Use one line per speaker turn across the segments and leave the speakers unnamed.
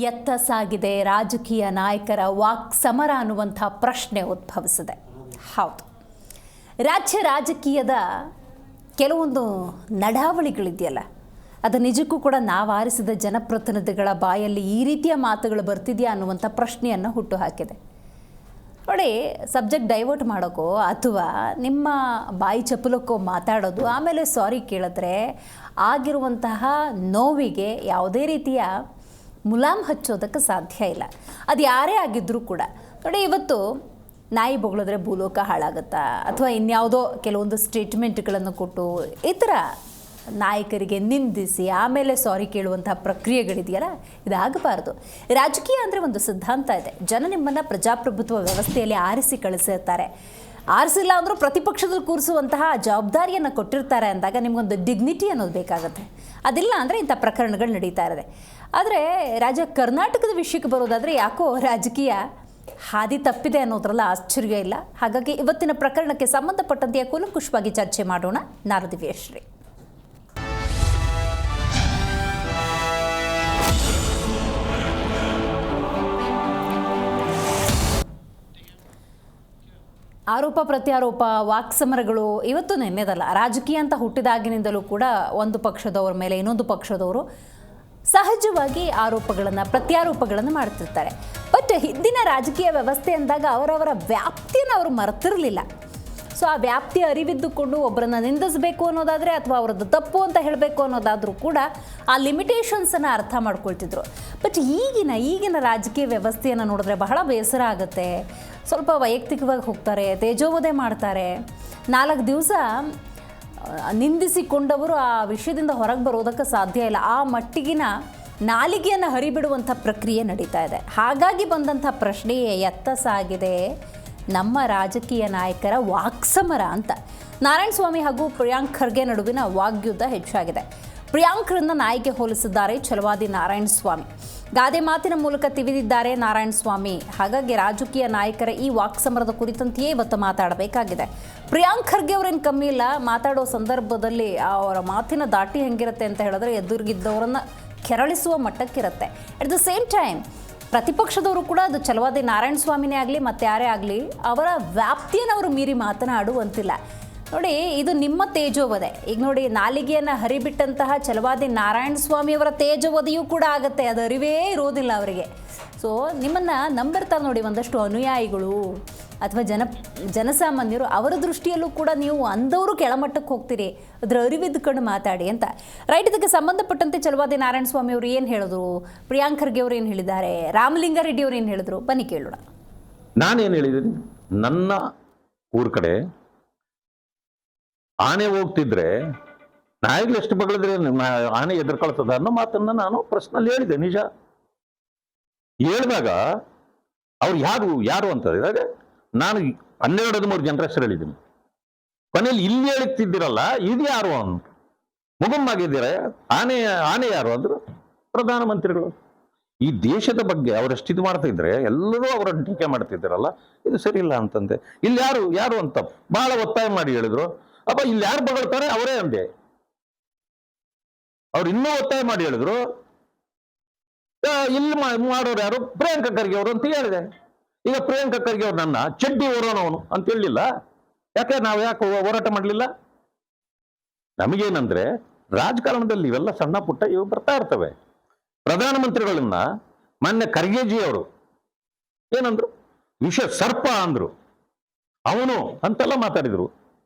ಎತ್ತ ಸಾಗಿದೆ ರಾಜಕೀಯ ನಾಯಕರ ವಾಕ್ ಸಮರ ಅನ್ನುವಂಥ ಪ್ರಶ್ನೆ ಉದ್ಭವಿಸಿದೆ. ಹೌದು, ರಾಜ್ಯ ರಾಜಕೀಯದ ಕೆಲವೊಂದು ನಡಾವಳಿಗಳಿದೆಯಲ್ಲ, ಅದು ನಿಜಕ್ಕೂ ಕೂಡ ನಾವು ಆರಿಸಿದ ಜನಪ್ರತಿನಿಧಿಗಳ ಬಾಯಲ್ಲಿ ಈ ರೀತಿಯ ಮಾತುಗಳು ಬರ್ತಿದೆಯಾ ಅನ್ನುವಂಥ ಪ್ರಶ್ನೆಯನ್ನು ಹುಟ್ಟುಹಾಕಿದೆ. ನೋಡಿ, ಸಬ್ಜೆಕ್ಟ್ ಡೈವರ್ಟ್ ಮಾಡೋಕ್ಕೋ ಅಥವಾ ನಿಮ್ಮ ಬಾಯಿ ಚಪ್ಪಲಕ್ಕೋ ಮಾತಾಡೋದು, ಆಮೇಲೆ ಸಾರಿ ಕೇಳಿದ್ರೆ ಆಗಿರುವಂತಹ ನೋವಿಗೆ ಯಾವುದೇ ರೀತಿಯ ಮುಲಾಮ್ ಹಚ್ಚೋದಕ್ಕೆ ಸಾಧ್ಯ ಇಲ್ಲ. ಅದು ಯಾರೇ ಆಗಿದ್ದರೂ ಕೂಡ ನೋಡಿ, ಇವತ್ತು ನಾಯಿ ಬೊಗಳಿದ್ರೆ ಭೂಲೋಕ ಹಾಳಾಗುತ್ತಾ ಅಥವಾ ಇನ್ಯಾವುದೋ ಕೆಲವೊಂದು ಸ್ಟೇಟ್ಮೆಂಟ್ಗಳನ್ನು ಕೊಟ್ಟು ಈ ಥರ ನಾಯಕರಿಗೆ ನಿಂದಿಸಿ ಆಮೇಲೆ ಸಾರಿ ಕೇಳುವಂಥ ಪ್ರಕ್ರಿಯೆಗಳಿದೆಯಲ್ಲ, ಇದಾಗಬಾರ್ದು. ರಾಜಕೀಯ ಅಂದರೆ ಒಂದು ಸಿದ್ಧಾಂತ ಇದೆ. ಜನ ನಿಮ್ಮನ್ನು ಪ್ರಜಾಪ್ರಭುತ್ವ ವ್ಯವಸ್ಥೆಯಲ್ಲಿ ಆರಿಸಿ ಕಳಿಸಿರ್ತಾರೆ. ಆರಿಸಿಲ್ಲ ಅಂದರೂ ಪ್ರತಿಪಕ್ಷದಲ್ಲಿ ಕೂರಿಸುವಂತಹ ಜವಾಬ್ದಾರಿಯನ್ನು ಕೊಟ್ಟಿರ್ತಾರೆ ಅಂದಾಗ ನಿಮಗೊಂದು ಡಿಗ್ನಿಟಿ ಅನ್ನೋದು ಬೇಕಾಗುತ್ತೆ. ಅದಿಲ್ಲ ಅಂದರೆ ಇಂಥ ಪ್ರಕರಣಗಳು ನಡೀತಾ ಇರುತ್ತೆ. ಆದರೆ ಕರ್ನಾಟಕದ ವಿಷಯಕ್ಕೆ ಬರೋದಾದರೆ ಯಾಕೋ ರಾಜಕೀಯ ಹಾದಿ ತಪ್ಪಿದೆ ಅನ್ನೋದ್ರಲ್ಲ ಆಶ್ಚರ್ಯ ಇಲ್ಲ. ಹಾಗಾಗಿ ಇವತ್ತಿನ ಪ್ರಕರಣಕ್ಕೆ ಸಂಬಂಧಪಟ್ಟಂತೆ ಕೂಲಂಕುಷವಾಗಿ ಚರ್ಚೆ ಮಾಡೋಣ. ನಾನು ದಿವ್ಯಶ್ರೀ. ಆರೋಪ ಪ್ರತ್ಯಾರೋಪ, ವಾಕ್ಸಮರಗಳು ಇವತ್ತು ನೆನ್ನೆದಲ್ಲ. ರಾಜಕೀಯ ಅಂತ ಹುಟ್ಟಿದಾಗಿನಿಂದಲೂ ಕೂಡ ಒಂದು ಪಕ್ಷದವರ ಮೇಲೆ ಇನ್ನೊಂದು ಪಕ್ಷದವರು ಸಹಜವಾಗಿ ಆರೋಪಗಳನ್ನು ಪ್ರತ್ಯಾರೋಪಗಳನ್ನು ಮಾಡ್ತಿರ್ತಾರೆ. ಬಟ್ ಹಿಂದಿನ ರಾಜಕೀಯ ವ್ಯವಸ್ಥೆ ಅಂದಾಗ ಅವರವರ ವ್ಯಾಪ್ತಿಯನ್ನು ಅವರು ಮರೆತಿರಲಿಲ್ಲ. ಸೊ ಆ ವ್ಯಾಪ್ತಿ ಅರಿವಿದ್ದುಕೊಂಡು ಒಬ್ಬರನ್ನು ನಿಂದಿಸಬೇಕು ಅನ್ನೋದಾದರೆ ಅಥವಾ ಅವರದ್ದು ತಪ್ಪು ಅಂತ ಹೇಳಬೇಕು ಅನ್ನೋದಾದರೂ ಕೂಡ ಆ ಲಿಮಿಟೇಷನ್ಸನ್ನು ಅರ್ಥ ಮಾಡ್ಕೊಳ್ತಿದ್ರು. ಬಟ್ ಈಗಿನ ರಾಜಕೀಯ ವ್ಯವಸ್ಥೆಯನ್ನು ನೋಡಿದ್ರೆ ಬಹಳ ಬೇಸರ ಆಗುತ್ತೆ. ಸ್ವಲ್ಪ ವೈಯಕ್ತಿಕವಾಗಿ ಹೋಗ್ತಾರೆ, ತೇಜೋವಧೆ ಮಾಡ್ತಾರೆ. 4 ದಿವಸ ನಿಂದಿಸಿಕೊಂಡವರು ಆ ವಿಷಯದಿಂದ ಹೊರಗೆ ಬರೋದಕ್ಕೆ ಸಾಧ್ಯ ಇಲ್ಲ. ಆ ಮಟ್ಟಿಗಿನ ನಾಲಿಗೆಯನ್ನು ಹರಿಬಿಡುವಂಥ ಪ್ರಕ್ರಿಯೆ ನಡೀತಾ ಇದೆ. ಹಾಗಾಗಿ ಬಂದಂಥ ಪ್ರಶ್ನೆಯೇ ಎತ್ತ ಸಾಗಿದೆ ನಮ್ಮ ರಾಜಕೀಯ ನಾಯಕರ ವಾಕ್ಸಮರ ಅಂತ. ನಾರಾಯಣಸ್ವಾಮಿ ಹಾಗೂ ಪ್ರಿಯಾಂಕ್ ಖರ್ಗೆ ನಡುವಿನ ವಾಗ್ಯುದ್ಧ ಹೆಚ್ಚಾಗಿದೆ. ಪ್ರಿಯಾಂಕ್ರನ್ನ ನಾಯಿಗೆ ಹೋಲಿಸಿದ್ದಾರೆ ಛಲವಾದಿ ನಾರಾಯಣಸ್ವಾಮಿ. ಗಾದೆ ಮಾತಿನ ಮೂಲಕ ತಿವಿದಿದ್ದಾರೆ ನಾರಾಯಣಸ್ವಾಮಿ. ಹಾಗಾಗಿ ರಾಜಕೀಯ ನಾಯಕರ ಈ ವಾಕ್ಸಮರದ ಕುರಿತಂತೆಯೇ ಇವತ್ತು ಮಾತಾಡಬೇಕಾಗಿದೆ. ಪ್ರಿಯಾಂಕ್ ಖರ್ಗೆ ಅವರೇನು ಕಮ್ಮಿ ಇಲ್ಲ. ಮಾತಾಡೋ ಸಂದರ್ಭದಲ್ಲಿ ಅವರ ಮಾತಿನ ದಾಟಿ ಹೆಂಗಿರುತ್ತೆ ಅಂತ ಹೇಳಿದ್ರೆ ಎದುರಿಗಿದ್ದವರನ್ನು ಕೆರಳಿಸುವ ಮಟ್ಟಕ್ಕಿರುತ್ತೆ. ಅಟ್ ದ ಸೇಮ್ ಟೈಮ್ ಪ್ರತಿಪಕ್ಷದವರು ಕೂಡ ಅದು ಛಲವಾದಿ ನಾರಾಯಣಸ್ವಾಮಿನೇ ಆಗಲಿ ಮತ್ತು ಯಾರೇ ಆಗಲಿ ಅವರ ವ್ಯಾಪ್ತಿಯನ್ನು ಅವರು ಮೀರಿ ಮಾತನಾಡುವಂತಿಲ್ಲ. ನೋಡಿ, ಇದು ನಿಮ್ಮ ತೇಜೋವಧೆ. ಈಗ ನೋಡಿ, ನಾಲಿಗೆಯನ್ನು ಹರಿಬಿಟ್ಟಂತಹ ಛಲವಾದಿ ನಾರಾಯಣಸ್ವಾಮಿಯವರ ತೇಜೋವಧೆಯೂ ಕೂಡ ಆಗುತ್ತೆ. ಅದು ಅರಿವೇ ಇರೋದಿಲ್ಲ ಅವರಿಗೆ. ಸೊ ನಿಮ್ಮನ್ನು ನಂಬಿರ್ತಾರೆ ನೋಡಿ ಒಂದಷ್ಟು ಅನುಯಾಯಿಗಳು ಅಥವಾ ಜನಸಾಮಾನ್ಯರು. ಅವರ ದೃಷ್ಟಿಯಲ್ಲೂ ಕೂಡ ನೀವು ಅಂದವರು ಕೆಳಮಟ್ಟಕ್ಕೆ ಹೋಗ್ತೀರಿ. ಅದರ ಅರಿವಿದ್ದುಕೊಂಡು ಮಾತಾಡಿ ಅಂತ. ರೈಟ್, ಇದಕ್ಕೆ ಸಂಬಂಧಪಟ್ಟಂತೆ ಛಲವಾದಿ ನಾರಾಯಣಸ್ವಾಮಿ ಅವರು ಏನು ಹೇಳಿದ್ರು, ಪ್ರಿಯಾಂಕ್ ಖರ್ಗೆ ಅವರು ಏನು ಹೇಳಿದ್ದಾರೆ, ರಾಮಲಿಂಗಾರೆಡ್ಡಿ ಅವರು ಏನು ಹೇಳಿದ್ರು, ಬನ್ನಿ ಕೇಳೋಣ.
ನಾನೇನು ಹೇಳಿದ್ದೀನಿ, ನನ್ನ ಊರ ಕಡೆ ಆನೆ ಹೋಗ್ತಿದ್ರೆ ನಾಯಿಗಳು ಎಷ್ಟು ಬಗಳಿದ್ರೆ ಆನೆ ಎದುರ್ಕೊಳ್ತದ ಅನ್ನೋ ಮಾತನ್ನ ನಾನು ಪ್ರಶ್ನಲ್ಲಿ ಹೇಳಿದೆ. ನಿಜ ಹೇಳಿದಾಗ ಅವ್ರು ಯಾರು ಅಂತ ಹೇಳಿದಾಗ ನಾನು 12-13 ಜನರ ಹೆಸರು ಹೇಳಿದ್ದೀನಿ. ಕೊನೆಯಲ್ಲಿ ಇಲ್ಲಿ ಹೇಳ್ತಿದ್ದೀರಲ್ಲ, ಇದು ಯಾರು ಅಂತ ಮುಗುಮ್ಮಾಗಿದ್ದೀರ. ಆನೆ ಯಾರು ಅಂದ್ರು ಪ್ರಧಾನಮಂತ್ರಿಗಳು. ಈ ದೇಶದ ಬಗ್ಗೆ ಅವರೆಷ್ಟು ಇದು ಮಾಡ್ತಾ ಇದ್ರೆ ಎಲ್ಲರೂ ಅವರನ್ನು ಟೀಕೆ ಮಾಡ್ತಿದ್ದಾರಲ್ಲ, ಇದು ಸರಿ ಇಲ್ಲ ಅಂತಂದೆ. ಇಲ್ಲಿ ಯಾರು ಅಂತ ಬಹಳ ಒತ್ತಾಯ ಮಾಡಿ ಹೇಳಿದ್ರು. ಅಪ್ಪ, ಇಲ್ಲಿ ಯಾರು ಬಗಳ್ತಾರೆ ಅವರೇ ಅಂದೆ. ಅವ್ರು ಇನ್ನೂ ಒತ್ತಾಯ ಮಾಡಿ ಹೇಳಿದ್ರು, ಇಲ್ಲಿ ಮಾಡೋರು ಯಾರು, ಪ್ರಿಯಾಂಕ ಖರ್ಗೆ ಅವರು ಅಂತ ಹೇಳಿದೆ. ಈಗ ಪ್ರಿಯಾಂಕ ಖರ್ಗೆ ಅವ್ರು ನನ್ನ ಚಡ್ಡಿ ಓರೋನವನು ಅಂತ ಹೇಳಲಿಲ್ಲ. ಯಾಕೆ ಹೋರಾಟ ಮಾಡಲಿಲ್ಲ? ನಮಗೇನಂದ್ರೆ ರಾಜಕಾರಣದಲ್ಲಿ ಇವೆಲ್ಲ ಸಣ್ಣ ಪುಟ್ಟ ಇವು ಬರ್ತಾ ಇರ್ತವೆ. ಪ್ರಧಾನಮಂತ್ರಿಗಳನ್ನ ಮೊನ್ನೆ ಖರ್ಗೆಜಿ ಅವರು ಏನಂದ್ರು, ವಿಷ ಸರ್ಪ ಅಂದ್ರು, ಅವನು ಅಂತೆಲ್ಲ ಮಾತಾಡಿದ್ರು.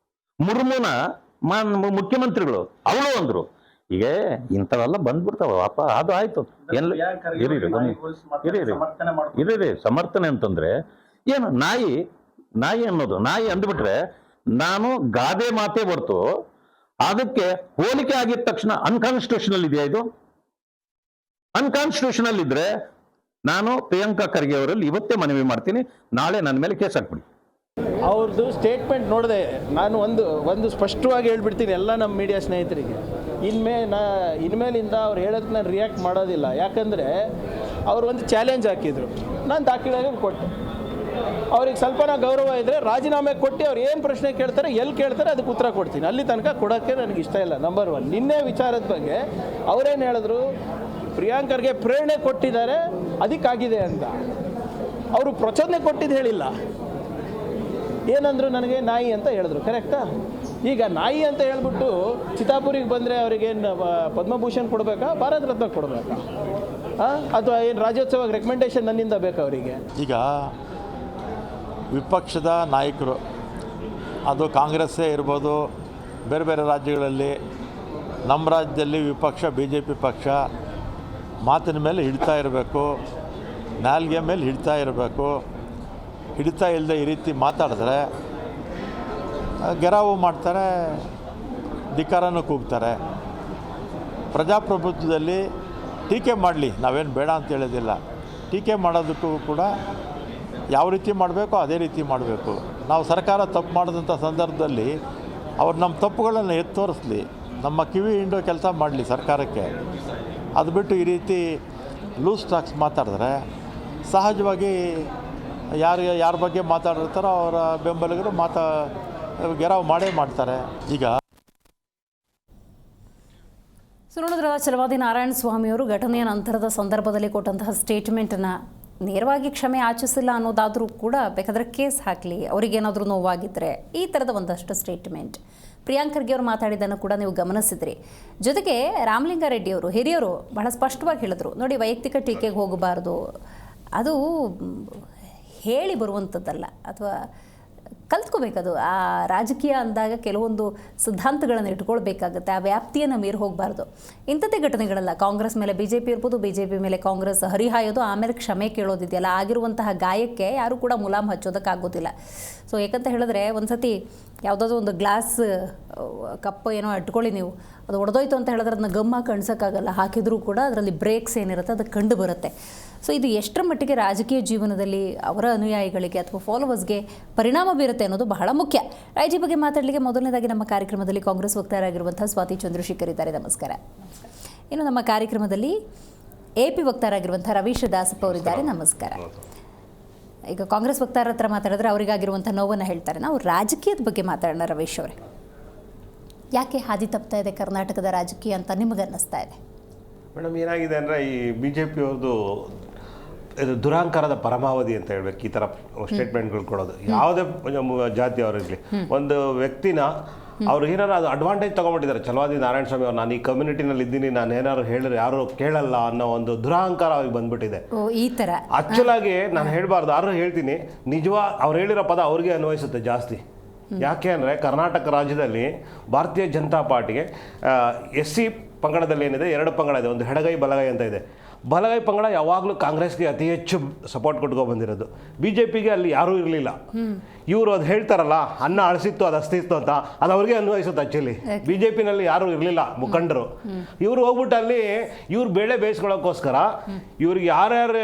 ಮುರ್ಮುನ ಮುಖ್ಯಮಂತ್ರಿಗಳು ಅವಳು ಅಂದ್ರು. ಈಗ ಇಂಥವೆಲ್ಲ ಬಂದ್ಬಿಡ್ತಾವ. ಪಾಪ ಅದು ಆಯ್ತು. ಇರೀ ಸಮರ್ಥನೆ ಅಂತಂದ್ರೆ ಏನು, ನಾಯಿ ಅನ್ನೋದು ನಾಯಿ ಅಂದ್ಬಿಟ್ರೆ ನಾನು ಗಾದೆ ಮಾತೇ ಹೊರ್ತು ಅದಕ್ಕೆ ಹೋಲಿಕೆ ಆಗಿದ ತಕ್ಷಣ ಅನ್ಕಾನ್ಸ್ಟಿಟ್ಯೂಷನಲ್ ಇದೆಯಾ? ಇದು ಅನ್ಕಾನ್ಸ್ಟಿಟ್ಯೂಷನಲ್ ಇದ್ರೆ ನಾನು ಪ್ರಿಯಾಂಕಾ ಖರ್ಗೆ ಅವರಲ್ಲಿ ಇವತ್ತೇ ಮನವಿ ಮಾಡ್ತೀನಿ, ನಾಳೆ ನನ್ನ ಮೇಲೆ ಕೇಸ್ ಹಾಕ್ಬಿಡಿ.
ಅವ್ರದ್ದು ಸ್ಟೇಟ್ಮೆಂಟ್ ನೋಡಿದೆ ನಾನು ಒಂದು ಸ್ಪಷ್ಟವಾಗಿ ಹೇಳ್ಬಿಡ್ತೀನಿ ಎಲ್ಲ ನಮ್ಮ ಮೀಡಿಯಾ ಸ್ನೇಹಿತರಿಗೆ. ಇನ್ಮೇಲಿಂದ ಅವ್ರು ಹೇಳೋದಕ್ಕೆ ನಾನು ರಿಯಾಕ್ಟ್ ಮಾಡೋದಿಲ್ಲ. ಯಾಕಂದರೆ ಅವರು ಒಂದು ಚಾಲೆಂಜ್ ಹಾಕಿದರು, ನಾನು ದಾಖಲೆ ಕೊಟ್ಟೆ. ಅವ್ರಿಗೆ ಸ್ವಲ್ಪನ ಗೌರವ ಇದ್ದರೆ ರಾಜೀನಾಮೆ ಕೊಟ್ಟು ಅವ್ರು ಏನು ಪ್ರಶ್ನೆ ಕೇಳ್ತಾರೆ, ಎಲ್ಲಿ ಕೇಳ್ತಾರೆ ಅದಕ್ಕೆ ಉತ್ತರ ಕೊಡ್ತೀನಿ. ಅಲ್ಲಿ ತನಕ ಕೊಡೋಕ್ಕೆ ನನಗೆ ಇಷ್ಟ ಇಲ್ಲ. ನಂಬರ್ 1. ನಿನ್ನೆ ವಿಚಾರದ ಬಗ್ಗೆ ಅವರೇನು ಹೇಳಿದ್ರು, ಪ್ರಿಯಾಂಕರ್ಗೆ ಪ್ರೇರಣೆ ಕೊಟ್ಟಿದ್ದಾರೆ ಅದಕ್ಕಾಗಿದೆ ಅಂತ ಅವರು ಪ್ರಚೋದನೆ ಕೊಟ್ಟಿದ್ದು ಹೇಳಿಲ್ಲ. ಏನಂದ್ರು, ನನಗೆ ನಾಯಿ ಅಂತ ಹೇಳಿದ್ರು. ಕರೆಕ್ಟಾ? ಈಗ ನಾಯಿ ಅಂತ ಹೇಳ್ಬಿಟ್ಟು ಚಿತ್ತಾಪುರಿಗೆ ಬಂದರೆ ಅವರಿಗೇನು ಪದ್ಮಭೂಷಣ್ ಕೊಡಬೇಕಾ, ಭಾರತ ರತ್ನ ಕೊಡಬೇಕಾ, ಅಥವಾ ಏನು ರಾಜ್ಯೋತ್ಸವ ರೆಕಮೆಂಡೇಶನ್ ನನ್ನಿಂದ ಬೇಕಾ ಅವರಿಗೆ?
ಈಗ ವಿಪಕ್ಷದ ನಾಯಕರು, ಅದು ಕಾಂಗ್ರೆಸ್ಸೇ ಇರ್ಬೋದು, ಬೇರೆ ಬೇರೆ ರಾಜ್ಯಗಳಲ್ಲಿ, ನಮ್ಮ ರಾಜ್ಯದಲ್ಲಿ ವಿಪಕ್ಷ BJP ಪಕ್ಷ ಮಾತಿನ ಮೇಲೆ ಹಿಡ್ತಾ ಇರಬೇಕು, ನಾಲ್ಗೆ ಮೇಲೆ ಹಿಡ್ತಾ ಇರಬೇಕು. ಹಿಡಿತಾ ಇಲ್ಲದೆ ಈ ರೀತಿ ಮಾತಾಡಿದ್ರೆ ಗೆರಾವು ಮಾಡ್ತಾರೆ, ಧಿಕ್ಕಾರನೂ ಕೂಗ್ತಾರೆ. ಪ್ರಜಾಪ್ರಭುತ್ವದಲ್ಲಿ ಟೀಕೆ ಮಾಡಲಿ, ನಾವೇನು ಬೇಡ ಅಂತ ಹೇಳೋದಿಲ್ಲ. ಟೀಕೆ ಮಾಡೋದಕ್ಕೂ ಕೂಡ ಯಾವ ರೀತಿ ಮಾಡಬೇಕೋ ಅದೇ ರೀತಿ ಮಾಡಬೇಕು. ನಾವು ಸರ್ಕಾರ ತಪ್ಪು ಮಾಡಿದಂಥ ಸಂದರ್ಭದಲ್ಲಿ ಅವ್ರು ನಮ್ಮ ತಪ್ಪುಗಳನ್ನು ಎತ್ತಿ ತೋರಿಸ್ಲಿ, ನಮ್ಮ ಕಿವಿ ಹಿಂಡೋ ಕೆಲಸ ಮಾಡಲಿ ಸರ್ಕಾರಕ್ಕೆ. ಅದು ಬಿಟ್ಟು ಈ ರೀತಿ ಲೂಸ್ ಟಾಕ್ಸ್ ಮಾತಾಡಿದ್ರೆ ಸಹಜವಾಗಿ ಯಾರ ಬಗ್ಗೆ ಮಾತಾಡಿರ್ತಾರೋ ಅವರ ಬೆಂಬಲಿಗರು ಗೆರಾವು ಮಾಡೇ ಮಾಡ್ತಾರೆ. ಈಗ
ನೋಡಿದ್ರೆ ಛಲವಾದಿ ನಾರಾಯಣ ಸ್ವಾಮಿಯವರು ಘಟನೆಯ ನಂತರದ ಸಂದರ್ಭದಲ್ಲಿ ಕೊಟ್ಟಂತಹ ಸ್ಟೇಟ್ಮೆಂಟನ್ನು ನೇರವಾಗಿ ಕ್ಷಮೆ ಯಾಚಿಸಿಲ್ಲ ಅನ್ನೋದಾದರೂ ಕೂಡ ಬೇಕಾದರೆ ಕೇಸ್ ಹಾಕಲಿ, ಅವರಿಗೇನಾದರೂ ನೋವಾಗಿದ್ದರೆ, ಈ ಥರದ ಒಂದಷ್ಟು ಸ್ಟೇಟ್ಮೆಂಟ್. ಪ್ರಿಯಾಂಕ್ ಖರ್ಗೆ ಅವರು ಮಾತಾಡಿದ್ದನ್ನು ಕೂಡ ನೀವು ಗಮನಿಸಿದ್ರಿ. ಜೊತೆಗೆ ರಾಮಲಿಂಗಾರೆಡ್ಡಿಯವರು ಹಿರಿಯರು ಬಹಳ ಸ್ಪಷ್ಟವಾಗಿ ಹೇಳಿದ್ರು, ನೋಡಿ ವೈಯಕ್ತಿಕ ಟೀಕೆಗೆ ಹೋಗಬಾರ್ದು, ಅದು ಹೇಳಿ ಬರುವಂಥದ್ದಲ್ಲ, ಅಥವಾ ಕಲ್ತ್ಕೋಬೇಕದು. ಆ ರಾಜಕೀಯ ಅಂದಾಗ ಕೆಲವೊಂದು ಸಿದ್ಧಾಂತಗಳನ್ನು ಇಟ್ಕೊಳ್ಬೇಕಾಗುತ್ತೆ, ಆ ವ್ಯಾಪ್ತಿಯನ್ನು ಮೀರಿ ಹೋಗಬಾರ್ದು. ಇಂಥದ್ದೇ ಘಟನೆಗಳಲ್ಲ, ಕಾಂಗ್ರೆಸ್ ಮೇಲೆ BJP ಇರ್ಬೋದು, BJP ಮೇಲೆ ಕಾಂಗ್ರೆಸ್ ಹರಿಹಾಯೋದು, ಆಮೇಲೆ ಕ್ಷಮೆ ಕೇಳೋದಿದೆಯಲ್ಲ, ಆಗಿರುವಂತಹ ಗಾಯಕ್ಕೆ ಯಾರೂ ಕೂಡ ಮುಲಾಮ್ ಹಚ್ಚೋದಕ್ಕಾಗೋದಿಲ್ಲ. ಸೊ ಏಕಂತ ಹೇಳಿದ್ರೆ ಒಂದು ಸತಿ ಯಾವುದಾದ್ರೂ ಒಂದು ಗ್ಲಾಸ್ ಕಪ್ ಏನೋ ಇಟ್ಕೊಳ್ಳಿ ನೀವು, ಅದು ಒಡೆದೋಯ್ತು ಅಂತ ಹೇಳಿದ್ರೆ ಅದನ್ನ ಗಮ್ಮಾಗಿ ಕಣ್ಸೋಕ್ಕಾಗಲ್ಲ, ಹಾಕಿದರೂ ಕೂಡ ಅದರಲ್ಲಿ ಬ್ರೇಕ್ಸ್ ಏನಿರುತ್ತೆ ಅದು ಕಂಡು ಬರುತ್ತೆ. ಸೊ ಇದು ಎಷ್ಟರ ಮಟ್ಟಿಗೆ ರಾಜಕೀಯ ಜೀವನದಲ್ಲಿ ಅವರ ಅನುಯಾಯಿಗಳಿಗೆ ಅಥವಾ ಫಾಲೋವರ್ಸ್ಗೆ ಪರಿಣಾಮ ಬೀರುತ್ತೆ ಅನ್ನೋದು ಬಹಳ ಮುಖ್ಯ. ಈ ಬಗ್ಗೆ ಮಾತಾಡಲಿಕ್ಕೆ ಮೊದಲನೇದಾಗಿ ನಮ್ಮ ಕಾರ್ಯಕ್ರಮದಲ್ಲಿ ಕಾಂಗ್ರೆಸ್ ವಕ್ತಾರರಾಗಿರುವಂಥ ಸ್ವಾತಿ ಚಂದ್ರಶೇಖರ್ ಇದ್ದಾರೆ. ನಮಸ್ಕಾರ. ಇನ್ನು ನಮ್ಮ ಕಾರ್ಯಕ್ರಮದಲ್ಲಿ AP ವಕ್ತಾರರಾಗಿರುವಂಥ ರವೀಶ್ ದಾಸಪ್ಪ ಅವರಿದ್ದಾರೆ. ನಮಸ್ಕಾರ. ಈಗ ಕಾಂಗ್ರೆಸ್ ವಕ್ತಾರರ ಹತ್ರ ಮಾತಾಡಿದ್ರೆ ಅವರಿಗಾಗಿರುವಂಥ ನೋವನ್ನು ಹೇಳ್ತಾರೆ. ನಾವು ರಾಜಕೀಯದ ಬಗ್ಗೆ ಮಾತಾಡೋಣ. ರವೀಶ್ ಅವರೇ, ಯಾಕೆ ಹಾದಿ ತಪ್ತಾ ಇದೆ ಕರ್ನಾಟಕದ ರಾಜಕೀಯ ಅಂತ ನಿಮಗೆ ಅನ್ನಿಸ್ತಾ ಇದೆ?
ಮೇಡಮ್, ಏನಾಗಿದೆ ಅಂದರೆ ಈ BJP ಅವ್ರದ್ದು ಇದು ದುರಾಂಕಾರದ ಪರಮಾವಧಿ ಅಂತ ಹೇಳ್ಬೇಕು. ಈ ಥರ ಸ್ಟೇಟ್ಮೆಂಟ್ಗಳು ಕೊಡೋದು ಯಾವುದೇ ಜಾತಿಯವರಿರಲಿ, ಒಂದು ವ್ಯಕ್ತಿನ ಅವ್ರು ಏನಾರು ಅದು ಅಡ್ವಾಂಟೇಜ್ ತೊಗೊಂಡ್ಬಿಟ್ಟಿದ್ದಾರೆ. ಛಲವಾದಿ ನಾರಾಯಣ ಸ್ವಾಮಿ ಅವ್ರು, ನಾನು ಈ ಕಮ್ಯುನಿಟಿನಲ್ಲಿ ಇದ್ದೀನಿ, ನಾನು ಏನಾದ್ರು ಹೇಳಿದ್ರೆ ಯಾರು ಕೇಳಲ್ಲ ಅನ್ನೋ ಒಂದು ದುರಾಂಕಾರ ಅವ್ರಿಗೆ ಬಂದ್ಬಿಟ್ಟಿದೆ.
ಈ ಥರ
ಆ್ಯಕ್ಚುಲಾಗಿ ನಾನು ಹೇಳಬಾರ್ದು, ಆದ್ರೂ ಹೇಳ್ತೀನಿ, ಅವ್ರು ಹೇಳಿರೋ ಪದ ಅವ್ರಿಗೆ ಅನ್ವಯಿಸುತ್ತೆ ಜಾಸ್ತಿ. ಯಾಕೆ ಅಂದರೆ ಕರ್ನಾಟಕ ರಾಜ್ಯದಲ್ಲಿ ಭಾರತೀಯ ಜನತಾ ಪಾರ್ಟಿಗೆ SC ಪಂಗಡದಲ್ಲಿ ಏನಿದೆ, 2 ಪಂಗಡ ಇದೆ, ಒಂದು ಎಡಗೈ ಬಲಗೈ ಅಂತ ಇದೆ. ಬಲಗೈ ಪಂಗಡ ಯಾವಾಗಲೂ ಕಾಂಗ್ರೆಸ್ಗೆ ಅತಿ ಹೆಚ್ಚು ಸಪೋರ್ಟ್ ಕೊಟ್ಕೊ ಬಂದಿರೋದು. BJPಗೆ ಅಲ್ಲಿ ಯಾರೂ ಇರಲಿಲ್ಲ. ಇವರು ಅದು ಹೇಳ್ತಾರಲ್ಲ, ಅನ್ನ ಅಳಿಸಿತ್ತು ಅದು ಅಸ್ತಿತ್ತು ಅಂತ, ಅದು ಅವ್ರಿಗೆ ಅನ್ವಯಿಸುತ್ತೆ. ಆ್ಯಕ್ಚುಲಿ BJPನಲ್ಲಿ ಯಾರೂ ಇರಲಿಲ್ಲ ಮುಖಂಡರು. ಇವರು ಹೋಗ್ಬಿಟ್ಟು ಅಲ್ಲಿ ಇವ್ರು ಬೇಳೆ ಬೇಯಿಸ್ಕೊಳ್ಳೋಕ್ಕೋಸ್ಕರ ಇವ್ರಿಗೆ ಯಾರ್ಯಾರು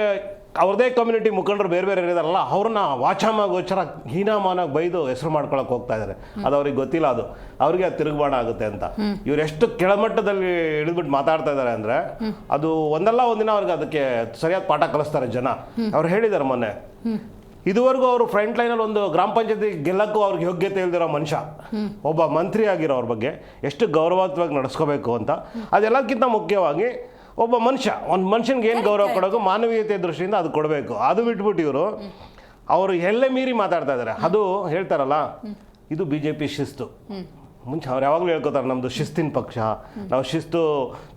ಅವ್ರದೇ ಕಮ್ಯುನಿಟಿ ಮುಖಂಡರು ಬೇರೆ ಬೇರೆ ಇದಾರಲ್ಲ, ಅವ್ರನ್ನ ವಾಚಾಮ ಗೋಚರ ಹೀನಾಮಾನಾಗಿ ಬೈದು ಹೆಸರು ಮಾಡ್ಕೊಳಕ್ಕೆ ಹೋಗ್ತಾ ಇದ್ದಾರೆ. ಅದು ಅವ್ರಿಗೆ ಗೊತ್ತಿಲ್ಲ, ಅದು ಅವ್ರಿಗೆ ಅದು ತಿರುಗುಬಾಣ ಆಗುತ್ತೆ ಅಂತ. ಇವ್ರು ಎಷ್ಟು ಕೆಳಮಟ್ಟದಲ್ಲಿ ಇಳಿದ್ಬಿಟ್ಟು ಮಾತಾಡ್ತಾ ಇದ್ದಾರೆ ಅಂದರೆ ಅದು ಒಂದಲ್ಲ ಒಂದಿನ ಅವ್ರಿಗೆ ಅದಕ್ಕೆ ಸರಿಯಾದ ಪಾಠ ಕಲಿಸ್ತಾರೆ ಜನ. ಅವ್ರು ಹೇಳಿದ್ದಾರೆ ಮೊನ್ನೆ, ಇದುವರೆಗೂ ಅವರು ಫ್ರಂಟ್ ಲೈನಲ್ಲಿ ಒಂದು ಗ್ರಾಮ ಪಂಚಾಯತಿ ಗೆಲ್ಲಕ್ಕೂ ಅವ್ರಿಗೆ ಯೋಗ್ಯತೆ ಇಲ್ದಿರೋ ಮನುಷ್ಯ, ಒಬ್ಬ ಮಂತ್ರಿ ಆಗಿರೋ ಅವ್ರ ಬಗ್ಗೆ ಎಷ್ಟು ಗೌರವಯುತವಾಗಿ ನಡೆಸ್ಕೋಬೇಕು ಅಂತ. ಅದೆಲ್ಲಕ್ಕಿಂತ ಮುಖ್ಯವಾಗಿ ಒಬ್ಬ ಒಂದು ಮನುಷ್ಯನಿಗೆ ಏನು ಗೌರವ ಕೊಡೋದು, ಮಾನವೀಯತೆ ದೃಷ್ಟಿಯಿಂದ ಅದು ಕೊಡಬೇಕು. ಅದು ಬಿಟ್ಬಿಟ್ಟು ಇವರು ಅವರು ಎಲ್ಲೇ ಮೀರಿ ಮಾತಾಡ್ತಾ ಇದ್ದಾರೆ. ಅದು ಹೇಳ್ತಾರಲ್ಲ, ಇದು BJP ಶಿಸ್ತು. ಮುಂಚೆ ಅವ್ರು ಯಾವಾಗಲೂ ಹೇಳ್ಕೊತಾರೆ, ನಮ್ಮದು ಶಿಸ್ತಿನ ಪಕ್ಷ, ನಾವು ಶಿಸ್ತು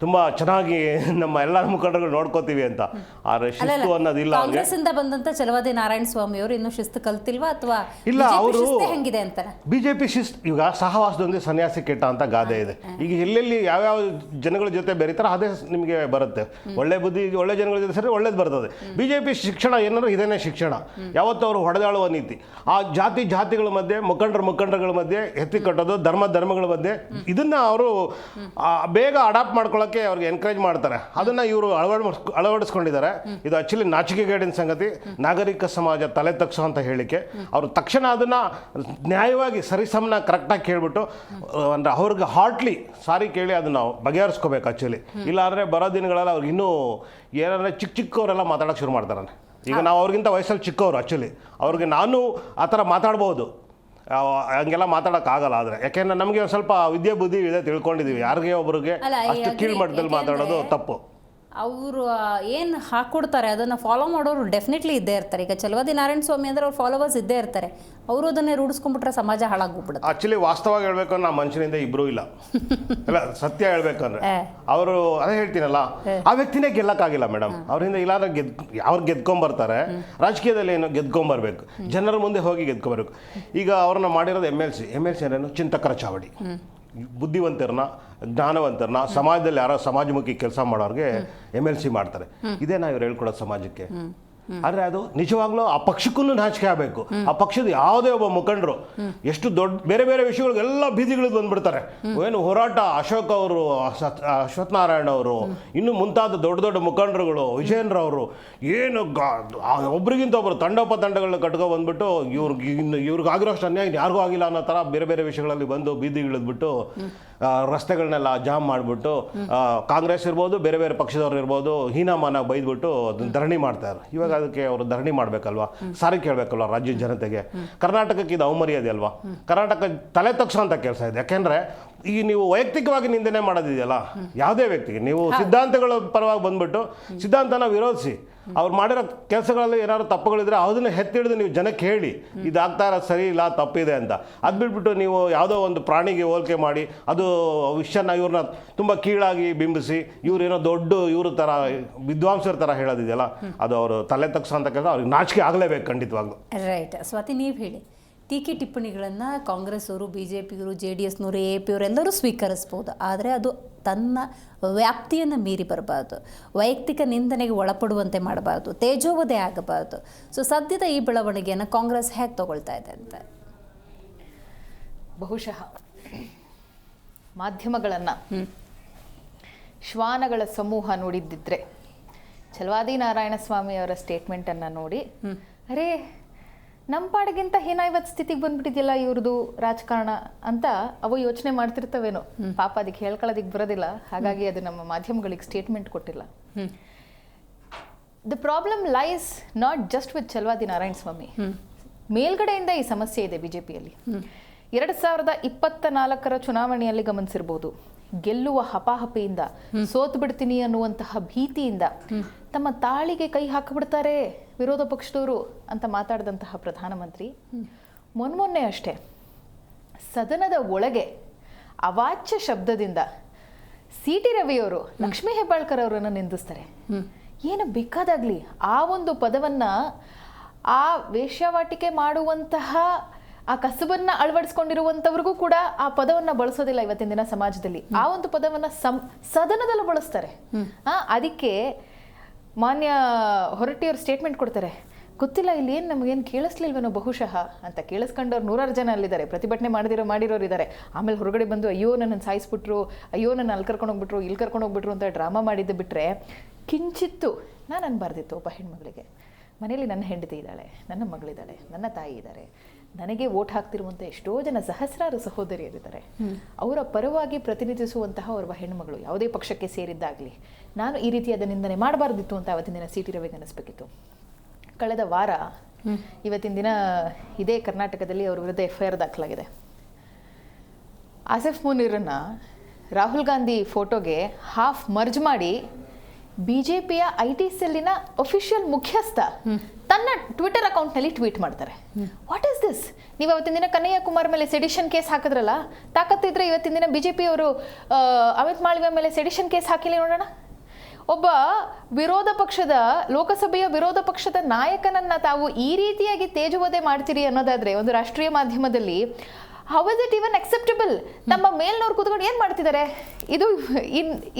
ತುಂಬ ಚೆನ್ನಾಗಿ ನಮ್ಮ ಎಲ್ಲ ಮುಖಂಡರುಗಳು ನೋಡ್ಕೋತೀವಿ ಅಂತ. ಆದರೆ ಶಿಸ್ತು ಅನ್ನೋದಿಲ್ಲ.
ಕಾಂಗ್ರೆಸ್ಸಿಂದ ಬಂದಂತ ಛಲವಾದಿ ನಾರಾಯಣ ಸ್ವಾಮಿ ಅವರು ಇನ್ನೂ ಶಿಸ್ತು ಕಲ್ತಿಲ್ವಾ, ಅಥವಾ
ಇಲ್ಲ ಅವರು
ಹೆಂಗಿದೆ ಅಂತ?
BJP ಶಿಸ್ತು ಈಗ ಸಹವಾಸದೊಂದಿಗೆ ಸನ್ಯಾಸಿ ಕೆಟ್ಟ ಅಂತ ಗಾದೆ ಇದೆ. ಈಗ ಎಲ್ಲೆಲ್ಲಿ ಯಾವ್ಯಾವ ಜನಗಳ ಜೊತೆ ಬೆರೀತಾರೋ ಅದೇ ನಿಮಗೆ ಬರುತ್ತೆ. ಒಳ್ಳೆ ಬುದ್ಧಿ ಒಳ್ಳೆ ಜನಗಳ ಜೊತೆ ಸರಿ ಒಳ್ಳೇದು ಬರ್ತದೆ. BJP ಶಿಕ್ಷಣ ಏನಾದ್ರು ಇದೇನೇ ಶಿಕ್ಷಣ. ಯಾವತ್ತೂ ಅವರು ಹೊಡೆದಾಳುವ ನೀತಿ, ಆ ಜಾತಿಗಳ ಮಧ್ಯೆ ಮುಖಂಡರುಗಳ ಮಧ್ಯೆ ಎತ್ತಿ ಕಟ್ಟೋದು, ಧರ್ಮಗಳ ಮಧ್ಯೆ, ಇದನ್ನ ಅವರು ಬೇಗ ಅಡಾಪ್ಟ್ ಮಾಡ್ಕೊಳ್ಳೋಕ್ಕೆ ಅವ್ರಿಗೆ ಎನ್ಕರೇಜ್ ಮಾಡ್ತಾರೆ. ಅದನ್ನ ಇವರು ಅಳವಡಿಸ್ಕೊಂಡಿದ್ದಾರೆ. ಇದು ಆಕ್ಚುಲಿ ನಾಚಿಕೆಗೇಡಿನ ಸಂಗತಿ. ನಾಗರಿಕ ಸಮಾಜ ತಲೆ ತಗ್ಸುವಂತ ಹೇಳಿಕೆ. ಅವರು ತಕ್ಷಣ ಅದನ್ನ ನ್ಯಾಯವಾಗಿ ಸರಿಸಮನ ಕರೆಕ್ಟಾಗಿ ಕೇಳ್ಬಿಟ್ಟು ಅಂದ್ರೆ ಅವ್ರಿಗೆ ಹಾರ್ಟ್ಲಿ ಸಾರಿ ಕೇಳಿ ಅದನ್ನ ಬಗೆಹರಿಸ್ಕೋಬೇಕು ಆಕ್ಚುಲಿ. ಇಲ್ಲಾಂದ್ರೆ ಬರೋ ದಿನಗಳಲ್ಲಿ ಅವ್ರಿಗೆ ಇನ್ನೂ ಏನಾದ್ರೆ ಚಿಕ್ಕವರೆಲ್ಲ ಮಾತಾಡೋಕೆ ಶುರು ಮಾಡ್ತಾರೆ. ಈಗ ನಾವು ಅವ್ರಿಗಿಂತ ವಯಸ್ಸಲ್ಲಿ ಚಿಕ್ಕವರು. ಆಕ್ಚುಲಿ ಅವ್ರಿಗೆ ನಾನು ಆ ಥರ ಮಾತಾಡ್ಬೋದು, ಹಂಗೆಲ್ಲ ಮಾತಾಡೋಕ್ಕಾಗಲ್ಲ. ಆದರೆ ಯಾಕೆಂದ್ರೆ ನಮಗೆ ಒಂದು ಸ್ವಲ್ಪ ವಿದ್ಯೆ ಬುದ್ಧಿ ಇದೆ, ತಿಳ್ಕೊಂಡಿದ್ದೀವಿ. ಯಾರಿಗೆ ಒಬ್ರಿಗೆ ಅಷ್ಟು ಕೀಳ್ಮಟ್ಟದಲ್ಲಿ ಮಾತಾಡೋದು ತಪ್ಪು.
ಅವರು ಏನು ಹಾಕ್ಕೊಡ್ತಾರೆ ಅದನ್ನು ಫಾಲೋ ಮಾಡೋರು ಡೆಫಿನೆಟ್ಲಿ ಇದ್ದೇ ಇರ್ತಾರೆ. ಈಗ ಚಲವಾದಿ ನಾರಾಯಣ ಸ್ವಾಮಿ ಅಂದರೆ ಅವ್ರ ಫಾಲೋವರ್ಸ್ ಇದ್ದೇ ಇರ್ತಾರೆ. ಅವರು ಅದನ್ನೇ ರೂಢಿಸ್ಕೊಂಡ್ಬಿಟ್ರೆ ಸಮಾಜ ಹಾಳಾಗೋಗ್ಬಿಡುತ್ತೆ.
ಆಕ್ಚುಲಿ ವಾಸ್ತವವಾಗಿ ಹೇಳ್ಬೇಕು ನಾ ಮನುಷ್ಯನಿಂದ ಇಬ್ರು ಇಲ್ಲ ಇಲ್ಲ ಸತ್ಯ ಹೇಳ್ಬೇಕಂದ್ರೆ ಅವರು ಅದೇ ಹೇಳ್ತೀನಲ್ಲ ಆ ವ್ಯಕ್ತಿನೇ ಗೆಲ್ಲಕ್ಕಾಗಿಲ್ಲ ಮೇಡಮ್. ಅವರಿಂದ ಇಲ್ಲಾಂದ್ರೆ ಅವ್ರು ಗೆದ್ಕೊಂಬರ್ತಾರೆ. ರಾಜಕೀಯದಲ್ಲಿ ಏನು ಗೆದ್ಕೊಂಬರ್ಬೇಕು, ಜನರ ಮುಂದೆ ಹೋಗಿ ಗೆದ್ಕೊಂಬರ್ಬೇಕು. ಈಗ ಅವ್ರನ್ನ ಮಾಡಿರೋದು MLC ಅಂದ್ರೇನು ಚಿಂತಕರ ಚಾವಡಿ. ಬುದ್ಧಿವಂತರನ್ನ ಜ್ಞಾನವಂತರನ್ನ ಸಮಾಜದಲ್ಲಿ ಯಾರೋ ಸಮಾಜಮುಖಿ ಕೆಲಸ ಮಾಡೋರಿಗೆ MLC ಮಾಡ್ತಾರೆ. ಇದೇನಾ ಇವ್ರು ಹೇಳ್ಕೊಡೋದು ಸಮಾಜಕ್ಕೆ? ಆದರೆ ಅದು ನಿಜವಾಗ್ಲೂ ಆ ಪಕ್ಷಕ್ಕೂ ನಾಚಿಕೆ ಆಗಬೇಕು. ಆ ಪಕ್ಷದ ಯಾವುದೇ ಒಬ್ಬ ಮುಖಂಡರು ಎಷ್ಟು ದೊಡ್ಡ ಬೇರೆ ಬೇರೆ ವಿಷಯಗಳಿಗೆಲ್ಲ ಬೀದಿಗಳಿಗೆ ಬಂದ್ಬಿಡ್ತಾರೆ. ಏನು ಹೋರಾಟ ಅಶೋಕ್ ಅವರು, ಅಶ್ವತ್ಥನಾರಾಯಣ ಅವರು, ಇನ್ನು ಮುಂತಾದ ದೊಡ್ಡ ದೊಡ್ಡ ಮುಖಂಡರುಗಳು, ವಿಜಯೇಂದ್ರ ಅವರು ಏನು ಒಬ್ರಿಗಿಂತ ಒಬ್ಬರು ತಂಡಗಳನ್ನ ಕಟ್ಕೊ ಬಂದ್ಬಿಟ್ಟು ಇವ್ರಿಗೆ ಆಗಿರೋಷ್ಟು ಅನ್ಯಾಯ ಯಾರಿಗೂ ಆಗಿಲ್ಲ ಅನ್ನೋ ಥರ ಬೇರೆ ಬೇರೆ ವಿಷಯಗಳಲ್ಲಿ ಬಂದು ಬೀದಿಗಿಳಿದ್ಬಿಟ್ಟು ರಸ್ತೆಗಳನ್ನೆಲ್ಲ ಜಾಮ್ ಮಾಡಿಬಿಟ್ಟು ಕಾಂಗ್ರೆಸ್ ಇರ್ಬೋದು, ಬೇರೆ ಬೇರೆ ಪಕ್ಷದವ್ರು ಇರ್ಬೋದು, ಹೀನಾಮಾನ ಬೈದ್ಬಿಟ್ಟು ಅದನ್ನ ಧರಣಿ ಮಾಡ್ತಾರೆ. ಇವಾಗ ಅದಕ್ಕೆ ಅವರು ಧರಣಿ ಮಾಡಬೇಕಲ್ವಾ, ಸಾರಿ ಕೇಳಬೇಕಲ್ವ ರಾಜ್ಯದ ಜನತೆಗೆ? ಕರ್ನಾಟಕಕ್ಕೆ ಇದು ಅವಮರ್ಯಾದೆ ಅಲ್ವಾ? ಕರ್ನಾಟಕ ತಲೆ ತಗ್ಸೋಂಥ ಕೆಲಸ ಇದೆ. ಯಾಕೆಂದರೆ ಈಗ ನೀವು ವೈಯಕ್ತಿಕವಾಗಿ ನಿಂದನೆ ಮಾಡೋದಿದೆಯಲ್ಲ ಯಾವುದೇ ವ್ಯಕ್ತಿಗೆ, ನೀವು ಸಿದ್ಧಾಂತಗಳ ಪರವಾಗಿ ಬಂದ್ಬಿಟ್ಟು ಸಿದ್ಧಾಂತನ ವಿರೋಧಿಸಿ ಅವ್ರು ಮಾಡಿರೋ ಕೆಲಸಗಳಲ್ಲಿ ಏನಾದ್ರು ತಪ್ಪುಗಳಿದ್ರೆ ಅದನ್ನ ಎತ್ತಿಡಿದು ನೀವು ಜನಕ್ಕೆ ಹೇಳಿ ಇದಾಗ್ತಾ ಇರೋದು ಸರಿ ಇಲ್ಲ, ತಪ್ಪಿದೆ ಅಂತ. ಅದು ಬಿಟ್ಬಿಟ್ಟು ನೀವು ಯಾವುದೋ ಒಂದು ಪ್ರಾಣಿಗೆ ಹೋಲಿಕೆ ಮಾಡಿ ಅದು ವಿಷಯನ ಇವ್ರನ್ನ ತುಂಬ ಕೀಳಾಗಿ ಬಿಂಬಿಸಿ ಇವ್ರೇನೋ ದೊಡ್ಡ ಇವ್ರ ಥರ ವಿದ್ವಾಂಸರ ಥರ ಹೇಳೋದಿದೆಯಲ್ಲ, ಅದು ಅವರು ತಲೆ ತಗ್ಸೋಂಥ ಕೆಲಸ ಅವ್ರಿಗೆ ನಾಚಿಕೆ ಆಗಲೇಬೇಕು ಖಂಡಿತವಾಗ್ಲೂ.
ರೈಟ್. ಸ್ವಾತಿ, ನೀವು ಹೇಳಿ, ಟೀಕೆ ಟಿಪ್ಪಣಿಗಳನ್ನು ಕಾಂಗ್ರೆಸ್ ಅವರು, BJP ಅವರು, JDS ನವರು, AP ಅವರೆಲ್ಲರೂ ಸ್ವೀಕರಿಸ್ಬೋದು. ಆದರೆ ಅದು ತನ್ನ ವ್ಯಾಪ್ತಿಯನ್ನು ಮೀರಿ ಬರಬಾರ್ದು, ವೈಯಕ್ತಿಕ ನಿಂದನೆಗೆ ಒಳಪಡುವಂತೆ ಮಾಡಬಾರ್ದು, ತೇಜೋವಧೆ ಆಗಬಾರ್ದು. ಸೊ ಸದ್ಯದ ಈ ಬೆಳವಣಿಗೆಯನ್ನು ಕಾಂಗ್ರೆಸ್ ಹೇಗೆ ತಗೊಳ್ತಾ ಇದೆ ಅಂತ?
ಬಹುಶಃ ಮಾಧ್ಯಮಗಳನ್ನು ಶ್ವಾನಗಳ ಸಮೂಹ ನೋಡಿದ್ದಿದ್ರೆ ಚಲವಾದಿ ನಾರಾಯಣ ಸ್ವಾಮಿ ಅವರ ಸ್ಟೇಟ್ಮೆಂಟನ್ನು ನೋಡಿ ಅರೇ ನಮ್ಮ ಪಾಡಿಗಿಂತ ಹೀನಾಯ್ವತ್ ಸ್ಥಿತಿಗೆ ಬಂದ್ಬಿಟ್ಟಿದೆಯಲ್ಲ ಇವ್ರದ್ದು ರಾಜಕಾರಣ ಅಂತ ಅವು ಯೋಚನೆ ಮಾಡ್ತಿರ್ತವೇನೋ. ಪಾಪ ಅದಕ್ಕೆ ಹೇಳ್ಕೊಳ್ಳೋದಿಕ್ಕೆ ಬರೋದಿಲ್ಲ, ಹಾಗಾಗಿ ಅದು ನಮ್ಮ ಮಾಧ್ಯಮಗಳಿಗೆ ಸ್ಟೇಟ್ಮೆಂಟ್ ಕೊಟ್ಟಿಲ್ಲ. The problem lies not just with Chalavadi Narayana Swamy. ಮೇಲ್ಗಡೆಯಿಂದ ಈ ಸಮಸ್ಯೆ ಇದೆ BJPಯಲ್ಲಿ. 2024 ಚುನಾವಣೆಯಲ್ಲಿ ಗಮನಿಸಿರ್ಬೋದು, ಗೆಲ್ಲುವ ಹಪಾಹಪಿಯಿಂದ ಸೋತು ಬಿಡ್ತೀನಿ ಅನ್ನುವಂತಹ ಭೀತಿಯಿಂದ ತಮ್ಮ ತಾಳಿಗೆ ಕೈ ಹಾಕಿಬಿಡ್ತಾರೆ ವಿರೋಧ ಪಕ್ಷದವರು ಅಂತ ಮಾತಾಡಿದಂತಹ ಪ್ರಧಾನಮಂತ್ರಿ ಮೊನ್ನೆ ಅಷ್ಟೇ ಸದನದ ಒಳಗೆ ಅವಾಚ್ಯ ಶಬ್ದದಿಂದ CT ರವಿಯವರು ಲಕ್ಷ್ಮೀ ಹೆಬ್ಬಾಳ್ಕರ್ ಅವರನ್ನು ನಿಂದಿಸ್ತಾರೆ. ಏನು ಬೇಕಾದಾಗ್ಲಿ ಆ ಒಂದು ಪದವನ್ನ ಆ ವೇಶ್ಯಾವಾಟಿಕೆ ಮಾಡುವಂತಹ ಆ ಕಸಬನ್ನ ಅಳವಡಿಸ್ಕೊಂಡಿರುವಂಥವ್ರಿಗೂ ಕೂಡ ಆ ಪದವನ್ನ ಬಳಸೋದಿಲ್ಲ ಇವತ್ತಿನ ದಿನ ಸಮಾಜದಲ್ಲಿ. ಆ ಒಂದು ಪದವನ್ನ ಸದನದಲ್ಲೂ ಬಳಸ್ತಾರೆ. ಅದಕ್ಕೆ ಮಾನ್ಯ ಹೊರಟ್ಟಿಯವರು ಸ್ಟೇಟ್ಮೆಂಟ್ ಕೊಡ್ತಾರೆ, ಗೊತ್ತಿಲ್ಲ ಇಲ್ಲಿ ಏನು ನಮಗೇನು ಕೇಳಿಸ್ಲಿಲ್ವೇನೋ ಬಹುಶಃ ಅಂತ. ಕೇಳಿಸ್ಕೊಂಡವ್ರು 100 ಜನ ಅಲ್ಲಿದ್ದಾರೆ, ಪ್ರತಿಭಟನೆ ಮಾಡಿರೋರು ಇದ್ದಾರೆ. ಆಮೇಲೆ ಹೊರಗಡೆ ಬಂದು ಅಯ್ಯೋ ನನ್ನನ್ನು ಸಾಯಿಸ್ಬಿಟ್ರು, ಅಯ್ಯೋ ನನ್ನ ಅಲ್ಲಿ ಕರ್ಕೊಂಡೋಗ್ಬಿಟ್ರು, ಇಲ್ಲಿ ಕರ್ಕೊಂಡೋಗ್ಬಿಟ್ರು ಅಂತ ಡ್ರಾಮಾ ಮಾಡಿದ್ದು ಬಿಟ್ಟರೆ ಕಿಂಚಿತ್ತು ನಾನು ಅನ್ಬಾರ್ದಿತ್ತು. ಒಬ್ಬ ಹೆಣ್ಮಗಳಿಗೆ ಮನೇಲಿ ನನ್ನ ಹೆಂಡತಿ ಇದ್ದಾಳೆ, ನನ್ನ ಮಗಳಿದ್ದಾಳೆ, ನನ್ನ ತಾಯಿ ಇದ್ದಾರೆ, ನನಗೆ ವೋಟ್ ಹಾಕ್ತಿರುವಂಥ ಎಷ್ಟೋ ಜನ ಸಹಸ್ರಾರು ಸಹೋದರಿಯರಿದ್ದಾರೆ. ಅವರ ಪರವಾಗಿ ಪ್ರತಿನಿಧಿಸುವಂತಹ ಒಬ್ಬ ಹೆಣ್ಣುಮಗಳು ಯಾವುದೇ ಪಕ್ಷಕ್ಕೆ ಸೇರಿದ್ದಾಗಲಿ ನಾನು ಈ ರೀತಿಯಾದ ನಿಂದನೆ ಮಾಡಬಾರ್ದಿತ್ತು ಅಂತ ಅವತ್ತಿನ ದಿನ CT ರವಿಗೆ ಅನಿಸ್ಬೇಕಿತ್ತು. ಕಳೆದ ವಾರ ಇವತ್ತಿನ ದಿನ ಇದೇ ಕರ್ನಾಟಕದಲ್ಲಿ ಅವ್ರ ವಿರುದ್ಧ FIR ದಾಖಲಾಗಿದೆ. ಆಸಿಫ್ ಮುನೀರನ್ನ ರಾಹುಲ್ ಗಾಂಧಿ ಫೋಟೋಗೆ ಹಾಫ್ ಮರ್ಜ್ ಮಾಡಿ BJPಯ IT ಸೆಲ್ಲಿನ ಅಫಿಷಿಯಲ್ ಮುಖ್ಯಸ್ಥ ತನ್ನ ಟ್ವಿಟರ್ ಅಕೌಂಟ್ನಲ್ಲಿ ಟ್ವೀಟ್ ಮಾಡ್ತಾರೆ. What is this? ನೀವು ಅವತ್ತಿನ ದಿನ ಕನ್ನಯ್ಯ ಕುಮಾರ್ ಮೇಲೆ ಸೆಡಿಷನ್ ಕೇಸ್ ಹಾಕಿದ್ರಲ್ಲ, ತಾಕತ್ತಿದ್ರೆ ಇವತ್ತಿನ ದಿನ BJP ಅವರು ಅಮಿತ್ ಮಾಳವಿಯ ಮೇಲೆ ಸೆಡಿಷನ್ ಕೇಸ್ ಹಾಕಿಲ್ಲ ನೋಡೋಣ. ಒಬ್ಬ ವಿರೋಧ ಪಕ್ಷದ ಲೋಕಸಭೆಯ ವಿರೋಧ ಪಕ್ಷದ ನಾಯಕನನ್ನ ತಾವು ಈ ರೀತಿಯಾಗಿ ತೇಜುವಧೆ ಮಾಡ್ತೀರಿ ಅನ್ನೋದಾದ್ರೆ ಒಂದು ರಾಷ್ಟ್ರೀಯ ಮಾಧ್ಯಮದಲ್ಲಿ how is it even acceptable? ತಮ್ಮ ಮೇಲ್ನವ್ರು ಕೂತ್ಕೊಂಡು ಏನು ಮಾಡ್ತಿದ್ದಾರೆ? ಇದು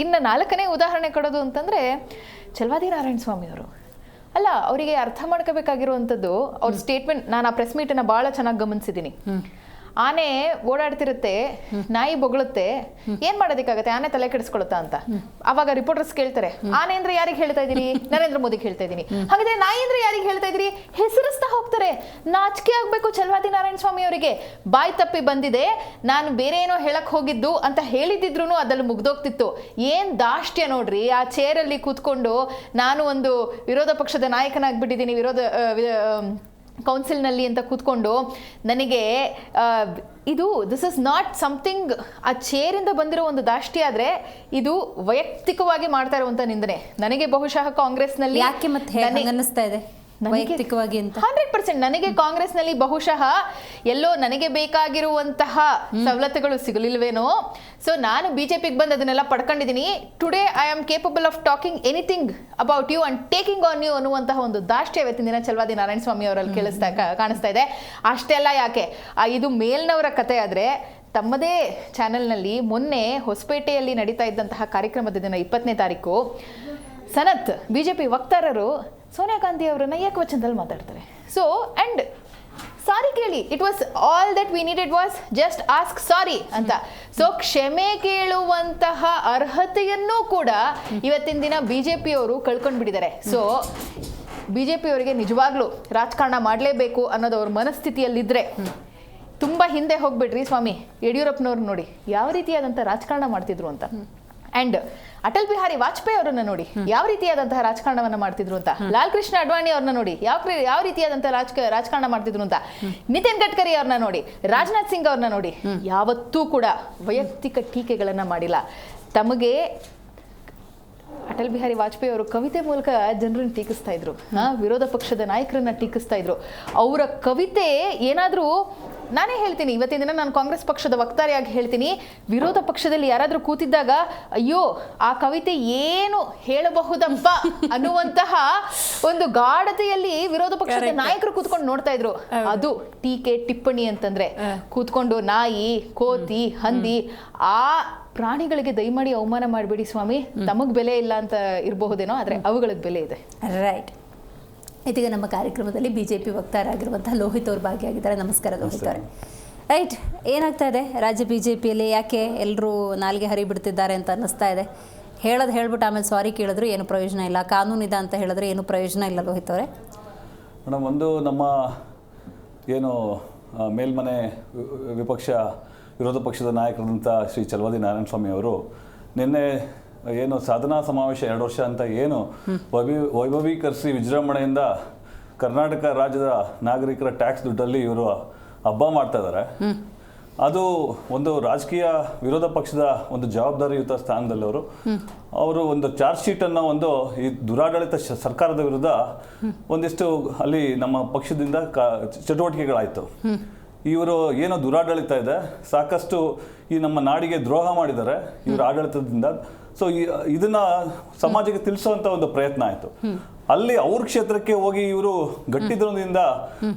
ಇನ್ನು 4ನೇ ಉದಾಹರಣೆ ಕೊಡೋದು ಅಂತಂದರೆ ಚಲವಾದಿ ನಾರಾಯಣ ಸ್ವಾಮಿ ಅವರು ಅಲ್ಲ, ಅವರಿಗೆ ಅರ್ಥ ಮಾಡ್ಕೋಬೇಕಾಗಿರುವಂಥದ್ದು ಅವ್ರ ಸ್ಟೇಟ್ಮೆಂಟ್. ನಾನು ಆ ಪ್ರೆಸ್ ಮೀಟನ್ನು ಭಾಳ ಚೆನ್ನಾಗಿ ಗಮನಿಸಿದ್ದೀನಿ. ಆನೆ ಓಡಾಡ್ತಿರುತ್ತೆ, ನಾಯಿ ಬೊಗಳುತ್ತೆ, ಏನ್ ಮಾಡೋದಕ್ಕಾಗತ್ತೆ, ಆನೆ ತಲೆ ಕೆಡಿಸ್ಕೊಳುತ್ತಾ ಅಂತ. ಅವಾಗ ರಿಪೋರ್ಟರ್ಸ್ ಕೇಳ್ತಾರೆ, ಆನೆ ಅಂದ್ರೆ ಯಾರಿಗೆ ಹೇಳ್ತಾ ಇದೀರಿ? ನರೇಂದ್ರ ಮೋದಿಗೆ ಹೇಳ್ತಾ ಇದ್ದೀನಿ. ಹಾಗಾದ್ರೆ ನಾಯಿ ಅಂದ್ರೆ ಯಾರಿಗೆ ಹೇಳ್ತಾ ಇದೀರಿ? ಹೆಸರಿಸ್ತಾ ಹೋಗ್ತಾರೆ. ನಾಚಿಕೆ ಆಗ್ಬೇಕು ಚಲವಾದಿ ನಾರಾಯಣ ಸ್ವಾಮಿ ಅವರಿಗೆ. ಬಾಯಿ ತಪ್ಪಿ ಬಂದಿದೆ, ನಾನು ಬೇರೆ ಏನೋ ಹೇಳಕ್ ಹೋಗಿದ್ದು ಅಂತ ಹೇಳಿದಿದ್ರು ಅದಲ್ಲಿ ಮುಗ್ದೋಗ್ತಿತ್ತು. ಏನ್ ದಾಷ್ಟ್ಯ ನೋಡ್ರಿ, ಆ ಚೇರಲ್ಲಿ ಕೂತ್ಕೊಂಡು ನಾನು ಒಂದು ವಿರೋಧ ಪಕ್ಷದ ನಾಯಕನಾಗ್ಬಿಟ್ಟಿದ್ದೀನಿ, ಕೌನ್ಸಿಲ್ನಲ್ಲಿ ಅಂತ ಕೂತ್ಕೊಂಡು ನನಗೆ ದಿಸ್ ಇಸ್ ನಾಟ್ ಸಮಥಿಂಗ್ ಆ ಚೇರಿಂದ ಬಂದಿರೋ ಒಂದು ದಾಷ್ಟಿ ಆದರೆ ಇದು ವೈಯಕ್ತಿಕವಾಗಿ ಮಾಡ್ತಾ ಇರುವಂಥ ನಿಂದನೆ. ನನಗೆ ಬಹುಶಃ ಕಾಂಗ್ರೆಸ್ನಲ್ಲಿ
ಯಾಕೆ ಮತ್ತೆ ಅನ್ನಿಸ್ತಾ ಇದೆ ವೈಯಕ್ತಿಕವಾಗಿ ಅಂತ?
100% ನನಗೆ ಕಾಂಗ್ರೆಸ್ನಲ್ಲಿ ಬಹುಶಃ ಎಲ್ಲೋ ನನಗೆ ಬೇಕಾಗಿರುವಂತಹ ಸವಲತ್ತುಗಳು ಸಿಗಲಿಲ್ವೇನೋ. ಸೊ ನಾನು ಬಿಜೆಪಿಗೆ ಬಂದು ಅದನ್ನೆಲ್ಲ ಪಡ್ಕೊಂಡಿದ್ದೀನಿ. Today I am capable of talking anything about you and taking on you ಅನ್ನುವಂತಹ ಒಂದು ದಾಷ್ಟ್ಯ ಇವತ್ತಿನ ದಿನ ಛಲವಾದಿ ನಾರಾಯಣ ಸ್ವಾಮಿ ಅವರಲ್ಲಿ ಕಾಣಿಸ್ತಾ ಇದೆ. ಅಷ್ಟೆಲ್ಲ ಯಾಕೆ, ಇದು ಮೇಲ್ನವರ ಕತೆ ಆದರೆ ತಮ್ಮದೇ ಚಾನೆಲ್ನಲ್ಲಿ ಮೊನ್ನೆ ಹೊಸಪೇಟೆಯಲ್ಲಿ ನಡೀತಾ ಇದ್ದಂತಹ ಕಾರ್ಯಕ್ರಮದ ದಿನ 20ನೇ ತಾರೀಕು ಸನತ್ ಬಿಜೆಪಿ ವಕ್ತಾರರು ಸೋನಿಯಾ ಗಾಂಧಿ ಅವರನ್ನ ಏಕವಚನದಲ್ಲಿ ಮಾತಾಡ್ತಾರೆ. ಸೊ ಅಂಡ್ ಸಾರಿ ಕೇಳಿ, it was all that we needed was just ask sorry ಅಂತ. ಸೊ ಕ್ಷಮೆ ಕೇಳುವಂತಹ ಅರ್ಹತೆಯನ್ನೂ ಕೂಡ ಇವತ್ತಿನ ದಿನ ಬಿಜೆಪಿಯವರು ಕಳ್ಕೊಂಡ್ಬಿಟ್ಟಿದ್ದಾರೆ. ಸೊ ಬಿಜೆಪಿಯವರಿಗೆ ನಿಜವಾಗ್ಲೂ ರಾಜಕಾರಣ ಮಾಡಲೇಬೇಕು ಅನ್ನೋದು ಅವ್ರ ಮನಸ್ಥಿತಿಯಲ್ಲಿದ್ದರೆ ತುಂಬ ಹಿಂದೆ ಹೋಗ್ಬಿಡ್ರಿ ಸ್ವಾಮಿ. ಯಡಿಯೂರಪ್ಪನವ್ರು ನೋಡಿ ಯಾವ ರೀತಿಯಾದಂಥ ರಾಜಕಾರಣ ಮಾಡ್ತಿದ್ರು ಅಂತ. ಅಂಡ್ ಅಟಲ್ ಬಿಹಾರಿ ವಾಜಪೇಯಿ ಅವರನ್ನ ನೋಡಿ ಯಾವ ರೀತಿಯಾದಂತಹ ರಾಜಕಾರಣವನ್ನ ಮಾಡ್ತಿದ್ರು ಅಂತ. ಲಾಲ್ ಕೃಷ್ಣ ಅಡ್ವಾಣಿ ಅವ್ರನ್ನ ನೋಡಿ ಯಾವ ರೀತಿಯಾದಂತಹ ರಾಜಕಾರಣ ಮಾಡ್ತಿದ್ರು ಅಂತ. ನಿತಿನ್ ಗಡ್ಕರಿ ಅವ್ರನ್ನ ನೋಡಿ, ರಾಜನಾಥ್ ಸಿಂಗ್ ಅವ್ರನ್ನ ನೋಡಿ, ಯಾವತ್ತೂ ಕೂಡ ವೈಯಕ್ತಿಕ ಟೀಕೆಗಳನ್ನ ಮಾಡಿಲ್ಲ. ತಮಗೆ ಅಟಲ್ ಬಿಹಾರಿ ವಾಜಪೇಯಿ ಅವರು ಕವಿತೆ ಮೂಲಕ ಜನರನ್ನು ಟೀಕಿಸ್ತಾ ಇದ್ರು, ವಿರೋಧ ಪಕ್ಷದ ನಾಯಕರನ್ನ ಟೀಕಿಸ್ತಾ ಇದ್ರು. ಅವರ ಕವಿತೆ ಏನಾದರೂ, ನಾನೇ ಹೇಳ್ತೀನಿ ಇವತ್ತಿನ ದಿನ ನಾನು ಕಾಂಗ್ರೆಸ್ ಪಕ್ಷದ ವಕ್ತಾರಿಯಾಗಿ ಹೇಳ್ತೀನಿ, ವಿರೋಧ ಪಕ್ಷದಲ್ಲಿ ಯಾರಾದರೂ ಕೂತಿದ್ದಾಗ ಅಯ್ಯೋ ಆ ಕವಿತೆ ಏನು ಹೇಳಬಹುದಪ್ಪ ಅನ್ನುವಂತಹ ಒಂದು ಗಾಢತೆಯಲ್ಲಿ ವಿರೋಧ ಪಕ್ಷದ ನಾಯಕರು ಕೂತ್ಕೊಂಡು ನೋಡ್ತಾ ಇದ್ರು. ಅದು ಟೀಕೆ ಟಿಪ್ಪಣಿ ಅಂತಂದ್ರೆ ಕೂತ್ಕೊಂಡು ನಾಯಿ, ಕೋತಿ, ಹಂದಿ ಆ ಪ್ರಾಣಿಗಳಿಗೆ ದಯಮಾಡಿ ಅವಮಾನ ಮಾಡಬೇಡಿ ಸ್ವಾಮಿ, ತಮಗ್ ಬೆಲೆ ಇಲ್ಲ ಅಂತ ಇರಬಹುದೇನೋ, ಆದರೆ ಅವುಗಳಿಗೆ ಬೆಲೆ ಇದೆ.
ರೈಟ್. ಇದೀಗ ನಮ್ಮ ಕಾರ್ಯಕ್ರಮದಲ್ಲಿ ಬಿಜೆಪಿ ವಕ್ತಾರರಾಗಿರುವಂತಹ ಲೋಹಿತ್ ಅವರು ಭಾಗಿಯಾಗಿದ್ದಾರೆ. ನಮಸ್ಕಾರ ಲೋಹಿತ್ ಅವರೇ. ರೈಟ್, ಏನಾಗ್ತಾ ಇದೆ ರಾಜ್ಯ ಬಿಜೆಪಿಯಲ್ಲಿ? ಯಾಕೆ ಎಲ್ಲರೂ ನಾಲ್ಗೆ ಹರಿಬಿಡ್ತಿದ್ದಾರೆ ಅಂತ ಅನ್ನಿಸ್ತಾ ಇದೆ? ಹೇಳ್ಬಿಟ್ಟು ಆಮೇಲೆ ಸಾರಿ ಕೇಳಿದ್ರು ಏನು ಪ್ರಯೋಜನ ಇಲ್ಲ, ಕಾನೂನಿದೆ ಅಂತ ಹೇಳಿದ್ರೆ ಏನು ಪ್ರಯೋಜನ ಇಲ್ಲ ಲೋಹಿತ್ ಅವರೇ?
ಮೇಡಮ್, ಒಂದು ನಮ್ಮ ಏನು ಮೇಲ್ಮನೆ ವಿರೋಧ ಪಕ್ಷದ ನಾಯಕರಾದಂಥ ಶ್ರೀ ಛಲವಾದಿ ನಾರಾಯಣ ಸ್ವಾಮಿ ಅವರು ನಿನ್ನೆ ಏನು ಸಾಧನಾ ಸಮಾವೇಶ 2 ವರ್ಷ ಅಂತ ಏನು ವೈಭವೀಕರಿಸಿ ವಿಜೃಂಭಣೆಯಿಂದ ಕರ್ನಾಟಕ ರಾಜ್ಯದ ನಾಗರಿಕರ ಟ್ಯಾಕ್ಸ್ ದುಡ್ಡಲ್ಲಿ ಇವರು ಹಬ್ಬ ಮಾಡ್ತಾ ಇದ್ದಾರೆ. ಅದು ಒಂದು ರಾಜಕೀಯ ವಿರೋಧ ಪಕ್ಷದ ಒಂದು ಜವಾಬ್ದಾರಿಯುತ ಸ್ಥಾನದಲ್ಲಿ ಅವರು ಒಂದು ಚಾರ್ಜ್ ಶೀಟನ್ನು ಒಂದು ಈ ದುರಾಡಳಿತ ಸರ್ಕಾರದ ವಿರುದ್ಧ ಒಂದಿಷ್ಟು ಅಲ್ಲಿ ನಮ್ಮ ಪಕ್ಷದಿಂದ ಚಟುವಟಿಕೆಗಳಾಯಿತು. ಇವರು ಏನೋ ದುರಾಡಳಿತ ಇದೆ, ಸಾಕಷ್ಟು ಈ ನಮ್ಮ ನಾಡಿಗೆ ದ್ರೋಹ ಮಾಡಿದ್ದಾರೆ ಇವರ ಆಡಳಿತದಿಂದ. ಸೊ ಇದನ್ನ ಸಮಾಜಕ್ಕೆ ತಿಳಿಸುವಂತ ಒಂದು ಪ್ರಯತ್ನ ಆಯಿತು. ಅಲ್ಲಿ ಅವ್ರ ಕ್ಷೇತ್ರಕ್ಕೆ ಹೋಗಿ ಇವರು ಗಟ್ಟಿದ್ರಿಂದ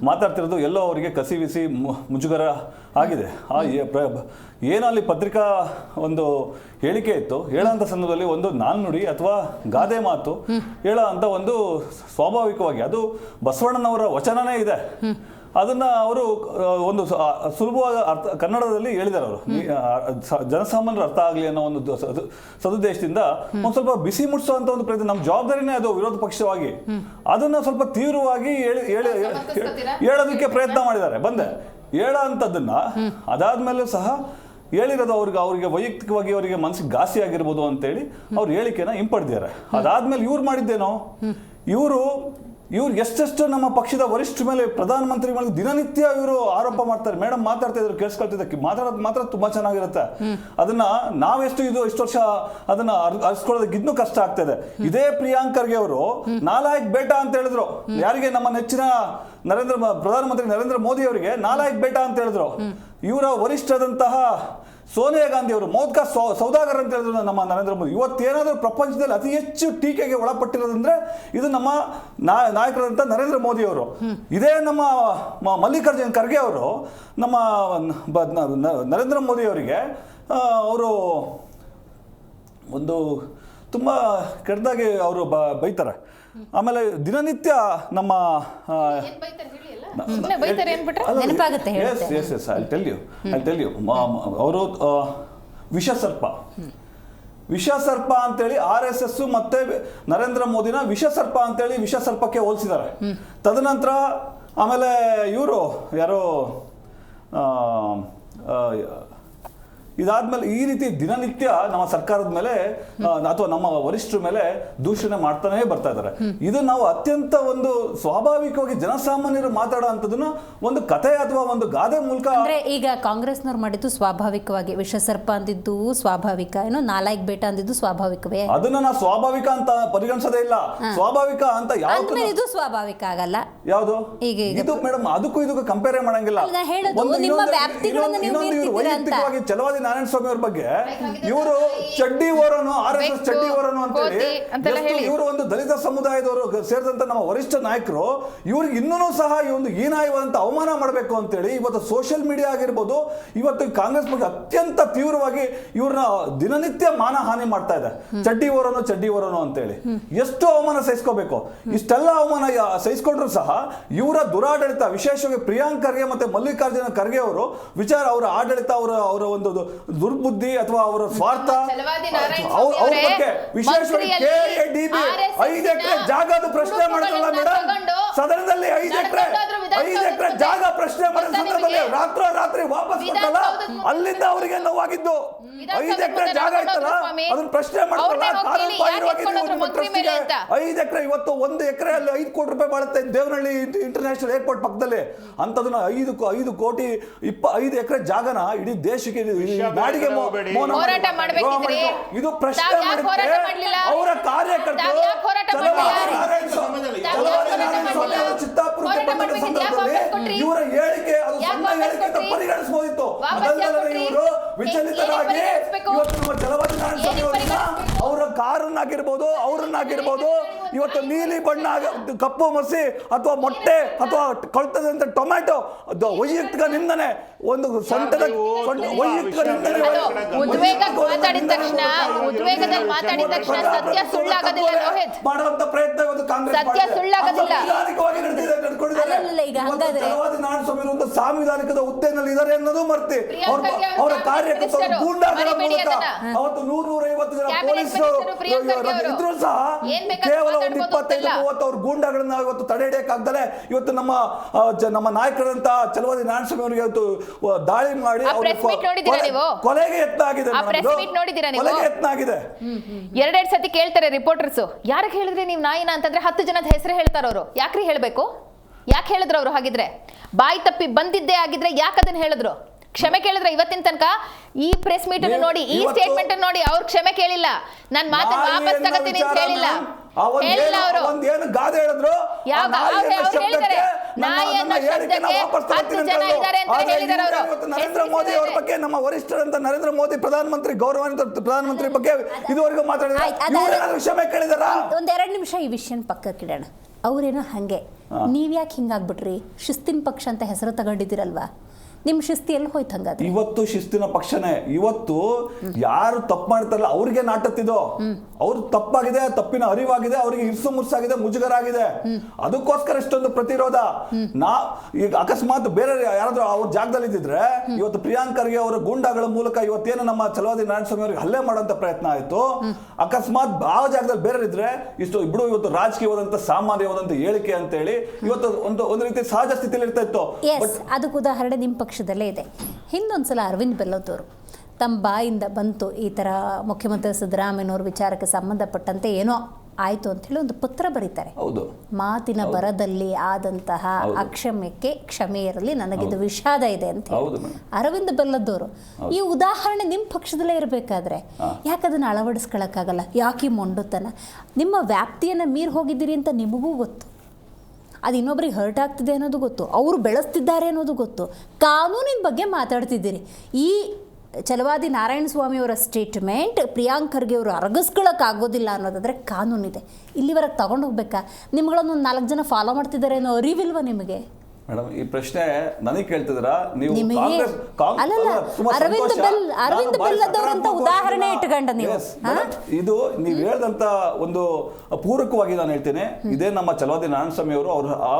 ಮಾತಾಡ್ತಿರೋದು ಎಲ್ಲೋ ಅವರಿಗೆ ಕಸಿವಿಸಿ ಮುಜುಗರ ಆಗಿದೆ. ಏನೋ ಅಲ್ಲಿ ಪತ್ರಿಕಾ ಒಂದು ಹೇಳಿಕೆ ಇತ್ತು, ಹೇಳೋಂಥ ಸಂದರ್ಭದಲ್ಲಿ ಒಂದು ನಾಣ್ಣುಡಿ ಅಥವಾ ಗಾದೆ ಮಾತು ಹೇಳೋ ಅಂತ ಒಂದು ಸ್ವಾಭಾವಿಕವಾಗಿ ಅದು ಬಸವಣ್ಣನವರ ವಚನನೇ ಇದೆ. ಅದನ್ನ ಅವರು ಒಂದು ಸುಲಭವಾದ ಕನ್ನಡದಲ್ಲಿ ಹೇಳಿದ್ದಾರೆ. ಅವರು ಜನಸಾಮಾನ್ಯರ ಅರ್ಥ ಆಗಲಿ ಅನ್ನೋ ಒಂದು ಸದುದ್ದೇಶದಿಂದ ಒಂದು ಸ್ವಲ್ಪ ಬಿಸಿ ಮುಟ್ಟಿಸುವಂತ ಒಂದು ಪ್ರಯತ್ನ, ನಮ್ಮ ಜವಾಬ್ದಾರಿನೇ ಅದು ವಿರೋಧ ಪಕ್ಷವಾಗಿ ಅದನ್ನ ಸ್ವಲ್ಪ ತೀವ್ರವಾಗಿ ಹೇಳೋದಕ್ಕೆ ಪ್ರಯತ್ನ ಮಾಡಿದ್ದಾರೆ. ಹೇಳೋ ಅಂಥದ್ದನ್ನ ಅದಾದ್ಮೇಲೆ ಸಹ ಹೇಳಿರೋದು ಅವ್ರಿಗೆ ವೈಯಕ್ತಿಕವಾಗಿ ಅವರಿಗೆ ಮನಸ್ಸಿಗೆ ಘಾಸಿ ಆಗಿರ್ಬೋದು ಅಂತೇಳಿ ಅವ್ರ ಹೇಳಿಕೆನ ಹಿಂಪಡೆದಿದ್ದಾರೆ. ಅದಾದ್ಮೇಲೆ ಇವ್ರು ಮಾಡಿದ್ದೇನೋ, ಇವ್ರು ಎಷ್ಟೆಷ್ಟು ನಮ್ಮ ಪಕ್ಷದ ವರಿಷ್ಠರ ಮೇಲೆ, ಪ್ರಧಾನಮಂತ್ರಿ ಮೇಲೆ ದಿನನಿತ್ಯ ಇವರು ಆರೋಪ ಮಾಡ್ತಾರೆ. ಮೇಡಮ್ ಮಾತಾಡ್ತಾ ಇದ್ರು, ಕೇಳಿಸ್ಕೊಳ್ತಿದ್ದಕ್ಕೆ ಮಾತಾಡೋದು ಮಾತ್ರ ತುಂಬಾ ಚೆನ್ನಾಗಿರುತ್ತೆ. ಅದನ್ನ ನಾವೆಷ್ಟು ಇಷ್ಟು ವರ್ಷ ಅದನ್ನ ಅರ್ಸ್ಕೊಳ್ಳೋದಕ್ಕೆ ಇನ್ನೂ ಕಷ್ಟ ಆಗ್ತದೆ. ಇದೇ ಪ್ರಿಯಾಂಕ್ ಖರ್ಗೆ ಅವರು ನಾಲಾಯಕ್ ಬೇಟಾ ಅಂತ ಹೇಳಿದ್ರು. ಯಾರಿಗೆ? ನಮ್ಮ ನೆಚ್ಚಿನ ಪ್ರಧಾನಮಂತ್ರಿ ನರೇಂದ್ರ ಮೋದಿ ಅವರಿಗೆ ನಾಲಾಯಕ್ ಬೇಟಾ ಅಂತ ಹೇಳಿದ್ರು. ಇವರ ವರಿಷ್ಠರಾದಂತಹ ಸೋನಿಯಾ ಗಾಂಧಿ ಅವರು ಮೋದ್ಕಾ ಸೌದಾಗರ್ ಅಂತ ಹೇಳಿದ್ರು ನಮ್ಮ ನರೇಂದ್ರ ಮೋದಿ. ಇವತ್ತೇನಾದ್ರೂ ಪ್ರಪಂಚದಲ್ಲಿ ಅತಿ ಹೆಚ್ಚು ಟೀಕೆಗೆ ಒಳಪಟ್ಟಿರೋದಂದ್ರೆ ಇದು ನಮ್ಮ ನಾಯಕರಾದಂಥ ನರೇಂದ್ರ ಮೋದಿ ಅವರು. ಇದೇ ನಮ್ಮ ಮಲ್ಲಿಕಾರ್ಜುನ್ ಖರ್ಗೆ ಅವರು ನಮ್ಮ ನರೇಂದ್ರ ಮೋದಿ ಅವರಿಗೆ ಅವರು ಒಂದು ತುಂಬ ಕೆಟ್ಟದಾಗಿ ಅವರು ಬೈತಾರೆ. ಆಮೇಲೆ ದಿನನಿತ್ಯ ನಮ್ಮ ಅವರು ವಿಷಸರ್ಪ ಅಂತೇಳಿ RSS ಮತ್ತೆ ನರೇಂದ್ರ ಮೋದಿನ ವಿಷಸರ್ಪ ಅಂತೇಳಿ ವಿಷಸರ್ಪಕ್ಕೆ ಹೋಲಿಸಿದ್ದಾರೆ. ತದನಂತರ ಆಮೇಲೆ ಇವರು ಯಾರೋ ಇದಾದ್ಮೇಲೆ ಈ ರೀತಿ ದಿನನಿತ್ಯ ನಮ್ಮ ಸರ್ಕಾರದ ಮೇಲೆ ಅಥವಾ ನಮ್ಮ ವರಿಷ್ಠರ ಮೇಲೆ ದೂಷಣೆ ಮಾಡ್ತಾನೆ ಬರ್ತಾ ಇದ್ದಾರೆ. ಇದು ನಾವು ಅತ್ಯಂತ ಒಂದು ಸ್ವಾಭಾವಿಕವಾಗಿ ಜನಸಾಮಾನ್ಯರು ಮಾತಾಡೋ ಅಂಥದನ್ನ ಒಂದು ಕಥೆ ಅಥವಾ ಒಂದು ಗಾದೆ ಮೂಲಕ.
ಅಂದ್ರೆ ಈಗ ಕಾಂಗ್ರೆಸ್ನವ್ರು ಮಾಡಿದ್ದು ಸ್ವಾಭಾವಿಕವಾಗಿ, ವಿಷಸರ್ಪ ಅಂದಿದ್ದು ಸ್ವಾಭಾವಿಕ, ಏನೋ ನಾಲಾಯಕ್ ಬೇಟ ಅಂದಿದ್ದು ಸ್ವಾಭಾವಿಕವೇ?
ಅದನ್ನ ನಾವು ಸ್ವಾಭಾವಿಕ ಅಂತ ಪರಿಗಣಿಸೋದೇ ಇಲ್ಲ. ಸ್ವಾಭಾವಿಕ ಅಂತ ಯಾವ್ದು
ಇದು ಸ್ವಾಭಾವಿಕ ಆಗಲ್ಲ.
ಯಾವುದು
ಈಗ
ಇದು ಮೇಡಮ್, ಅದಕ್ಕೂ ಇದಕ್ಕೂ ಕಂಪೇರ್ ಮಾಡಂಗಿಲ್ಲ. ವೈಯಕ್ತಿಕವಾಗಿ ಛಲವಾದಿ ನಾರಾಯಣ ಸ್ವಾಮಿ ಅವ್ರ ಬಗ್ಗೆ ಇವರು ಚಡ್ಡಿ ಓರನು RSS ಚಡ್ಡಿ ಓರನು ಅಂತೇಳಿ ಇವರು ಒಂದು ದಲಿತ ಸಮುದಾಯದವರು ಸೇರಿದಂತ ನಮ್ಮ ವರಿಷ್ಠ ನಾಯಕರು ಇವ್ರಿಗೆ ಇನ್ನೂ ಸಹ ಈ ಒಂದು ಹೀನಾಯವಾದಂತ ಅವಮಾನ ಮಾಡಬೇಕು ಅಂತೇಳಿ ಇವತ್ತು ಸೋಷಿಯಲ್ ಮೀಡಿಯಾ ಆಗಿರ್ಬೋದು, ಇವತ್ತು ಕಾಂಗ್ರೆಸ್ ಬಗ್ಗೆ ಅತ್ಯಂತ ತೀವ್ರವಾಗಿ ಇವ್ರನ್ನ ದಿನನಿತ್ಯ ಮಾನಹಾನಿ ಮಾಡ್ತಾ ಇದೆ. ಚಡ್ಡಿ ಓರನು ಅಂತೇಳಿ ಎಷ್ಟು ಅವಮಾನ ಸಹಿಸ್ಕೋಬೇಕು. ಇಷ್ಟೆಲ್ಲ ಅವಮಾನ ಸಹಿಸ್ಕೊಂಡ್ರು ಸಹ ಇವರ ದುರಾಡಳಿತ, ವಿಶೇಷವಾಗಿ ಪ್ರಿಯಾಂಕ್ ಖರ್ಗೆ ಮತ್ತೆ ಮಲ್ಲಿಕಾರ್ಜುನ ಖರ್ಗೆ ಅವರು ವಿಚಾರ, ಅವರ ಆಡಳಿತ, ಅವರ ಒಂದು ದುರ್ಬುದ್ಧಿ ಅಥವಾ ಅವರ ಸ್ವಾರ್ಥ, ಅವ್ರ ಬಗ್ಗೆ ವಿಶೇಷವಾಗಿ KADB 5 ಎಕರೆ ಜಾಗದ ಪ್ರಶ್ನೆ ಮಾಡಿದ್ರಲ್ಲ ಮೇಡಮ್ ಸದನದಲ್ಲಿ, 5 ಎಕರೆ ಜಾಗ ಪ್ರಶ್ನೆ ಮಾಡಿದ ಸಂದರ್ಭದಲ್ಲಿ ರಾತ್ರಿ ವಾಪಸ್ ಕೊಟ್ಟಲ್ಲ, ಅಲ್ಲಿಂದ ಅವರಿಗೆ ನೋವಾಗಿದ್ದು. 5 ಎಕರೆ ಜಾಗ ಇತ್ತಲ್ಲ ಅದನ್ನ ಪ್ರಶ್ನೆ ಮಾಡ್ತಾರಲ್ಲ, ಕಾನೂನುಬಾಹಿರವಾಗಿ 5 ಎಕರೆ, ಇವತ್ತು 1 ಎಕರೆಯಲ್ಲಿ 5 ಕೋಟಿ ರೂಪಾಯಿ ಬಾಳುತ್ತೆ ದೇವನಹಳ್ಳಿ ಇಂಟರ್ನ್ಯಾಷನಲ್ ಏರ್ಪೋರ್ಟ್ ಪಕ್ಕದಲ್ಲಿ. ಅಂತದನ್ನ 5 ಕೋಟಿ 5 ಎಕರೆ ಜಾಗನ ಇಡೀ ದೇಶಕ್ಕೆ ನಾಡಿಗೆ ಇದು ಪ್ರಶ್ನೆ ಅವರ ಕಾರ್ಯಕರ್ತರು ಚಿತ್ತಾಪುರಕ್ಕೆ ಬಂದ ಸಂದರ್ಭದಲ್ಲಿ ಇವರ ಹೇಳಿಕೆ ಅದು ಸಣ್ಣ ಹೇಳಿಕೆ ಅಂತ ಪರಿಗಣಿಸಬಹುದಿತ್ತು. ಇವರು ವಿಚಲಿತರಾಗಿ ಇವತ್ತು ನಮ್ಮ ಛಲವಾದಿ ನಾರಾಯಣ ಸ್ವಾಮಿ ಅವರ ಅವ್ರನ್ನಾಗಿರ್ಬೋದು ಇವತ್ತು ನೀಲಿ ಬಣ್ಣ, ಕಪ್ಪು ಮಸಿ ಅಥವಾ ಮೊಟ್ಟೆ ಅಥವಾ ಕೊಳ್ತದಂತ ಟೊಮ್ಯಾಟೊ ವೈಯಕ್ತಿಕ ನಿಂದನೆ, ಒಂದು ಸೊಂಟದ ವೈಯಕ್ತಿಕ ನಿಂದನೆ ಮಾಡುವಂತ ಪ್ರಯತ್ನ ಇವತ್ತು ಕಾಂಗ್ರೆಸ್ ನಾರಾಯಣ ಸ್ವಾಮಿ ಒಂದು ಸಾಂವಿಧಾನಿಕದ ಹುದ್ದೆನಲ್ಲಿ ಇದ್ದಾರೆ ಅನ್ನೋದು ಮರ್ತಿ ಅವರ ಕಾರ್ಯಕರ್ತರು ಗೂಂಡಾಗಳ ಮೂಲಕ ಅವತ್ತು 100-150 ಜನ ಪೊಲೀಸರು ಇದ್ರು ಸಹ ಕೇವಲ ಒಂದು 25-30 ಅವ್ರ ಗೂಂಡಾಗಳನ್ನ ಇವತ್ತು ತಡೆ ಹಿಡಿಯಕ್ಕಾಗ್ದಲೆ ಇವತ್ತು ನಮ್ಮ ನಾಯಕರಂತ ಛಲವಾದಿ ನಾರಾಯಣ ಸ್ವಾಮಿ ಅವರಿಗೆ ಇವತ್ತು ದಾಳಿ ಮಾಡಿ ಕೊಲೆಗೆ ಯತ್ನ ಆಗಿದೆ.
ಎರಡೆರಡು ಸತಿ ಕೇಳ್ತಾರೆ ರಿಪೋರ್ಟರ್ಸ್, ಯಾರಿಗೆ ಹೇಳಿದ್ರಿ ನೀವು ನಾಯಿನ ಅಂತಂದ್ರೆ 10 ಜನದ ಹೆಸರು ಹೇಳ್ತಾರ ಅವರು. ಯಾಕ್ರಿ ಹೇಳ್ಬೇಕು? ಯಾಕೆ ಹೇಳಿದ್ರು ಅವರು? ಹಾಗಿದ್ರೆ ಬಾಯಿ ತಪ್ಪಿ ಬಂದಿದ್ದೇ ಆಗಿದ್ರೆ ಯಾಕೆ ಅದನ್ನ ಹೇಳಿದ್ರು? ಕ್ಷಮೆ ಕೇಳಿದ್ರೆ ಇವತ್ತಿನ ತನಕ ಈ ಪ್ರೆಸ್ ಮೀಟ್ ನೋಡಿ, ಈ ಸ್ಟೇಟ್ಮೆಂಟ್ ನೋಡಿ ಅವ್ರು ಕ್ಷಮೆ ಕೇಳಿಲ್ಲ. ನಾನು ಮಾತನ್ನ ವಾಪಸ್ ತಗೋತೀನಿ ಅಂತ ಹೇಳಿಲ್ಲ.
ಗಾದೆ ಹೇಳಿದ್ರು ನರೇಂದ್ರ ಮೋದಿ ಅವರ ಬಗ್ಗೆ, ನಮ್ಮ ವರಿಷ್ಠರಂತ ನರೇಂದ್ರ ಮೋದಿ ಪ್ರಧಾನಮಂತ್ರಿ, ಗೌರವಾನ್ವಿತ ಪ್ರಧಾನಮಂತ್ರಿ ಬಗ್ಗೆ ಇದುವರೆಗೂ ಮಾತಾಡಿದ್ರು, ಕ್ಷಮೆ ಕೇಳಿದಾರ?
ಒಂದೆರಡು ನಿಮಿಷ ಈ ವಿಷಯನ ಪಕ್ಕಕ್ಕಿಡೋಣ. ಅವ್ರೇನೋ ಹಂಗೆ, ನೀವ್ಯಾಕೆ ಹಿಂಗಾಗ್ಬಿಟ್ರಿ? ಶಿಸ್ತಿನ ಪಕ್ಷ ಅಂತ ಹೆಸರು ತಗೊಂಡಿದ್ದೀರಲ್ವಾ, ನಿಮ್ಮ ಶಿಸ್ತಿ ಎಲ್ಲಿ ಹೋಯ್ತು? ಹಂಗಾದ್ರೆ
ಇವತ್ತು ಶಿಸ್ತಿನ ಪಕ್ಷನೇ. ಇವತ್ತು ಯಾರು ತಪ್ಪು ಮಾಡ್ತಾರಲ್ಲ ಅವ್ರಿಗೆ ನಾಟತ್ತಿದೋ, ಅವ್ರು ತಪ್ಪಾಗಿದೆ, ತಪ್ಪಿನ ಅರಿವಾಗಿದೆ, ಅವ್ರಿಗೆ ಇರ್ಸು ಮುರ್ಸಾಗಿದೆ, ಮುಜುಗರ ಆಗಿದೆ, ಅದಕ್ಕೋಸ್ಕರ ಇಷ್ಟೊಂದು ಪ್ರತಿರೋಧ. ಈಗ ಅಕಸ್ಮಾತ್ ಬೇರೆ ಯಾರಾದ್ರೂ ಅವ್ರ ಜಾಗದಲ್ಲಿ ಇದ್ದಿದ್ರೆ ಇವತ್ತು ಪ್ರಿಯಾಂಕ್ ಖರ್ಗೆ ಅವರ ಗೂಂಡಾಗಳ ಮೂಲಕ ಇವತ್ತೇನು ನಮ್ಮ ಛಲವಾದಿ ನಾರಾಯಣ ಸ್ವಾಮಿ ಅವರಿಗೆ ಹಲ್ಲೆ ಮಾಡುವಂತ ಪ್ರಯತ್ನ ಆಯ್ತು. ಅಕಸ್ಮಾತ್ ಆ ಜಾಗದಲ್ಲಿ ಬೇರೆ ಇದ್ರೆ ಇಬ್ರು ಇವತ್ತು ರಾಜಕೀಯವಾದಂತ ಸಾಮಾನ್ಯವಾದಂತ ಹೇಳಿಕೆ ಅಂತ ಹೇಳಿ ಇವತ್ತು ಒಂದು ರೀತಿ ಸಹಜ ಸ್ಥಿತಿಯಲ್ಲಿ ಇರ್ತಾ ಇತ್ತು.
ಅದಕ್ಕೆ ಉದಾಹರಣೆ ನಿಮ್ಮ ಪಕ್ಷದಲ್ಲೇ ಇದೆ. ಹಿಂದೊಂದ್ಸಲ ಅರವಿಂದ್ ಬೆಲ್ಲದವರು ತಮ್ಮ ಬಾಯಿಂದ ಬಂತು, ಈ ಥರ ಮುಖ್ಯಮಂತ್ರಿ ಸಿದ್ದರಾಮಯ್ಯನವ್ರ ವಿಚಾರಕ್ಕೆ ಸಂಬಂಧಪಟ್ಟಂತೆ ಏನೋ ಆಯಿತು ಅಂಥೇಳಿ ಒಂದು ಪತ್ರ ಬರೀತಾರೆ.
ಹೌದು,
ಮಾತಿನ ಬರದಲ್ಲಿ ಆದಂತಹ ಅಕ್ಷಮ್ಯಕ್ಕೆ ಕ್ಷಮೆ ಇರಲಿ, ನನಗಿದು ವಿಷಾದ ಇದೆ ಅಂತ ಅರವಿಂದ್ ಬೆಲ್ಲದವರು. ಈ ಉದಾಹರಣೆ ನಿಮ್ಮ ಪಕ್ಷದಲ್ಲೇ ಇರಬೇಕಾದ್ರೆ ಯಾಕೆ ಅದನ್ನು ಅಳವಡಿಸ್ಕೊಳಕ್ಕಾಗಲ್ಲ? ಯಾಕೆ ಮೊಂಡುತನ? ನಿಮ್ಮ ವ್ಯಾಪ್ತಿಯನ್ನು ಮೀರಿ ಹೋಗಿದ್ದೀರಿ ಅಂತ ನಿಮಗೂ ಗೊತ್ತು, ಅದು ಇನ್ನೊಬ್ರಿಗೆ ಹರ್ಟ್ ಆಗ್ತಿದೆ ಅನ್ನೋದು ಗೊತ್ತು, ಅವರು ಬೆಳೆಸ್ತಿದ್ದಾರೆ ಅನ್ನೋದು ಗೊತ್ತು, ಕಾನೂನಿನ ಬಗ್ಗೆ ಮಾತಾಡ್ತಿದ್ದೀರಿ. ಈ ಛಲವಾದಿ ನಾರಾಯಣ ಸ್ವಾಮಿಯವರ ಸ್ಟೇಟ್ಮೆಂಟ್ ಪ್ರಿಯಾಂಕ್ ಖರ್ಗೆ ಅವರು ಅರಗಿಸ್ಕೊಳ್ಳೋಕ್ಕಾಗೋದಿಲ್ಲ ಅನ್ನೋದಾದರೆ ಕಾನೂನಿದೆ. ಇಲ್ಲಿವರೆಗೆ ತಗೊಂಡು ಹೋಗ್ಬೇಕಾ? ನಿಮ್ಗಳನ್ನೊಂದು 4 ಜನ ಫಾಲೋ ಮಾಡ್ತಿದ್ದಾರೆ ಅನ್ನೋ ಅರಿವಿಲ್ವ ನಿಮಗೆ?
ಮೇಡಮ್, ಈ ಪ್ರಶ್ನೆ ನನಗೆ ಕೇಳ್ತಿದ್ದೀರಾ ನೀವು?
ಅರವಿಂದ್ ಬೆಲ್ಲದವರಂತ ಉದಾಹರಣೆ ಇಟ್ಕೊಂಡ ನೀವು.
ಇದು ನೀವು ಹೇಳ್ದಂತ ಒಂದು ಪೂರಕವಾಗಿ ನಾನು ಹೇಳ್ತೇನೆ. ಇದೇ ನಮ್ಮ ಛಲವಾದಿ ನಾರಾಯಣ ಸ್ವಾಮಿ ಅವರು ಆ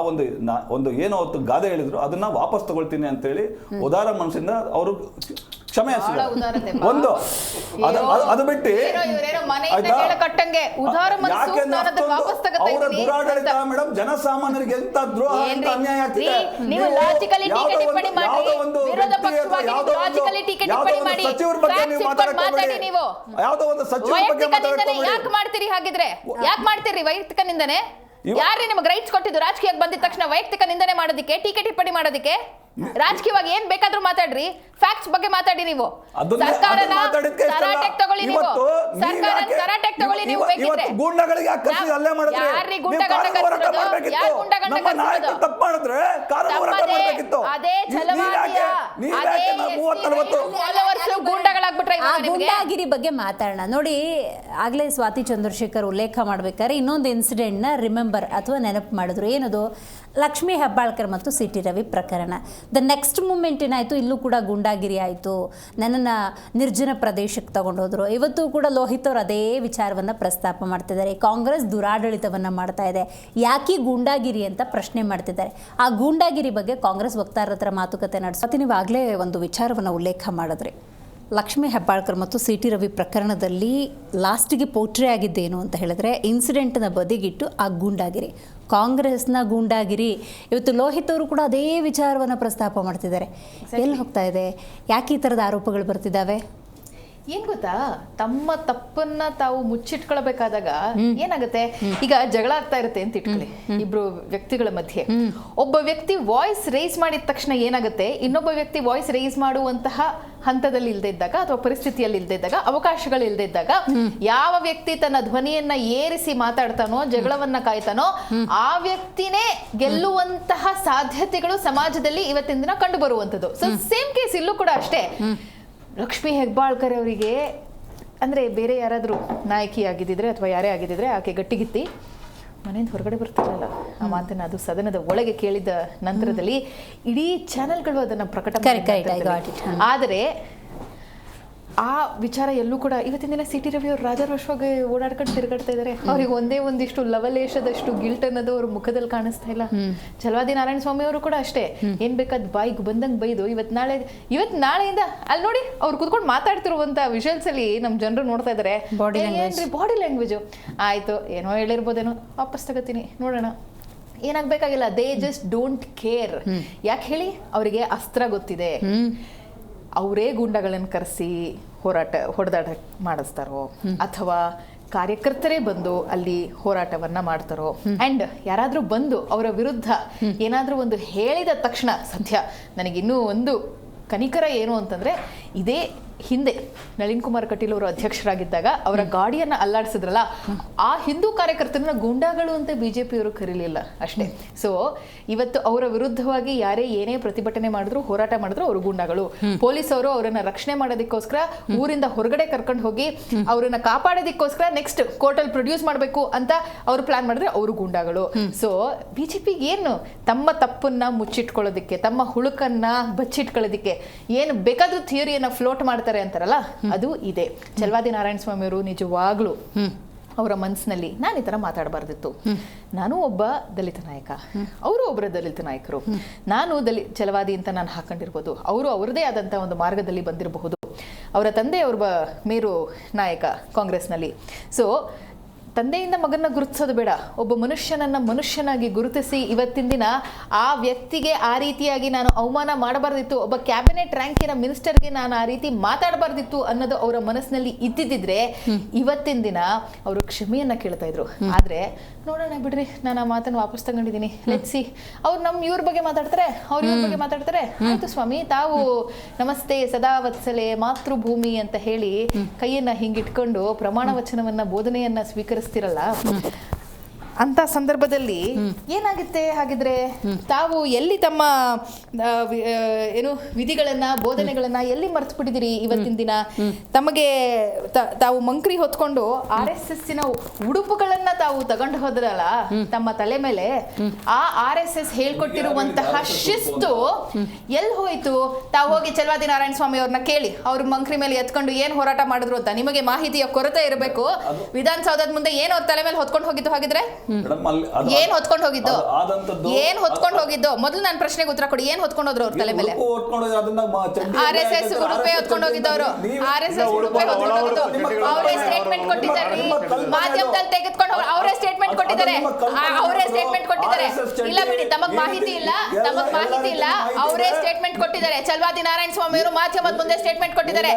ಒಂದು ಏನೋ ಗಾದೆ ಹೇಳಿದ್ರು ಅದನ್ನ ವಾಪಸ್ ತಗೊಳ್ತೀನಿ ಅಂತೇಳಿ ಉದಾರ ಮನಸ್ಸಿಂದ ಅವರು ಕ್ಷಮೆ
ಬಹಳ ಉದಾರತೆ.
ಒಂದು ಅದು ಬಿಟ್ಟು
ಇವರೇನೋ ಮನೆಯಿಂದ ಹೇಳ ಕಟ್ಟಂಗೆ ಉದಾರ ಮನಸ್ಸು, ನಾನು ಅದನ್ನ ವಾಪಸ್ ತಗೋತಾ
ಅವರ
ಇದ್ದೀನಿ
ದುರಾಡಳಿತ ಮೇಡಮ್ ಜನಸಾಮಾನ್ಯರಿಗೆ ಎಂತ ದ್ರೋಹ ಅಂತ ಅನ್ಯಾಯ ಆಗ್ತಿದೆ.
ನೀವು ಲಾಜಿಕಲಿ ಟೀಕೆ ಟಿಪ್ಪಣಿ ಮಾಡಿ, ವಿರೋಧ ಪಕ್ಷವಾಗಿ ಲಾಜಿಕಲಿ ಟೀಕೆ ಟಿಪ್ಪಣಿ ಮಾಡಿ,
ಸಚಿವರ ಬಗ್ಗೆ ನೀವು
ಮಾತಾಡಿ. ನೀವು
ಯಾವುದೋ ಒಂದು ಸಚಿವರ ಬಗ್ಗೆ
ವೈಯಕ್ತಿಕ ಯಾಕೆ ಮಾಡ್ತೀರಿ? ಹಾಗಿದ್ರೆ ಯಾಕೆ ಮಾಡ್ತೀರಿ ವೈಯಕ್ತಿಕ ನಿಂದನೆ? ಯಾರೇ ನಿಮಗೆ ರೈಟ್ಸ್ ಕೊಟ್ಟಿದ್ದು ರಾಜಕೀಯಕ್ಕೆ ಬಂದಿದ ತಕ್ಷಣ ವೈಯಕ್ತಿಕ ನಿಂದನೆ ಮಾಡೋದಕ್ಕೆ, ಟೀಕೆ ಟಿಪ್ಪಣಿ ಮಾಡೋದಕ್ಕೆ? ರಾಜಕೀಯವಾಗಿ ಏನ್ ಬೇಕಾದ್ರೂ ಮಾತಾಡ್ರಿ, ಫ್ಯಾಕ್ಟ್ಸ್ ಬಗ್ಗೆ ಮಾತಾಡಿ. ನೀವು ಸರ್ಕಾರನ ತರಾಟೆಗೆ ತಗೊಳ್ಳಿ, ನೀವು ಸರ್ಕಾರನ ತರಾಟೆಗೆ ತಗೊಳ್ಳಿ. ನೀವು ಬೇಕಿದ್ರೆ
ಗೂಂಡಗಳಿಗೆ
ಯಾರ್ರಿ ಗೂಂಡಗಳನ್ನ ಕರೆಸಿರೋದು? ಯಾರು ಗೂಂಡಗಳನ್ನ ಕರೆಸಿರೋದು?
ತಪ್ಪು ಮಾಡಿದ್ರೆ
ಅದೇ ಛಲವಾದಿಯ ಗೂಂಡಗಳಾಗ್ಬಿಟ್ರೆ
ಆ ಗೂಂಡಾಗಿರಿ ಬಗ್ಗೆ ಮಾತಾಡೋಣ. ನೋಡಿ, ಆಗ್ಲೇ ಸ್ವಾತಿ ಚಂದ್ರಶೇಖರ್ ಉಲ್ಲೇಖ ಮಾಡ್ಬೇಕಾದ್ರೆ ಇನ್ನೊಂದು ಇನ್ಸಿಡೆಂಟ್ನ ರಿಮೆಂಬರ್ ಅಥವಾ ನೆನಪು ಮಾಡಿದ್ರು. ಏನದು? ಲಕ್ಷ್ಮೀ ಹೆಬ್ಬಾಳ್ಕರ್ ಮತ್ತು ಸಿ ಟಿ ರವಿ ಪ್ರಕರಣ. ದ ನೆಕ್ಸ್ಟ್ ಮೂಮೆಂಟ್ ಏನಾಯಿತು, ಇಲ್ಲೂ ಕೂಡ ಗೂಂಡಾಗಿರಿ ಆಯಿತು, ನನ್ನನ್ನು ನಿರ್ಜನ ಪ್ರದೇಶಕ್ಕೆ ತಗೊಂಡೋದ್ರು. ಇವತ್ತು ಕೂಡ ಲೋಹಿತ್ ಅವರು ಅದೇ ವಿಚಾರವನ್ನು ಪ್ರಸ್ತಾಪ ಮಾಡ್ತಿದ್ದಾರೆ. ಕಾಂಗ್ರೆಸ್ ದುರಾಡಳಿತವನ್ನು ಮಾಡ್ತಾ ಇದೆ, ಯಾಕೆ ಗೂಂಡಾಗಿರಿ ಅಂತ ಪ್ರಶ್ನೆ ಮಾಡ್ತಿದ್ದಾರೆ. ಆ ಗೂಂಡಾಗಿರಿ ಬಗ್ಗೆ ಕಾಂಗ್ರೆಸ್ ವಕ್ತಾರರ ಹತ್ರ ಮಾತುಕತೆ ನಡೆಸಿ ನೀವು ಆಗಲೇ ಒಂದು ವಿಚಾರವನ್ನು ಉಲ್ಲೇಖ ಮಾಡಿದ್ರಿ. ಲಕ್ಷ್ಮೀ ಹೆಬ್ಬಾಳ್ಕರ್ ಮತ್ತು ಸಿ ಟಿ ರವಿ ಪ್ರಕರಣದಲ್ಲಿ ಲಾಸ್ಟಿಗೆ ಪೋಟ್ರೆ ಆಗಿದ್ದೇನು ಅಂತ ಹೇಳಿದ್ರೆ ಇನ್ಸಿಡೆಂಟ್ನ ಬದಿಗಿಟ್ಟು ಆ ಗೂಂಡಾಗಿರಿ, ಕಾಂಗ್ರೆಸ್ನ ಗೂಂಡಾಗಿರಿ. ಇವತ್ತು ಲೋಹಿತ್ ಅವರು ಕೂಡ ಅದೇ ವಿಚಾರವನ್ನು ಪ್ರಸ್ತಾಪ ಮಾಡ್ತಿದ್ದಾರೆ. ಎಲ್ಲಿ ಹೋಗ್ತಾ ಇದೆ? ಯಾಕೆ ಈ ಥರದ ಆರೋಪಗಳು ಬರ್ತಿದ್ದಾವೆ?
ಏನ್ ಗೊತ್ತಾ, ತಮ್ಮ ತಪ್ಪನ್ನ ತಾವು ಮುಚ್ಚಿಟ್ಕೊಳ್ಬೇಕಾದಾಗ ಏನಾಗುತ್ತೆ, ಈಗ ಜಗಳ ಆಗ್ತಾ ಇರುತ್ತೆ ಅಂತ ಇಟ್ಕೊಳ್ಳಿ ಇಬ್ರು ವ್ಯಕ್ತಿಗಳ ಮಧ್ಯೆ. ಒಬ್ಬ ವ್ಯಕ್ತಿ ವಾಯ್ಸ್ ರೈಸ್ ಮಾಡಿದ ತಕ್ಷಣ ಏನಾಗುತ್ತೆ, ಇನ್ನೊಬ್ಬ ವ್ಯಕ್ತಿ ವಾಯ್ಸ್ ರೈಸ್ ಮಾಡುವಂತಹ ಹಂತದಲ್ಲಿ ಇಲ್ಲದೆ ಇದ್ದಾಗ ಅಥವಾ ಪರಿಸ್ಥಿತಿಯಲ್ಲಿ ಇಲ್ಲದೆ ಇದ್ದಾಗ, ಅವಕಾಶಗಳು ಇಲ್ಲದೆ ಇದ್ದಾಗ, ಯಾವ ವ್ಯಕ್ತಿ ತನ್ನ ಧ್ವನಿಯನ್ನ ಏರಿಸಿ ಮಾತಾಡ್ತಾನೋ, ಜಗಳವನ್ನ ಕಾಯ್ತಾನೋ, ಆ ವ್ಯಕ್ತಿನೇ ಗೆಲ್ಲುವಂತಹ ಸಾಧ್ಯತೆಗಳು ಸಮಾಜದಲ್ಲಿ ಇವತ್ತಿನ ದಿನ ಕಂಡು ಬರುವಂತದ್ದು. ಸೊ ಸೇಮ್ ಕೇಸ್ ಇಲ್ಲೂ ಕೂಡ ಅಷ್ಟೇ. ಲಕ್ಷ್ಮೀ ಹೆಬ್ಬಾಳ್ಕರ್ ಅವರಿಗೆ ಅಂದರೆ ಬೇರೆ ಯಾರಾದರೂ ನಾಯಕಿ ಆಗಿದ್ದಿದ್ರೆ ಅಥವಾ ಯಾರೇ ಆಗಿದ್ದಿದ್ರೆ ಆಕೆ ಗಟ್ಟಿಗಿತ್ತಿ ಮನೆಯಿಂದ ಹೊರಗಡೆ ಬರ್ತಿರಲ್ಲ ಆ ಮಾತನ್ನ. ಅದು ಸದನದ ಒಳಗೆ ಕೇಳಿದ ನಂತರದಲ್ಲಿ ಇಡೀ ಚಾನೆಲ್ಗಳು ಅದನ್ನು ಪ್ರಕಟ ಮಾಡಿದ್ದಾರೆ. ಆದರೆ ಆ ವಿಚಾರ ಎಲ್ಲೂ ಕೂಡ ಇವತ್ತಿನ ದಿನ ಸಿ ಟಿ ರವಿ ಅವರು ರಾಜಾರೋಷವಾಗಿ ಓಡಾಡ್ಕೊಂಡು ತಿರುಗಾಡ್ತಾ ಇದ್ದಾರೆ. ಅವ್ರಿಗೆ ಒಂದಿಷ್ಟು ಲವಲೇಶದಷ್ಟು ಗಿಲ್ಟ್ ಅನ್ನೋದು ಅವ್ರ ಮುಖದಲ್ಲಿ ಕಾಣಿಸ್ತಾ ಇಲ್ಲ. ಛಲವಾದಿ ನಾರಾಯಣ ಸ್ವಾಮಿ ಅವರು ಕೂಡ ಅಷ್ಟೇ, ಏನ್ ಬೇಕಾದ್ ಬಾಯಿಗೆ ಬಂದಂಗೆ ಬೈದು ಇವತ್ತು ನಾಳೆಯಿಂದ ಅಲ್ಲಿ ನೋಡಿ ಅವ್ರು ಕುತ್ಕೊಂಡು ಮಾತಾಡ್ತಿರುವಂತ ವಿಷುವಲ್ಸ್ ಅಲ್ಲಿ ನಮ್ ಜನರು ನೋಡ್ತಾ ಇದಾರೆ. ಬಾಡಿ ಲ್ಯಾಂಗ್ವೇಜ್ ಆಯ್ತು, ಏನೋ ಹೇಳಿರ್ಬೋದೇನೋ, ವಾಪಸ್ ತಗೋತೀನಿ, ನೋಡೋಣ, ಏನಾಗಬೇಕಾಗಿಲ್ಲ. They just don't care. ಯಾಕೆ ಹೇಳಿ? ಅವರಿಗೆ ಅಸ್ತ್ರ ಗೊತ್ತಿದೆ. ಅವರೇ ಗುಂಡಗಳನ್ನು ಕರೆಸಿ ಹೊಡೆದಾಟ ಮಾಡಿಸ್ತಾರೋ ಅಥವಾ ಕಾರ್ಯಕರ್ತರೇ ಬಂದು ಅಲ್ಲಿ ಹೋರಾಟವನ್ನ ಮಾಡ್ತಾರೋ, ಅಂಡ್ ಯಾರಾದ್ರೂ ಬಂದು ಅವರ ವಿರುದ್ಧ ಏನಾದ್ರೂ ಒಂದು ಹೇಳಿದ ತಕ್ಷಣ, ಸದ್ಯ ನನಗಿನ್ನೂ ಒಂದು ಕನಿಕರ ಏನು ಅಂತಂದ್ರೆ, ಇದೇ ಹಿಂದೆ ನಳಿನ್ ಕುಮಾರ್ ಕಟೀಲ್ ಅವರು ಅಧ್ಯಕ್ಷರಾಗಿದ್ದಾಗ ಅವರ ಗಾಡಿಯನ್ನ ಅಲ್ಲಾಡಿಸಿದ್ರಲ್ಲ, ಆ ಹಿಂದೂ ಕಾರ್ಯಕರ್ತರನ್ನ ಗೂಂಡಾಗಳು ಅಂತ ಬಿಜೆಪಿಯವರು ಕರೀಲಿಲ್ಲ ಅಷ್ಟೇ. ಸೊ ಇವತ್ತು ಅವರ ವಿರುದ್ಧವಾಗಿ ಯಾರೇ ಏನೇ ಪ್ರತಿಭಟನೆ ಮಾಡಿದ್ರು, ಹೋರಾಟ ಮಾಡಿದ್ರು, ಅವರು ಗೂಂಡಾಗಳು. ಪೊಲೀಸ್ ಅವರು ಅವರನ್ನ ರಕ್ಷಣೆ ಮಾಡೋದಕ್ಕೋಸ್ಕರ ಊರಿಂದ ಹೊರಗಡೆ ಕರ್ಕೊಂಡು ಹೋಗಿ ಅವರನ್ನ ಕಾಪಾಡೋದಕ್ಕೋಸ್ಕರ ನೆಕ್ಸ್ಟ್ ಕೋರ್ಟಲ್ಲಿ ಪ್ರೊಡ್ಯೂಸ್ ಮಾಡಬೇಕು ಅಂತ ಅವರು ಪ್ಲಾನ್ ಮಾಡಿದ್ರೆ ಅವರು ಗೂಂಡಾಗಳು. ಸೊ ಬಿಜೆಪಿಗೆ ಏನು ತಮ್ಮ ತಪ್ಪನ್ನ ಮುಚ್ಚಿಟ್ಕೊಳ್ಳೋದಿಕ್ಕೆ, ತಮ್ಮ ಹುಳುಕನ್ನ ಬಚ್ಚಿಟ್ಕೊಳ್ಳೋದಿಕ್ಕೆ ಏನು ಬೇಕಾದ್ರೂ ಥಿಯರಿಯನ್ನ ಫ್ಲೋಟ್ ಮಾಡ್ತಾರೆ ಅಂತಾರಲ್ಲ, ಅದು ಇದೆ. ಛಲವಾದಿ ನಾರಾಯಣ ಸ್ವಾಮಿ ಅವರು ನಿಜವಾಗ್ಲೂ ಅವರ ಮನಸ್ಸಿನಲ್ಲಿ ನಾನು ಈ ತರ ಮಾತಾಡಬಾರ್ದಿತ್ತು, ನಾನು ಒಬ್ಬ ದಲಿತ ನಾಯಕ, ಅವರು ಒಬ್ಬರ ದಲಿತ ನಾಯಕರು, ನಾನು ಛಲವಾದಿ ಅಂತ ನಾನು ಹಾಕೊಂಡಿರ್ಬೋದು, ಅವರು ಅವರದೇ ಆದಂತ ಒಂದು ಮಾರ್ಗದಲ್ಲಿ ಬಂದಿರಬಹುದು, ಅವರ ತಂದೆ ಒಬ್ಬ ಮೇರು ನಾಯಕ ಕಾಂಗ್ರೆಸ್ನಲ್ಲಿ. ಸೊ ತಂದೆಯಿಂದ ಮಗನ ಗುರುತಿಸೋದು ಬೇಡ, ಒಬ್ಬ ಮನುಷ್ಯನನ್ನ ಮನುಷ್ಯನಾಗಿ ಗುರುತಿಸಿ ಇವತ್ತಿನ ದಿನ ಆ ವ್ಯಕ್ತಿಗೆ ಆ ರೀತಿಯಾಗಿ ನಾನು ಅವಮಾನ ಮಾಡಬಾರ್ದಿತ್ತು, ಒಬ್ಬ ಕ್ಯಾಬಿನೆಟ್ ರ್ಯಾಂಕಿನ ಮಿನಿಸ್ಟರ್ಗೆ ನಾನು ಆ ರೀತಿ ಮಾತಾಡಬಾರ್ದಿತ್ತು ಅನ್ನೋದು ಅವರ ಮನಸ್ಸಿನಲ್ಲಿ ಇದ್ದಿದ್ರೆ ಇವತ್ತಿನ ದಿನ ಅವರು ಕ್ಷಮೆಯನ್ನ ಕೇಳ್ತಾ ಇದ್ರು. ಆದ್ರೆ ನೋಡೋಣ ಬಿಡ್ರಿ, ನಾನು ಆ ಮಾತನ್ನು ವಾಪಸ್ ತಗೊಂಡಿದ್ದೀನಿ, ಲೆಟ್ಸಿ, ಅವ್ರು ಇವ್ರ ಬಗ್ಗೆ ಮಾತಾಡ್ತಾರೆ, ಅವ್ರ ಇವ್ರ ಬಗ್ಗೆ ಮಾತಾಡ್ತಾರೆ, ಆಯ್ತು ಸ್ವಾಮಿ, ತಾವು ನಮಸ್ತೆ ಸದಾ ವತ್ಸಲೆ ಮಾತೃಭೂಮಿ ಅಂತ ಹೇಳಿ ಕೈಯನ್ನ ಹಿಂಗಿಟ್ಕೊಂಡು ಪ್ರಮಾಣ ವಚನವನ್ನ ಬೋಧನೆಯನ್ನ ಸ್ವೀಕರಿಸ್ತಿರಲ್ಲ, ಅಂತ ಸಂದರ್ಭದಲ್ಲಿ ಏನಾಗುತ್ತೆ? ಹಾಗಿದ್ರೆ ತಾವು ಎಲ್ಲಿ ತಮ್ಮ ಏನು ವಿಧಿಗಳನ್ನ ಬೋಧನೆಗಳನ್ನ ಎಲ್ಲಿ ಮರ್ತು ಬಿಟ್ಟಿದ್ದೀರಿ? ಇವತ್ತಿನ ದಿನ ತಮಗೆ ತಾವು ಮಂಕ್ರಿ ಹೊತ್ಕೊಂಡು RSS ಉಡುಪುಗಳನ್ನ ತಾವು ತಗೊಂಡು ಹೋದ್ರಲ್ಲ ತಮ್ಮ ತಲೆ ಮೇಲೆ, ಆ RSS ಹೇಳ್ಕೊಟ್ಟಿರುವಂತಹ ಶಿಸ್ತು ಎಲ್ಲಿ ಹೋಯ್ತು? ತಾವು ಹೋಗಿ ಛಲವಾದಿ ನಾರಾಯಣ ಸ್ವಾಮಿ ಅವ್ರನ್ನ ಕೇಳಿ, ಅವ್ರ ಮಂಕ್ರಿ ಮೇಲೆ ಎತ್ಕೊಂಡು ಏನ್ ಹೋರಾಟ ಮಾಡಿದ್ರು ಅಂತ ನಿಮಗೆ ಮಾಹಿತಿಯ ಕೊರತೆ ಇರಬೇಕು. ವಿಧಾನಸೌಧದ ಮುಂದೆ ಏನು ಅವ್ರ ತಲೆ ಮೇಲೆ ಹೊತ್ಕೊಂಡು ಹೋಗಿದ್ದು ಹಾಗಿದ್ರೆ?
ಮೇಡಮ್ ಅಲ್ಲಿ
ಏನ್ ಹೊತ್ಕೊಂಡು ಹೋಗಿದ್ದು
ಆದಂತದ್ದು
ಏನ್ ಹೊತ್ಕೊಂಡು ಹೋಗಿದ್ದು ಮೊದಲು ನನ್ನ ಪ್ರಶ್ನೆಗೆ ಉತ್ತರ ಕೊಡಿ. ಏನ್ ಹೊತ್ಕೊಂಡು ಹೋದ್ರು ಅವ್ರ ತಲೆ ಮೇಲೆ? RSS ಉಡುಪೆ ಹೊತ್ಕೊಂಡು ಹೋಗಿದ್ದವರು, RSS ಉಡುಪೆ ಹೊತ್ಕೊಂಡು ಹೋಗಿದ್ದು ಅವರೇ ಸ್ಟೇಟ್ಮೆಂಟ್ ಕೊಟ್ಟಿದ್ದಾರೆ. ಮಾಧ್ಯಮದಲ್ಲಿ ತೆಗೆದುಕೊಂಡು ಅವರೇ ಸ್ಟೇಟ್ಮೆಂಟ್ ಕೊಟ್ಟಿದ್ದಾರೆ. ಇಲ್ಲ ಬಿಡಿ, ತಮಗ್ ಮಾಹಿತಿ ಇಲ್ಲ, ಅವರೇ ಸ್ಟೇಟ್ಮೆಂಟ್ ಕೊಟ್ಟಿದ್ದಾರೆ. ಚಲವಾದಿ ನಾರಾಯಣ ಸ್ವಾಮಿ ಅವರು ಮಾಧ್ಯಮದ ಮುಂದೆ ಸ್ಟೇಟ್ಮೆಂಟ್ ಕೊಟ್ಟಿದ್ದಾರೆ.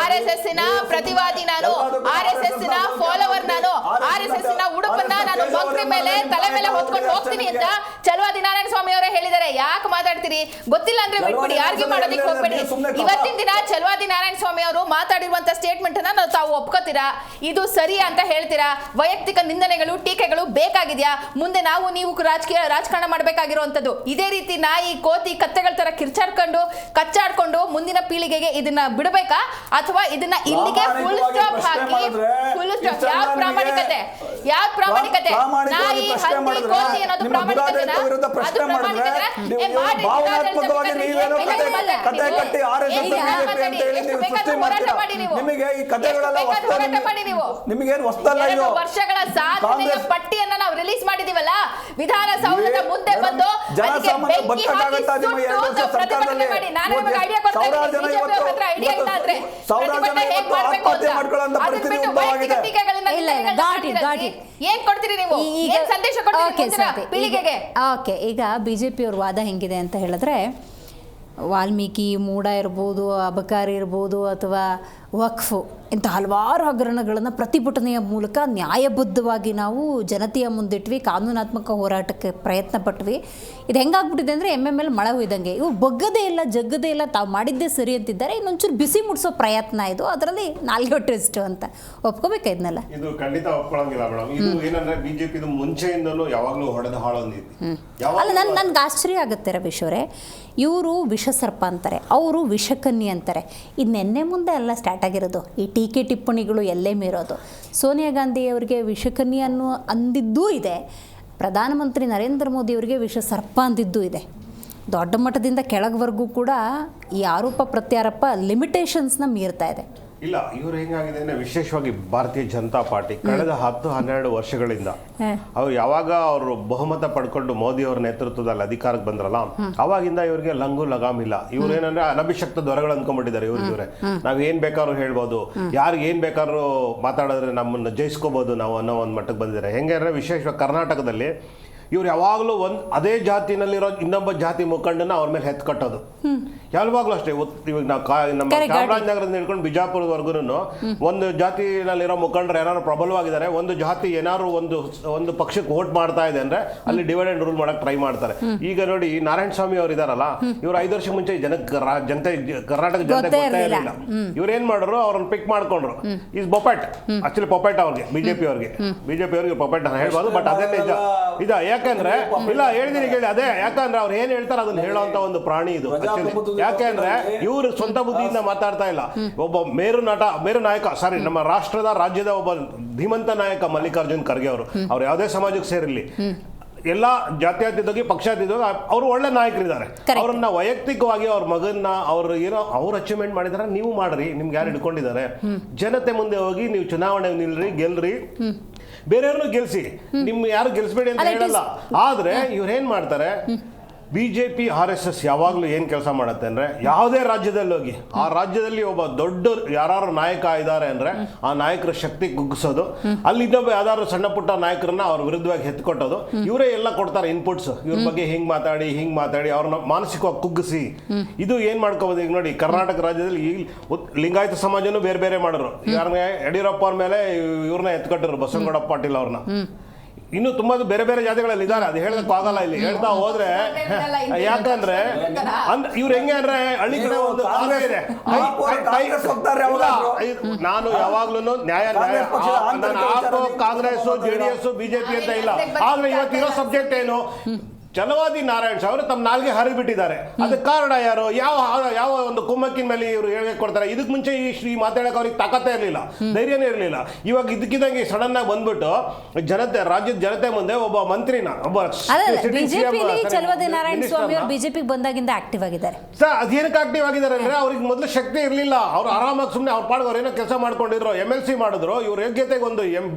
RSS ನ ಪ್ರತಿವಾದಿ ನಾನು, RSS ನ ಫಾಲೋವರ್ ನಾನು, RSS ನ ಉಡುಪನ್ನ ನಾನು ಮಂತ್ರಿ ಮೇಲೆ ತಲೆ ಮೇಲೆ ಹೊತ್ಕೊಂಡು ಹೋಗ್ತೀನಿ ಅಂತ ಚಲವಾದಿ ನಾರಾಯಣ ಸ್ವಾಮಿ ಅವರೇ ಹೇಳಿದ್ದಾರೆ. ಯಾಕೆ ಮಾತಾಡ್ತೀರಿ? ಗೊತ್ತಿಲ್ಲ ಅಂದ್ರೆ ಬಿಟ್ಬಿಡಿ, ಆರ್ಗ್ಯೂ ಮಾಡೋದಕ್ಕೆ ಹೋಗ್ಬೇಡಿ. ಇವತ್ತಿನ ದಿನ ಚಲವಾದಿ ನಾರಾಯಣ ಸ್ವಾಮಿ ಅವರು ಮಾತಾಡಿರುವಂತ ಸ್ಟೇಟ್ಮೆಂಟ್ ಅನ್ನ ತಾವು ಒಪ್ಕೋತೀರಾ? ಇದು ಸರಿ ಅಂತ ಹೇಳ್ತೀರಾ? ವೈಯಕ್ತಿಕ ನಿಂದನೆಗಳು, ಟೀಕೆಗಳು ಬೇಕಾಗಿದ್ಯಾ? ಮುಂದೆ ನಾವು ನೀವು ರಾಜಕಾರಣ ಮಾಡಬೇಕಾಗಿರುವಂತದ್ದು ಇದೇ ರೀತಿ ನಾಯಿ ಕೋತಿ ಕತ್ತೆಗಳ ತರ ಕಚ್ಚಾಡ್ಕೊಂಡು ಮುಂದಿನ ಪೀಳಿಗೆಗೆ ಇದನ್ನ ಬಿಡಬೇಕಾ, ಅಥವಾ ಇದನ್ನ ಇಲ್ಲಿಗೆ ಫುಲ್ ಸ್ಟಾಪ್ ಹಾಕಿ ಯಾವ ಪ್ರಾಮಾಣಿಕತೆ ನಾಯಿ ಹಂದಿ ಕೋತಿ ಅನ್ನೋದು ಪ್ರಾಮಾಣಿಕತೆನಾ? ಅದು ಪ್ರಾಮಾಣಿಕತೆ ವರ್ಷಗಳ ಸಾಧನೆಯ ಪಟ್ಟಿಯನ್ನ ನಾವು ರಿಲೀಸ್ ಮಾಡಿದೀವಲ್ಲ, ವಿಧಾನಸೌಧದ ಮುಂದೆ ಬಂದು ಪ್ರತಿಭಟನೆ ಮಾಡಿ. ನಾನು ನಿಮಗೆ ಐಡಿಯಾ ಕೊಡ್ತಾ ಇದ್ದೀನಿ, ಬಿಜೆಪಿ ಹತ್ರ ಐಡಿಯಾ ಇಲ್ಲ ಅಂದ್ರೆ ಪ್ರತಿಭಟನೆ ಹೇಗೆ ಮಾಡಬೇಕು ಅಂತ. ಅದನ್ನ ಬಿಟ್ಟು ವೈಯಕ್ತಿಕ ಟೀಕೆಗಳನ್ನ ಏನ್ ಕೊಡ್ತೀರಿ ನೀವು? ಏನ್ ಸಂದೇಶ ಕೊಡ್ತೀರಿ ಪೀಳಿಗೆಗೆ?
ಓಕೆ, ಈಗ BJP ಅವ್ರ ವಾದ ಹೆಂಗಿದೆ ಅಂತ ಹೇಳಿದ್ರೆ, ವಾಲ್ಮೀಕಿ, ಮೂಡ ಇರ್ಬೋದು, ಅಬಕಾರಿ ಇರ್ಬೋದು, ಅಥವಾ ವಕ್ಫು, ಇಂಥ ಹಲವಾರು ಹಗರಣಗಳನ್ನು ಪ್ರತಿಭಟನೆಯ ಮೂಲಕ ನ್ಯಾಯಬದ್ಧವಾಗಿ ನಾವು ಜನತೆಯ ಮುಂದಿಟ್ವಿ, ಕಾನೂನಾತ್ಮಕ ಹೋರಾಟಕ್ಕೆ ಪ್ರಯತ್ನ ಪಟ್ವಿ. ಇದು ಹೆಂಗಾಗ್ಬಿಟ್ಟಿದೆ ಅಂದರೆ MML ಮಳೆ ಹೊಯ್ದಂಗೆ. ಇವು ಬಗ್ಗದೇ ಇಲ್ಲ, ಜಗ್ಗದೇ ಇಲ್ಲ, ತಾವು ಮಾಡಿದ್ದೇ ಸರಿ ಅಂತಿದ್ದಾರೆ. ಇನ್ನೊಂಚೂರು ಬಿಸಿ ಮುಡಿಸೋ ಪ್ರಯತ್ನ ಇದು, ಅದರಲ್ಲಿ ನಾಲ್ಗೆ ಟೆಸ್ಟ್ ಅಂತ ಒಪ್ಕೋಬೇಕಾ ಇದನ್ನೆಲ್ಲ?
ಇದು ಖಂಡಿತ ಒಪ್ಕೊಳ್ಳಂಗಿಲ್ಲ ಮೇಡಮ್. ಇದು ಏನಂದ್ರೆ BJP ಮುಂಚೆಯಿಂದಲೂ ಯಾವಾಗಲೂ ಹೊಡೆದ ಹಾಳೊಂದಿದೆ.
ಅಲ್ಲ, ನನ್ಗೆ ಆಶ್ಚರ್ಯ ಆಗುತ್ತೆ ರವೀಶ್ ಅವರೇ, ಇವರು ವಿಷಸರ್ಪ ಅಂತಾರೆ, ಅವರು ವಿಷಕನ್ಯೆ ಅಂತಾರೆ. ಇದು ನೆನ್ನೆ ಮುಂದೆ ಎಲ್ಲ ಸ್ಟಾರ್ಟ್ ಆಗಿರೋದು. ಈ ಟೀಕೆ ಟಿಪ್ಪಣಿಗಳು ಎಲ್ಲೇ ಮೀರೋದು. ಸೋನಿಯಾ ಗಾಂಧಿ ಅವರಿಗೆ ವಿಷಕನ್ಯೆ ಅಂದಿದ್ದೂ ಇದೆ, ಪ್ರಧಾನಮಂತ್ರಿ ನರೇಂದ್ರ ಮೋದಿ ಅವರಿಗೆ ವಿಷಸರ್ಪ ಅಂದಿದ್ದೂ ಇದೆ. ದೊಡ್ಡ ಮಟ್ಟದಿಂದ ಕೆಳಗವರೆಗೂ ಕೂಡ ಈ ಆರೋಪ ಪ್ರತ್ಯಾರೋಪ ಲಿಮಿಟೇಷನ್ಸ್ನ ಮೀರ್ತಾ ಇದೆ.
ಇಲ್ಲ, ಇವ್ರು ಹೆಂಗಾಗಿದೆ ಅಂದ್ರೆ ವಿಶೇಷವಾಗಿ ಭಾರತೀಯ ಜನತಾ ಪಾರ್ಟಿ ಕಳೆದ 10-12 ವರ್ಷಗಳಿಂದ ಅವ್ರು ಯಾವಾಗ ಅವರು ಬಹುಮತ ಪಡ್ಕೊಂಡು ಮೋದಿ ಅವ್ರ ನೇತೃತ್ವದಲ್ಲಿ ಅಧಿಕಾರಕ್ಕೆ ಬಂದ್ರಲ್ಲ, ಅವಾಗಿಂದ ಇವ್ರಿಗೆ ಲಂಗು ಲಗಾಮ್ ಇಲ್ಲ. ಇವ್ರು ಏನಂದ್ರೆ ಅನಭಿಷಕ್ತ ದೊರೆಗಳು ಅನ್ಕೊಂಡ್ಬಿಟ್ಟಿದ್ದಾರೆ. ಇವ್ರೆ ನಾವ್ ಏನ್ ಬೇಕಾದ್ರೂ ಹೇಳ್ಬೋದು, ಯಾರಿಗೆ ಏನ್ ಬೇಕಾದ್ರೂ ಮಾತಾಡಿದ್ರೆ ನಮ್ಮನ್ನ ಜಯಿಸ್ಕೋಬಹುದು ನಾವು ಅನ್ನೋ ಒಂದು ಮಟ್ಟಕ್ಕೆ ಬಂದಿದ್ದಾರೆ. ಹೆಂಗೆ ಅಂದ್ರೆ ವಿಶೇಷವಾಗಿ ಕರ್ನಾಟಕದಲ್ಲಿ ಇವ್ರು ಯಾವಾಗಲೂ ಅದೇ ಜಾತಿನಲ್ಲಿರೋ ಇನ್ನೊಬ್ಬ ಜಾತಿ ಮುಖಂಡನ ಅವ್ರ ಮೇಲೆ ಹೆತ್ಕಟ್ಟೋದು ಯಾವಾಗಲೂ ಅಷ್ಟೇ. ಇವಾಗ ನಾವು ನಮ್ಮ ಚಾಮರಾಜನಗರದಿಂದ ಹಿಡ್ಕೊಂಡು ಬಿಜಾಪುರದವರೆಗೂ ಒಂದು ಜಾತಿನಲ್ಲಿರೋ ಮುಖಂಡರು ಏನಾದ್ರು ಪ್ರಬಲವಾಗಿದ್ದಾರೆ, ಒಂದು ಜಾತಿ ಏನಾದ್ರು ಒಂದು ಪಕ್ಷಕ್ಕೆ ವೋಟ್ ಮಾಡ್ತಾ ಇದೆ ಅಂದ್ರೆ ಅಲ್ಲಿ ಡಿವೈಡ್ ಅಂಡ್ ರೂಲ್ ಮಾಡಕ್ ಟ್ರೈ ಮಾಡ್ತಾರೆ. ಈಗ ನೋಡಿ, ನಾರಾಯಣ ಸ್ವಾಮಿ ಅವ್ರು ಇದಾರಲ್ಲ, ಇವ್ರು 5 ವರ್ಷ ಮುಂಚೆ ಜನತೆ ಕರ್ನಾಟಕ ಜನತೆ ಗೊತ್ತೇ ಇರಲಿಲ್ಲ. ಇವ್ರು ಏನ್ ಮಾಡಿದ್ರು, ಅವ್ರನ್ನ ಪಿಕ್ ಮಾಡ್ಕೊಂಡ್ರು. ಈಸ್ ಪೊಪೆಟ್, ಆಕ್ಚುಲಿ ಪೊಪೆಟ್ ಅವ್ರಿಗೆ, ಬಿಜೆಪಿ ಅವ್ರಿಗೆ ಪೊಪೆಟ್ ಅಂತ ಹೇಳ್ಬೋದು. ಬಟ್ ಅದೇ ನಿಜ. ಯಾಕಂದ್ರೆ ಇಲ್ಲ ಹೇಳಿದೀನಿ ಕೇಳಿ, ಅದೇ ಯಾಕಂದ್ರೆ ಅವ್ರು ಏನ್ ಹೇಳ್ತಾರೆ ಅದನ್ನ ಹೇಳೋಂತ ಒಂದು ಪ್ರಾಣಿ ಇದು. ಯಾಕೆಂದ್ರೆ ಇವರು ಸ್ವಂತ ಬುದ್ಧಿಯಿಂದ ಮಾತಾಡ್ತಾ ಇಲ್ಲ. ಒಬ್ಬ ಮೇರು ನಾಯಕ, ನಮ್ಮ ರಾಜ್ಯದ ಒಬ್ಬ ಧೀಮಂತ ನಾಯಕ ಮಲ್ಲಿಕಾರ್ಜುನ್ ಖರ್ಗೆ ಅವರು ಯಾವುದೇ ಸಮಾಜಕ್ಕೆ ಸೇರಿರ್ಲಿ, ಎಲ್ಲಾ ಜಾತ್ಯತೀತವಾಗಿ ಪಕ್ಷಾತೀತವಾಗಿ ಅವರು ಒಳ್ಳೆ ನಾಯಕರಿದ್ದಾರೆ. ಅವ್ರನ್ನ ವೈಯಕ್ತಿಕವಾಗಿ ಅವ್ರ ಮಗನ್ನ ಅವ್ರು ಅಚೀವ್ಮೆಂಟ್ ಮಾಡಿದಾರೆ, ನೀವು ಮಾಡ್ರಿ, ನಿಮ್ಗೆ ಯಾರು ಹಿಡ್ಕೊಂಡಿದ್ದಾರೆ, ಜನತೆ ಮುಂದೆ ಹೋಗಿ ನೀವು ಚುನಾವಣೆ ನಿಲ್ರಿ, ಗೆಲ್ರಿ, ಬೇರೆಯವ್ರನ್ನು ಗೆಲ್ಸಿ, ನಿಮ್ ಯಾರು ಗೆಲ್ಸ್ಬೇಡಿ ಅಂತ ಹೇಳಲ್ಲ. ಆದ್ರೆ ಇವ್ರೇನ್ ಮಾಡ್ತಾರೆ, BJP RSS ಯಾವಾಗಲೂ ಏನು ಕೆಲಸ ಮಾಡುತ್ತೆ ಅಂದರೆ, ಯಾವುದೇ ರಾಜ್ಯದಲ್ಲಿ ಹೋಗಿ ಆ ರಾಜ್ಯದಲ್ಲಿ ಒಬ್ಬ ದೊಡ್ಡ ಯಾರು ನಾಯಕ ಇದ್ದಾರೆ ಅಂದರೆ ಆ ನಾಯಕರ ಶಕ್ತಿ ಕುಗ್ಗಿಸೋದು, ಅಲ್ಲಿ ಇನ್ನೊಬ್ಬ ಯಾವ್ದಾದ್ರು ಸಣ್ಣ ಪುಟ್ಟ ನಾಯಕರನ್ನ ಅವ್ರ ವಿರುದ್ಧವಾಗಿ ಎತ್ಕೊಟ್ಟೋದು. ಇವರೇ ಎಲ್ಲ ಕೊಡ್ತಾರೆ ಇನ್ಪುಟ್ಸ್, ಇವ್ರ ಬಗ್ಗೆ ಹಿಂಗೆ ಮಾತಾಡಿ ಅವ್ರನ್ನ ಮಾನಸಿಕವಾಗಿ ಕುಗ್ಗಿಸಿ. ಇದು ಏನು ಮಾಡ್ಕೋಬೋದು. ಈಗ ನೋಡಿ, ಕರ್ನಾಟಕ ರಾಜ್ಯದಲ್ಲಿ ಈ ಲಿಂಗಾಯತ ಸಮಾಜನೂ ಬೇರೆ ಬೇರೆ ಮಾಡಿದ್ರು. ಯಾರನ್ನ ಯಡಿಯೂರಪ್ಪ ಅವ್ರ ಮೇಲೆ ಇವ್ರನ್ನ ಎತ್ಕೊಟ್ಟರು, ಬಸವನಗೌಡ ಪಾಟೀಲ್ ಅವ್ರನ್ನ. ಇನ್ನು ತುಂಬಾ ಬೇರೆ ಬೇರೆ ಜಾತಿಗಳಲ್ಲಿ ಇದ್ದಾರೆ, ಅದು ಹೇಳಕ್ ಆಗಲ್ಲ ಇಲ್ಲಿ ಹೇಳ್ತಾ ಹೋದ್ರೆ. ಯಾಕಂದ್ರೆ ಇವ್ರು ಹೆಂಗೆ ಅಂದ್ರೆ ಹಳ್ಳಿ ಕಡೆ ಒಂದು ಇದೆ. ನಾನು ಯಾವಾಗ್ಲೂ ನ್ಯಾಯ ನಾನು ಕಾಂಗ್ರೆಸ್, JDS, BJP ಅಂತ ಇಲ್ಲ. ಆದ್ರೆ ಇವತ್ತಿರೋ ಸಬ್ಜೆಕ್ಟ್ ಏನು, ಛಲವಾದಿ ನಾರಾಯಣ್ ಅವರು ತಮ್ಮ ನಾಲ್ಗೆ ಹರಿಬಿಟ್ಟಿದ್ದಾರೆ. ಅದಕ್ಕೆ ಕಾರಣ ಯಾರು? ಯಾವ ಒಂದು ಕುಮ್ಮಕ್ಕಿನ ಮೇಲೆ ಇವರು ಹೇಳಿಕೆ ಕೊಡ್ತಾರೆ? ಇದಕ್ಕೆ ಮುಂಚೆ ಈ ಮಾತಾಡಕ್ಕೆ ಅವ್ರಿಗೆ ತಾಕತ್ತೇ ಇರಲಿಲ್ಲ, ಧೈರ್ಯನೇ ಇರಲಿಲ್ಲ. ಇವಾಗ ಇದಕ್ಕಿದ್ದಂಗೆ ಸಡನ್ ಆಗಿ ಬಂದ್ಬಿಟ್ಟು ರಾಜ್ಯದ ಜನತೆ ಮುಂದೆ ಒಬ್ಬ ಮಂತ್ರಿನ
ಛಲವಾದಿ ನಾರಾಯಣ ಸ್ವಾಮಿ ಅವರು ಬಿಜೆಪಿ ಬಂದಾಗಿಂದ ಆಕ್ಟಿವ್ ಆಗಿದ್ದಾರೆ
ಸರ್. ಅದೇನಕ್ಕೆ ಆಕ್ಟಿವ್ ಆಗಿದ್ದಾರೆ ಅಂದ್ರೆ ಅವ್ರಿಗೆ ಮೊದಲು ಶಕ್ತಿ ಇರಲಿಲ್ಲ. ಅವ್ರು ಆರಾಮಾಗಿ ಸುಮ್ಮನೆ ಅವ್ರ ಪಾಡ್ಗೆ ಅವ್ರು ಏನೋ ಕೆಲಸ ಮಾಡ್ಕೊಂಡಿದ್ರು, MLC ಮಾಡಿದ್ರು. ಇವ್ರ ಯೋಗ್ಯತೆಗೆ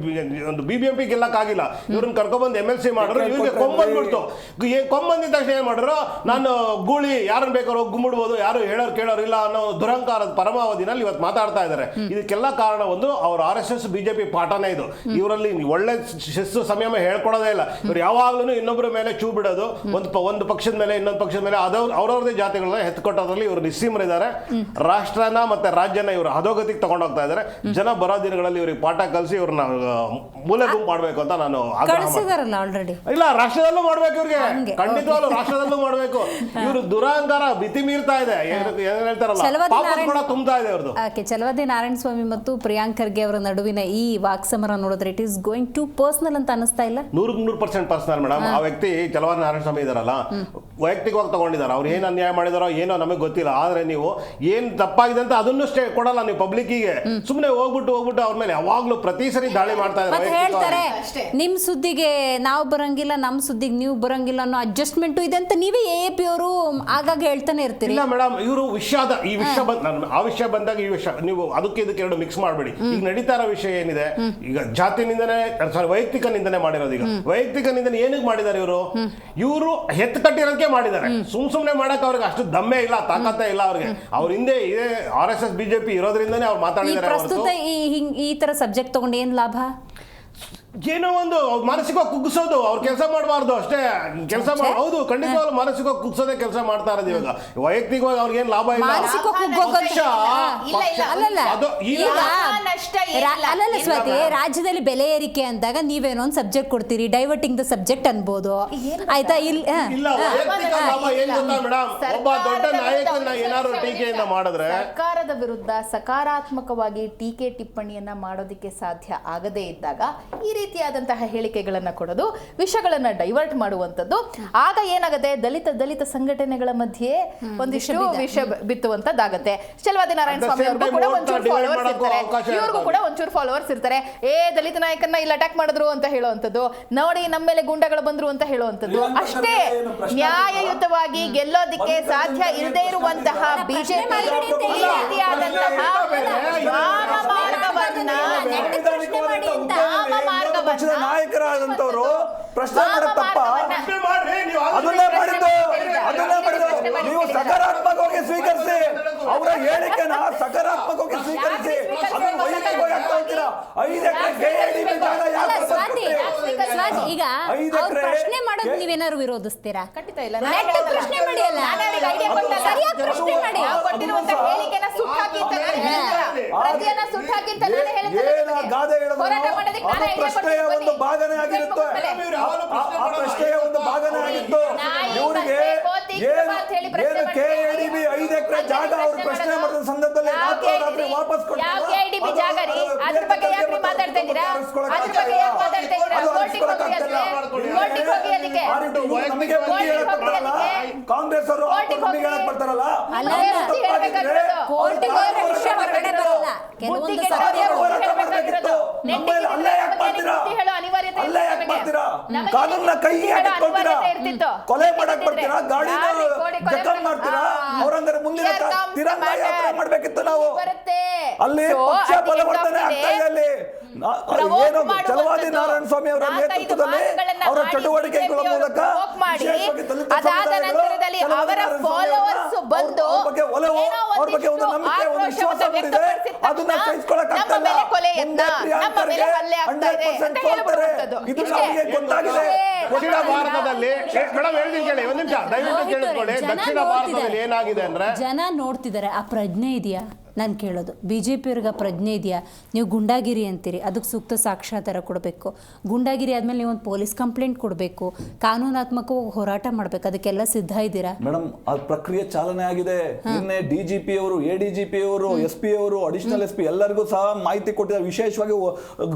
ಒಂದು BBMP ಗೆಲ್ಲಕ್ಕಾಗಿಲ್ಲ, ಇವ್ರನ್ನ ಕರ್ಕೊಂಡ್ಬಂದು MLC ಮಾಡಿದ್ರು. ಇವ್ರಿಗೆ ಕೊಂಬಂದ್ಬಿಡ್ತು. ಕೊಂಬಂದಿದ ತಕ್ಷಣ ಏನ್ ಮಾಡಿದ್ರು, ನಾನು ಗೂಳಿ ಯಾರನ್ನ ಬೇಕಾದ್ರೂ ಗುಮ್ಮಿಡ್ಬೋದು, ಯಾರು ಹೇಳೋರು ಕೇಳೋರು ಇಲ್ಲ ಅನ್ನೋ ದುರಹಂಕಾರದ ಪರಮಾವಧಿನಲ್ಲಿ ಇವತ್ತು ಮಾತಾಡ್ತಾ ಇದ್ದಾರೆ. ಇದಕ್ಕೆಲ್ಲ ಕಾರಣ ಒಂದು ಅವ್ರ RSS BJP ಪಾಠನೇ ಇದು. ಇವರಲ್ಲಿ ಒಳ್ಳೆ ಶಿಸ್ತು ಸಂಯಮ ಹೇಳ್ಕೊಡೋದೇ ಇಲ್ಲ. ಇವ್ರು ಯಾವಾಗ್ಲೂ ಇನ್ನೊಬ್ಬರ ಮೇಲೆ ಚೂ ಬಿಡೋದು, ಒಂದು ಪಕ್ಷದ ಮೇಲೆ ಇನ್ನೊಂದು ಪಕ್ಷದ ಮೇಲೆ ಅವ್ರವ್ರದೇ ಜಾತಿಗಳನ್ನ ಎತ್ಕೊಟ್ಟೋದ್ರಲ್ಲಿ ಇವರು ನಿಸ್ಸೀಮರಿದ್ದಾರೆ. ರಾಷ್ಟ್ರನ ಮತ್ತೆ ರಾಜ್ಯನ ಇವರು ಅಧೋಗತಿಗೆ ತಗೊಂಡೋಗ್ತಾ ಇದ್ದಾರೆ. ಜನ ಬರೋ ದಿನಗಳಲ್ಲಿ ಇವ್ರಿಗೆ ಪಾಠ ಕಲಿಸಿ ಇವ್ರನ್ನ ಮೂಲೆ ಗುಂಪು ಮಾಡ್ಬೇಕು ಅಂತ ನಾನು
ಆಲ್ರೆಡಿ.
ಇಲ್ಲ, ರಾಷ್ಟ್ರದಲ್ಲೂ ಮಾಡ್ಬೇಕು ಇವ್ರಿಗೆ, ಖಂಡಿತವಾಗ್ಲೂ ರಾಷ್ಟ್ರದಲ್ಲೂ ಮಾಡ್ಬೇಕು. ಇವರು ದುರಹಂಕಾರ ಮಿತಿ ಮೀರ್ತಾ ಇದೆ. ಏನ್ ಹೇಳ್ತಾರಲ್ಲ, ತುಂಬ್ತಾ ಇದೆ ಅವ್ರದ್ದು.
ಛಲವಾದಿ ನಾರಾಯಣ ಸ್ವಾಮಿ ಮತ್ತು ಪ್ರಿಯಾಂಕ್ ಖರ್ಗೆ ಅವರ ನಡುವಿನ ಈ ವಾಕ್ಸಮರ ನೋಡಿದ್ರೆ it is going to personal ಅಂತ ಅನಿಸ್ತಾ ಇಲ್ಲ?
100% ಪರ್ಸನಲ್ ಮೇಡಮ್. ಆ ವ್ಯಕ್ತಿ ಛಲವಾದಿ ನಾರಾಯಣ ಸ್ವಾಮಿ ಇದಾರಲ್ಲ, ವೈಯಕ್ತಿಕವಾಗಿ ತಗೊಂಡಿದ್ದಾರೆ. ಅವ್ರು ಏನ್ ಅನ್ಯಾಯ ಮಾಡಿದಾರೋ ಏನೋ ನಮಗೆ ಗೊತ್ತಿಲ್ಲ. ಆದ್ರೆ ನೀವು ಏನ್ ತಪ್ಪಾಗಿದೆ ಅಂತ ಅದನ್ನು ಕೊಡಲ್ಲ ನೀವು ಪಬ್ಲಿಕ್ಕಿಗೆ. ಸುಮ್ಮನೆ ಹೋಗ್ಬಿಟ್ಟು ಅವ್ರ ಮೇಲೆ ಯಾವಾಗ್ಲೂ ಪ್ರತಿ ಸರಿ ದಾಳಿ ಮಾಡ್ತಾ
ಇದ್ದಾರೆ. ನಿಮ್ ಸುದ್ದಿಗೆ ನಾವು ಬರಂಗಿಲ್ಲ, ನಮ್ ಸುದ್ದಿಗೆ ನೀವು ಬರಂಗಿಲ್ಲ ಅನ್ನೋ ಅಡ್ಜಸ್ಟ್ಮೆಂಟ್ ಇದೆ ಅಂತ ನೀವೇ AAP ಅವರು ಆಗಾಗ ಹೇಳ್ತಾನೆ ಇರ್ತೀರಿ.
ಇಲ್ಲ ಮೇಡಮ್, ಇವರು ಈ ವಿಷಯ ಆ ವಿಷಯ ಬಂದಾಗ ಈ ವಿಷಯ ನೀವು ಅದಕ್ಕೆ ಇದಕ್ಕೆ ಎರಡು ಮಿಕ್ಸ್ ಮಾಡಬೇಡಿ. ಈಗ ನಡೀತಾ ಇರೋ ವಿಷಯ ಏನಿದೆ, ಈಗ ಜಾತಿ ನಿಂದನೆ, ವೈಯಕ್ತಿಕ ನಿಂದನೆ ಮಾಡಿರೋದು. ಈಗ ವೈಯಕ್ತಿಕ ನಿಂದನೆ ಏನಕ್ಕೆ ಮಾಡಿದ್ದಾರೆ ಇವರು ಎತ್ತು ಕಟ್ಟಿರೋದಕ್ಕೆ ಮಾಡಿದ್ದಾರೆ. ಸುಮ್ನೆ ಮಾಡಕ್ ಅವ್ರಿಗೆ ಅಷ್ಟು ದಮ್ಮೆ ಇಲ್ಲ, ತಾಕತ್ತೇ ಇಲ್ಲ ಅವ್ರಿಗೆ. ಅವ್ರ ಹಿಂದೆ ಇದೇ RSS BJP ಇರೋದ್ರಿಂದನೇ ಅವ್ರು ಮಾತಾಡಿದ್ದಾರೆ.
ಪ್ರಸ್ತುತ ಈ ತರ ಸಬ್ಜೆಕ್ಟ್ ತಗೊಂಡು ಏನ್ ಲಾಭ?
ಏನೋ ಒಂದು ಮಾನಸಿಕವಾಗಿ ಕುಗ್ಗಿಸೋದು, ಅವ್ರು ಕೆಲಸ ಮಾಡಬಾರ್ದು ಅಷ್ಟೇ. ಕೆಲಸ ಹೌದು, ಖಂಡಿತವಾಗ್ಲೂ ಮಾನಸಿಕವಾಗಿ ಕುಗ್ಸೋದೇ ಕೆಲಸ ಮಾಡ್ತಾ ಇರೋದು. ಇವಾಗ ವೈಯಕ್ತಿಕವಾಗಿ ಅವ್ರಿಗೆ ಏನ್ ಲಾಭ ಇಲ್ಲ.
ಅಲ್ಲಲ್ಲ ಸ್ವಾತಿ, ರಾಜ್ಯದಲ್ಲಿ ಬೆಲೆ ಏರಿಕೆ ಅಂದಾಗ ನೀವೇನೋ ಒಂದು ಸಬ್ಜೆಕ್ಟ್ ಕೊಡ್ತೀರಿ, ಡೈವರ್ಟಿಂಗ್ ದ ಸಬ್ಜೆಕ್ಟ್ ಅನ್ಬೋದು, ಆಯ್ತಾ?
ಇಲ್ಲ, ವೈಯಕ್ತಿಕ ಲಾಭ ಏನ್ ಗೊತ್ತಾ ಮೇಡಮ್, ಒಬ್ಬ ದೊಡ್ಡ ನಾಯಕನ ಏನಾದ್ರು ಟೀಕೆಯನ್ನ ಮಾಡಿದ್ರೆ
ಸರ್ಕಾರದ ವಿರುದ್ಧ ಸಕಾರಾತ್ಮಕವಾಗಿ ಟೀಕೆ ಟಿಪ್ಪಣಿಯನ್ನ ಮಾಡೋದಕ್ಕೆ ಸಾಧ್ಯ ಆಗದೇ ಇದ್ದಾಗ ಈ ರೀತಿಯಾದಂತಹ ಹೇಳಿಕೆಗಳನ್ನ ಕೊಡೋದು, ವಿಷಯಗಳನ್ನ ಡೈವರ್ಟ್ ಮಾಡುವಂಥದ್ದು, ಆಗ ಏನಾಗುತ್ತೆ, ದಲಿತ ಸಂಘಟನೆಗಳ ಮಧ್ಯೆ ಒಂದಿಷ್ಟು ವಿಷ ಬಿತ್ತುವಂತದ್ದಾಗತ್ತೆ. ಛಲವಾದಿ ನಾರಾಯಣ ಸ್ವಾಮಿ ಅವ್ರಿಗೂ ಕೂಡ ಒಂಚೂರು ಫಾಲೋವರ್ಸ್ ಇರ್ತಾರೆ, ಇವ್ರಿಗೂ ಕೂಡ ಒಂಚೂರು ಫಾಲೋವರ್ಸ್ ಇರ್ತಾರೆ. ದಲಿತ ನಾಯಕನ್ನ ಇಲ್ಲಿ ಅಟ್ಯಾಕ್ ಮಾಡಿದ್ರು ಅಂತ ಹೇಳುವಂಥದ್ದು, ನೋಡಿ ನಮ್ಮ ಮೇಲೆ ಗುಂಡಗಳು ಬಂದ್ರು ಅಂತ ಹೇಳುವಂಥದ್ದು. ಅಷ್ಟೇ ನ್ಯಾಯಯುತವಾಗಿ ಗೆಲ್ಲೋದಿಕ್ಕೆ ಸಾಧ್ಯ ಇಲ್ಲದೆ ಇರುವಂತಹ ಬಿಜೆಪಿ ಈ ರೀತಿಯಾದಂತಹ
ಪಕ್ಷದ ನಾಯಕರಾದಂತವರು ಪ್ರಶ್ನೆ ಮಾಡೋದು ತಪ್ಪ? ಅದನ್ನೇ ಮಾಡಿದ್ದು ನೀವು ಸಕಾರಾತ್ಮಕವಾಗಿ ಸ್ವೀಕರಿಸಿ, ಅವರ ಹೇಳಿಕೆನ ಸಕಾರಾತ್ಮಕವಾಗಿ ಸ್ವೀಕರಿಸಿ. ಅದನ್ನು ವೈಯಕ್ತಿಕವಾಗಿ ಆಗ್ತಾ ಹೋಗ್ತೀರಾ. 5 ಎಕರೆ
ಈಗ ಪ್ರಶ್ನೆ ಮಾಡೋದು ನೀವೇನಾದ್ರು ವಿರೋಧಿಸ್ತೀರಾ?
ಖಂಡಿತ ಇಲ್ಲ.
ಪ್ರಶ್ನೆ ಮಾಡಿ ಅಲ್ಲ, ಸರಿಯಾಗಿ ಪ್ರಶ್ನೆ ಮಾಡಿ.
ಕೊಟ್ಟಿರುವಂತಹ ಹೇಳಿಕೆನ ಸುಟ್ಟಾಕಿ ಅಂತ ನಾನು ಹೇಳಿಲ್ಲ, ಪ್ರತಿಯನ್ನ ಸುಟ್ಟಾಕಿ ಅಂತ ನಾನು ಹೇಳಿಲ್ಲ.
ಗಾದೆ ಹೇಳೋದು ಪ್ರಶ್ನೆಯ ಒಂದು ಭಾಗನೇ ಆಗಿರುತ್ತೆ. ಆ ಪ್ರಶ್ನೆಯ ಒಂದು ಭಾಗನೇ ಆಗಿತ್ತು. ಇವರಿಗೆ ಏನು KADB 5 ಎಕರೆ ಜಾಗ ಅವರು ಪ್ರಶ್ನೆ ಮಾಡಿದ ಸಂದರ್ಭದಲ್ಲಿ ವಾಪಸ್ ಕೊಟ್ಟು
KADB ಜಾಗ ರೀ, ಅದ್ರ ಬಗ್ಗೆ ಯಾಕೆ ಮಾತಾಡ್ತಾ ಇದ್ದೀರಾ? ಅದ್ರ ಬಗ್ಗೆ ಯಾಕೆ ಮಾತಾಡ್ತಾ ಇದ್ದೀರಾ? ಕೋರ್ಟಿಗೆ ಹೋಗಿ ಅದಕ್ಕೆ
ನಮಗೆ ಬುದ್ಧಿ ಹೇಳಕ್ ಬರ್ತಾರಲ್ಲ, ಕಾಂಗ್ರೆಸ್ ಅವರು ನಮಗೆ ಹೇಳಕ್ ಬರ್ತಾರಲ್ಲ,
ಕೋರ್ಟಿಗೆ ಹೋಗಿ ವಿಷಯ ಹೊರಗಡೆ ಬರಲ್ಲ. ಕೆಲವೊಂದು
ಕಾನೂನ ಕೈ ಹಾಕಿಕೊಳ್ತೀರಾ, ಕೊಲೆ ಮಾಡಕ್ ಬರ್ತೀರಾ, ಗಾಡಿನ ಜಖಂ ಮಾಡ್ತೀರಾ. ಅವ್ರಂದ್ರೆ ಮುಂದಿನ ತಿರಂಗ ಯಾತ್ರೆ ಮಾಡ್ಬೇಕಿತ್ತು ನಾವು. ಅಲ್ಲಿ ಪಕ್ಷ ಬಲವರ್ಧನೆ ಆಗ್ತಾ ಇದೆ. ಅಲ್ಲಿ ಏನು ಛಲವಾದಿ ನಾರಾಯಣ ಸ್ವಾಮಿ ಅವರ ನೇತೃತ್ವದಲ್ಲಿ ಅವರ ಚಟುವಟಿಕೆಗಳ ಮೂಲಕ
ಅದಾದ ನಂತರದಲ್ಲಿ ಅವರ ಫಾಲೋವರ್ಸ್ ಬಂದು
ಅವ್ರ ಬಗ್ಗೆ ಒಂದು ನಂಬಿಕೆ, ಒಂದು ವಿಶ್ವಾಸ ಬಂದಿದೆ. ಅದನ್ನ ಸಹಿಸಿಕೊಳ್ಳಕ್ ಆಗ್ತಾ ಇಲ್ಲ. ಮುಂದೆ ಪ್ರಿಯಾಂಕ್ ಖರ್ಗೆ 100% ಸೋಲ್ತಾರೆ. ಇದು ನಮಗೆ ಗೊತ್ತಾಗಿದೆ.
ದಕ್ಷಿಣ ಭಾರತದಲ್ಲಿ ಮೇಡಮ್ ಹೇಳ್ತೀನಿ ಕೇಳಿ, ಒಂದ್ ನಿಮಿಷ ದಯವಿಟ್ಟು ಕೇಳಿಸ್ಕೊಳ್ಳಿ. ದಕ್ಷಿಣ ಭಾರತದಲ್ಲಿ ಏನಾಗಿದೆ ಅಂದ್ರೆ
ಜನ ನೋಡ್ತಿದ್ದಾರೆ, ಆ ಪ್ರಜ್ಞೆ ಇದೆಯಾ? ನಾನು ಕೇಳೋದು, ಬಿ ಜೆ ಪಿಯವ್ರಿಗೆ ಪ್ರಜ್ಞೆ ಇದೆಯಾ? ನೀವು ಗುಂಡಾಗಿರಿ ಅಂತೀರಿ, ಅದಕ್ಕೆ ಸೂಕ್ತ ಸಾಕ್ಷ್ಯಾಧಾರ ಕೊಡಬೇಕು. ಗುಂಡಾಗಿರಿ ಆದಮೇಲೆ ನೀವು ಒಂದು ಪೊಲೀಸ್ ಕಂಪ್ಲೇಂಟ್ ಕೊಡಬೇಕು, ಕಾನೂನಾತ್ಮಕವಾಗಿ ಹೋರಾಟ ಮಾಡಬೇಕು. ಅದಕ್ಕೆಲ್ಲ ಸಿದ್ಧ ಇದ್ದೀರಾ?
ಮೇಡಮ್, ಆ ಪ್ರಕ್ರಿಯೆ ಚಾಲನೆ ಆಗಿದೆ. ನಿನ್ನೆ DGP ಅವರು, ADGP ಅವರು, SP ಅವರು, ಅಡಿಷನಲ್ SP ಎಲ್ಲರಿಗೂ ಸಹ ಮಾಹಿತಿ ಕೊಟ್ಟಿದ್ದಾರೆ. ವಿಶೇಷವಾಗಿ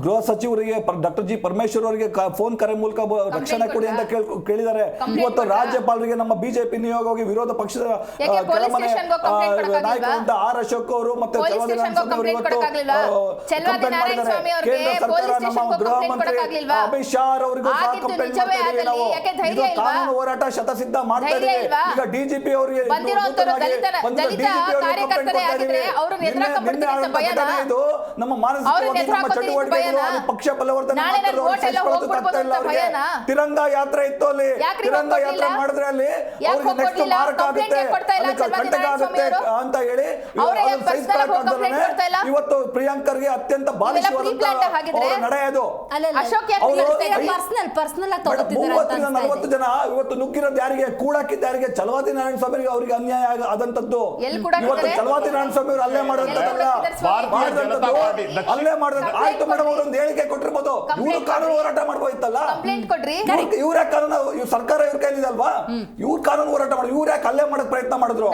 ಗೃಹ ಸಚಿವರಿಗೆ ಡಾಕ್ಟರ್ G ಪರಮೇಶ್ವರ್ ಅವರಿಗೆ ಫೋನ್ ಕರೆ ಮೂಲಕ ರಕ್ಷಣೆ ಕೊಡಿ ಅಂತ ಕೇಳಿದ್ದಾರೆ. ಇವತ್ತು ರಾಜ್ಯಪಾಲರಿಗೆ ನಮ್ಮ ಬಿಜೆಪಿ ನಿಯೋಗವಾಗಿ ವಿರೋಧ ಪಕ್ಷದ ಕೆಳಮನೆ ನಾಯಕರಾದ ಆರ್ ಅಶೋಕ್ ಅವರು ಮತ್ತೆ ಚಲವಾದಿ ನಾರಾಯಣಸ್ವಾಮಿ ಅವರು ಇವತ್ತು ಕಂಪ್ಲೇಂಟ್ ಮಾಡಿದ್ದಾರೆ. ಕೇಂದ್ರ ಸರ್ಕಾರ ನಮ್ಮ ಗೃಹ ಮಂತ್ರಿ ಅಮಿತ್ ಶಾ ಅವರಿಗೂ ಸಹ ಕಂಪ್ಲೇಂಟ್ ಮಾಡ್ತಿದ್ದೀವಿ. ನಾವು ಇದು ಕಾನೂನು ಹೋರಾಟ ಶತಸಿದ್ಧ ಮಾಡ್ತಾ ಇದ್ದೀವಿ. ಈಗ DGP ಅವರಿಗೆ ಇದು ನಮ್ಮ ಮಾನಸಿಕವಾಗಿ ನಮ್ಮ ಚಟುವಟಿಕೆಗಳು ಪಕ್ಷ ಬಲವರ್ಧನೆ ತಿರಂಗ ಯಾತ್ರೆ ಇತ್ತು. ಅಲ್ಲಿ ತಿರಂಗ ಯಾತ್ರೆ ಮಾಡಿದ್ರೆ ಅಲ್ಲಿ ಅವ್ರಿಗೆ ನೆಕ್ಸ್ಟ್ ಮಾರಕ ಆಗುತ್ತೆ, ಕಂಟಕ ಆಗುತ್ತೆ ಅಂತ ಹೇಳಿ ಇವತ್ತು ಪ್ರಿಯಾಂಕರ್ಗೆ ಅತ್ಯಂತ ಬಾಲಿಶವಾದಂತ ನಡೆ ಅದು. 30-40 ಜನ ಇವತ್ತು ನುಗ್ಗಿರೋದು ಯಾರಿಗೆ? ಕೂಡಾಕಿದ್ದ ಯಾರಿಗೆ? ಚಲವಾದಿ ನಾರಾಯಣಸ್ವಾಮಿ ಅವರಿಗೆ ಅನ್ಯಾಯ ಆದಂತದ್ದು. ಇವತ್ತು ಚಲವಾದಿ ನಾರಾಯಣಸ್ವಾಮಿ ಅವರು ಅಲ್ಲೇ ಮಾಡೋದಂತಲ್ಲ, ಅಲ್ಲೇ ಮಾಡೋದು. ಆಯ್ತು ಮೇಡಮ್, ಅವರು ಒಂದು ಹೇಳಿಕೆ ಕೊಟ್ಟಿರ್ಬೋದು, ಇವರು ಕಾನೂನು ಹೋರಾಟ ಮಾಡ್ಬೋದಿತ್ತಲ್ಲ. ಇವ್ರ ಕಾನೂನು ಸರ್ಕಾರ ಇವ್ರ ಕೈಲಿದೆ ಅಲ್ವಾ, ಇವ್ರ ಕಾನೂನು ಹೋರಾಟ ಮಾಡಿ ಇವ್ರ ಯಾಕೆ ಹಲ್ಲೆ ಮಾಡಕ್ ಪ್ರಯತ್ನ ಮಾಡಿದ್ರು?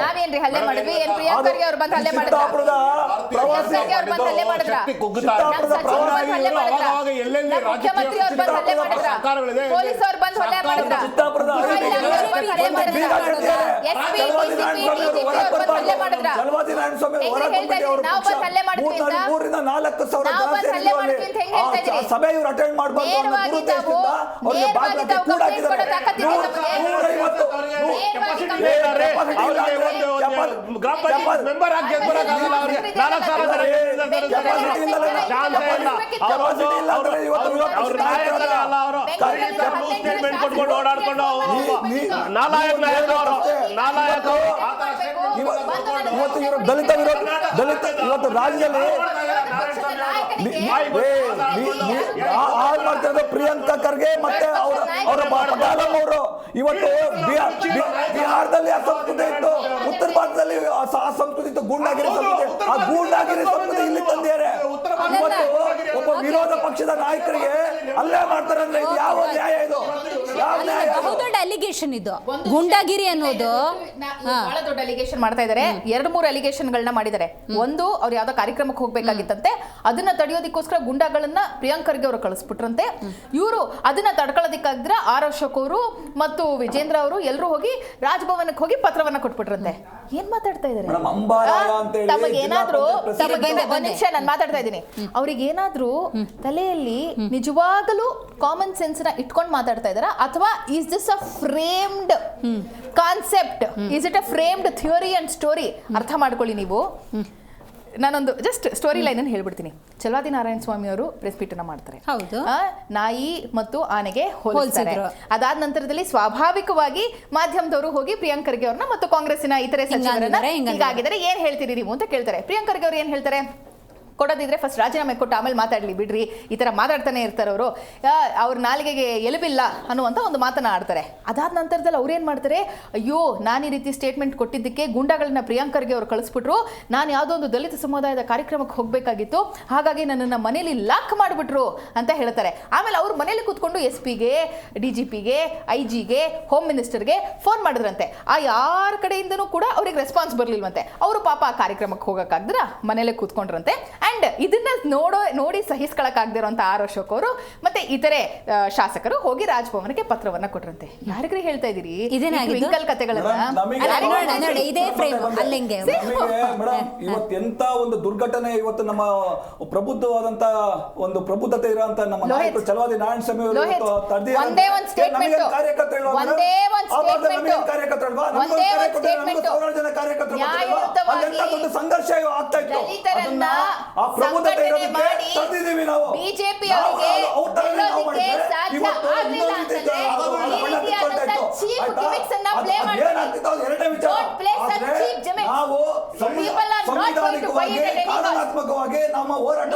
ಚಲವಾದಿ ನಾರಾಯಣಸ್ವಾಮಿ ಮೂರಿಂದ 4 ಸಾವಿರ ಸಭೆ ಇವ್ರು ಅಟೆಂಡ್ ಮಾಡಬಾರ್ದು ಅನ್ನೋ ದುರುದ್ದೇಶದಿಂದ ಅವರಿಗೆ ಬಾಗಿಲಕ್ಕೆ ಕೂಡಾಕಿದ್ದಾರೆ. ಇವತ್ತು ಇವರು ದಲಿತ ಇವತ್ತು ರಾಜ್ಯದಲ್ಲಿ ಮಾಡ್ತಿರೋದು ಪ್ರಿಯಾಂಕಾ ಖರ್ಗೆ ಮತ್ತೆ ಅವರ ಪಟಾಲಂ ಅವರು. ಇವತ್ತು ಬಿಹಾರದಲ್ಲಿ ಅಸಂಸ್ಕೃತಿ ಇತ್ತು, ಉತ್ತರ ಭಾರತದಲ್ಲಿ ಅಸಂಸ್ಕೃತಿ ಇತ್ತು, ಗೂಂಡಾಗಿರಿ ಸಂಸ್ಕೃತಿ. ಆ ಗೂಂಡಾಗಿರಿ ಸಂಸ್ಕೃತಿ ಇಲ್ಲಿ ತಂದಿದ್ದಾರೆ. ಇವತ್ತು ಒಬ್ಬ ವಿರೋಧ ಪಕ್ಷದ ನಾಯಕರಿಗೆ ಅಲ್ಲೇ ಮಾಡ್ತಾರೆ ಅಂದ್ರೆ ಇದು ಯಾವ ನ್ಯಾಯ? ಇದು ಯಾವ ನ್ಯಾಯ?
ಬಹುದೊಡ್ಡ ಅಲಿಗೇಷನ್ ಇದು ಗೂಂಡಾಗಿರಿ ಅನ್ನೋದು.
ಬಹಳ ದೊಡ್ಡ ಅಲಿಗೇಷನ್ ಮಾಡ್ತಾ ಇದ್ದಾರೆ. 2-3 ಅಲಿಗೇಷನ್ ಗಳನ್ನ ಮಾಡಿದ್ದಾರೆ. ಒಂದು, ಅವ್ರು ಯಾವ್ದೋ ಕಾರ್ಯಕ್ರಮಕ್ಕೆ ಹೋಗ್ಬೇಕಾಗಿತ್ತಂತೆ, ಅದನ್ನ ತಡೆಯೋದಕ್ಕೋಸ್ಕರ ಗುಂಡಾಗಳನ್ನ ಪ್ರಿಯಾಂಕರ್ಗೆ ಅವರು ಕಳಿಸ್ಬಿಟ್ರಂತೆ. ಇವರು ಅದನ್ನ ತಡ್ಕೊಳ್ಳೋದಕ್ಕಾಗಿದ್ರೆ ಆರ್ ಅಶೋಕ್ ಅವರು ಮತ್ತು ವಿಜೇಂದ್ರ ಅವರು ಎಲ್ಲರೂ ಹೋಗಿ ರಾಜಭವನಕ್ಕೆ ಹೋಗಿ ಪತ್ರವನ್ನ ಕೊಟ್ಬಿಟ್ರಂತೆ. ಏನ್ ಮಾತಾಡ್ತಾ ಇದ್ದಾರೆ? ತಮಗೇನಾದ್ರೂ ನಾನು ಮಾತಾಡ್ತಾ ಇದ್ದೀನಿ, ಅವ್ರಿಗೇನಾದ್ರೂ ತಲೆಯಲ್ಲಿ ನಿಜವಾಗಲೂ ಕಾಮನ್ ಸೆನ್ಸ್ ನ ಇಟ್ಕೊಂಡು ಮಾತಾಡ್ತಾ ಇದಾರ, ಅಥವಾ is this a framed concept? Is it a framed theory and story? ಅರ್ಥ ಮಾಡ್ಕೊಳ್ಳಿ ನೀವು. ನಾನೊಂದು ಜಸ್ಟ್ ಸ್ಟೋರಿ ಲೈನ್ ಅನ್ನು ಹೇಳ್ಬಿಡ್ತೀನಿ. ಚಲವಾದಿ ನಾರಾಯಣಸ್ವಾಮಿ ಅವರು ಪ್ರೆಸ್ ಮೀಟ್ ಅನ್ನ ಮಾಡ್ತಾರೆ. ನಾಯಿ ಮತ್ತು ಆನೆಗೆ ಹೋಲಿಸ್ತಾರೆ. ಅದಾದ ನಂತರದಲ್ಲಿ ಸ್ವಾಭಾವಿಕವಾಗಿ ಮಾಧ್ಯಮದವರು ಹೋಗಿ ಪ್ರಿಯಾಂಕರ್ಗೆ ಅವ್ರನ್ನ ಮತ್ತು ಕಾಂಗ್ರೆಸ್ಸಿನ ಇತರೆ ಸಚಿವರನ್ನ ಹೀಗಾಗಿದ್ದಾರೆ, ಏನ್ ಹೇಳ್ತೀರಿ ನೀವು ಅಂತ ಕೇಳ್ತಾರೆ. ಪ್ರಿಯಾಂಕರ್ಗೆ ಅವ್ರು ಏನ್ ಹೇಳ್ತಾರೆ? ಕೊಡೋದಿದ್ರೆ ಫಸ್ಟ್ ರಾಜೀನಾಮೆ ಕೊಟ್ಟು ಆಮೇಲೆ ಮಾತಾಡ್ಲಿ ಬಿಡ್ರಿ, ಈ ತರ ಮಾತಾಡ್ತಾನೆ ಇರ್ತಾರೆ ಅವರು, ಅವ್ರ ನಾಲಿಗೆಗೆ ಎಲುಬಿಲ್ಲ ಅನ್ನುವಂಥ ಒಂದು ಮಾತನ್ನ ಆಡ್ತಾರೆ. ಅದಾದ ನಂತರದಲ್ಲಿ ಅವ್ರೇನ್ ಮಾಡ್ತಾರೆ? ಅಯ್ಯೋ, ನಾನು ಈ ರೀತಿ ಸ್ಟೇಟ್ಮೆಂಟ್ ಕೊಟ್ಟಿದ್ದಕ್ಕೆ ಗೂಂಡಾಗಳನ್ನ ಪ್ರಿಯಾಂಕರ್ಗೆ ಅವ್ರು ಕಳಿಸ್ಬಿಟ್ರು, ನಾನು ಯಾವುದೋ ಒಂದು ದಲಿತ ಸಮುದಾಯದ ಕಾರ್ಯಕ್ರಮಕ್ಕೆ ಹೋಗ್ಬೇಕಾಗಿತ್ತು, ಹಾಗಾಗಿ ನನ್ನನ್ನು ಮನೇಲಿ ಲಾಕ್ ಮಾಡಿಬಿಟ್ರು ಅಂತ ಹೇಳ್ತಾರೆ. ಆಮೇಲೆ ಅವ್ರ ಮನೇಲಿ ಕೂತ್ಕೊಂಡು SP-ಗೆ, DGP-ಗೆ, IG-ಗೆ, ಹೋಮ್ ಮಿನಿಸ್ಟರ್ಗೆ ಫೋನ್ ಮಾಡಿದ್ರಂತೆ. ಆ ಯಾರ ಕಡೆಯಿಂದನೂ ಕೂಡ ಅವ್ರಿಗೆ ರೆಸ್ಪಾನ್ಸ್ ಬರ್ಲಿಲ್ವಂತೆ. ಅವರು ಪಾಪ ಆ ಕಾರ್ಯಕ್ರಮಕ್ಕೆ ಹೋಗಕ್ಕಾಗ್ದ್ರ ಮನೇಲೆ ಕೂತ್ಕೊಂಡ್ರಂತೆ. ಅಂಡ್ ಇದನ್ನ ನೋಡಿ ಸಹಿಸ್ಕೊಳಕ್ಕಾಗದಿರುವಂತ ಆರ್ ಅಶೋಕ್ ಅವರು ಮತ್ತೆ ಇತರೆ ಶಾಸಕರು ಹೋಗಿ ರಾಜಭವನಕ್ಕೆ ಪತ್ರವನ್ನ ಕೊಟ್ರಂತೆ. ಯಾರಿಗ್ರಿ ಹೇಳ್ತಾ ಇದೀರಿ ಟ್ವಿಂಕಲ್ ಕಥೆಗಳನ್ನ?
ಇವತ್ತೆಂತ ಒಂದು ದುರ್ಘಟನೆ! ಇವತ್ತು ನಮ್ಮ ಪ್ರಬುದ್ಧವಾದಂತ ಒಂದು ಪ್ರಬುದ್ಧತೆ ಇರುವಂತ ನಮ್ಮ ನಾಯಕರು ಚಲವಾದಿ ನಾರಾಯಣಸ್ವಾಮಿ ಅವರು ಸಂಘರ್ಷ ಆಗ್ತಾ ಇತ್ತು. ಆ ಪ್ರಬುದ್ಧತೆ ತಂದಿದ್ದೀವಿ ನಾವು.
ಬಿಜೆಪಿ ಅವರಿಗೆ
ನಾವು ಸಂವಿಧಾನಿಕವಾಗಿ ಕಾನೂನಾತ್ಮಕವಾಗಿ ನಮ್ಮ ಹೋರಾಟ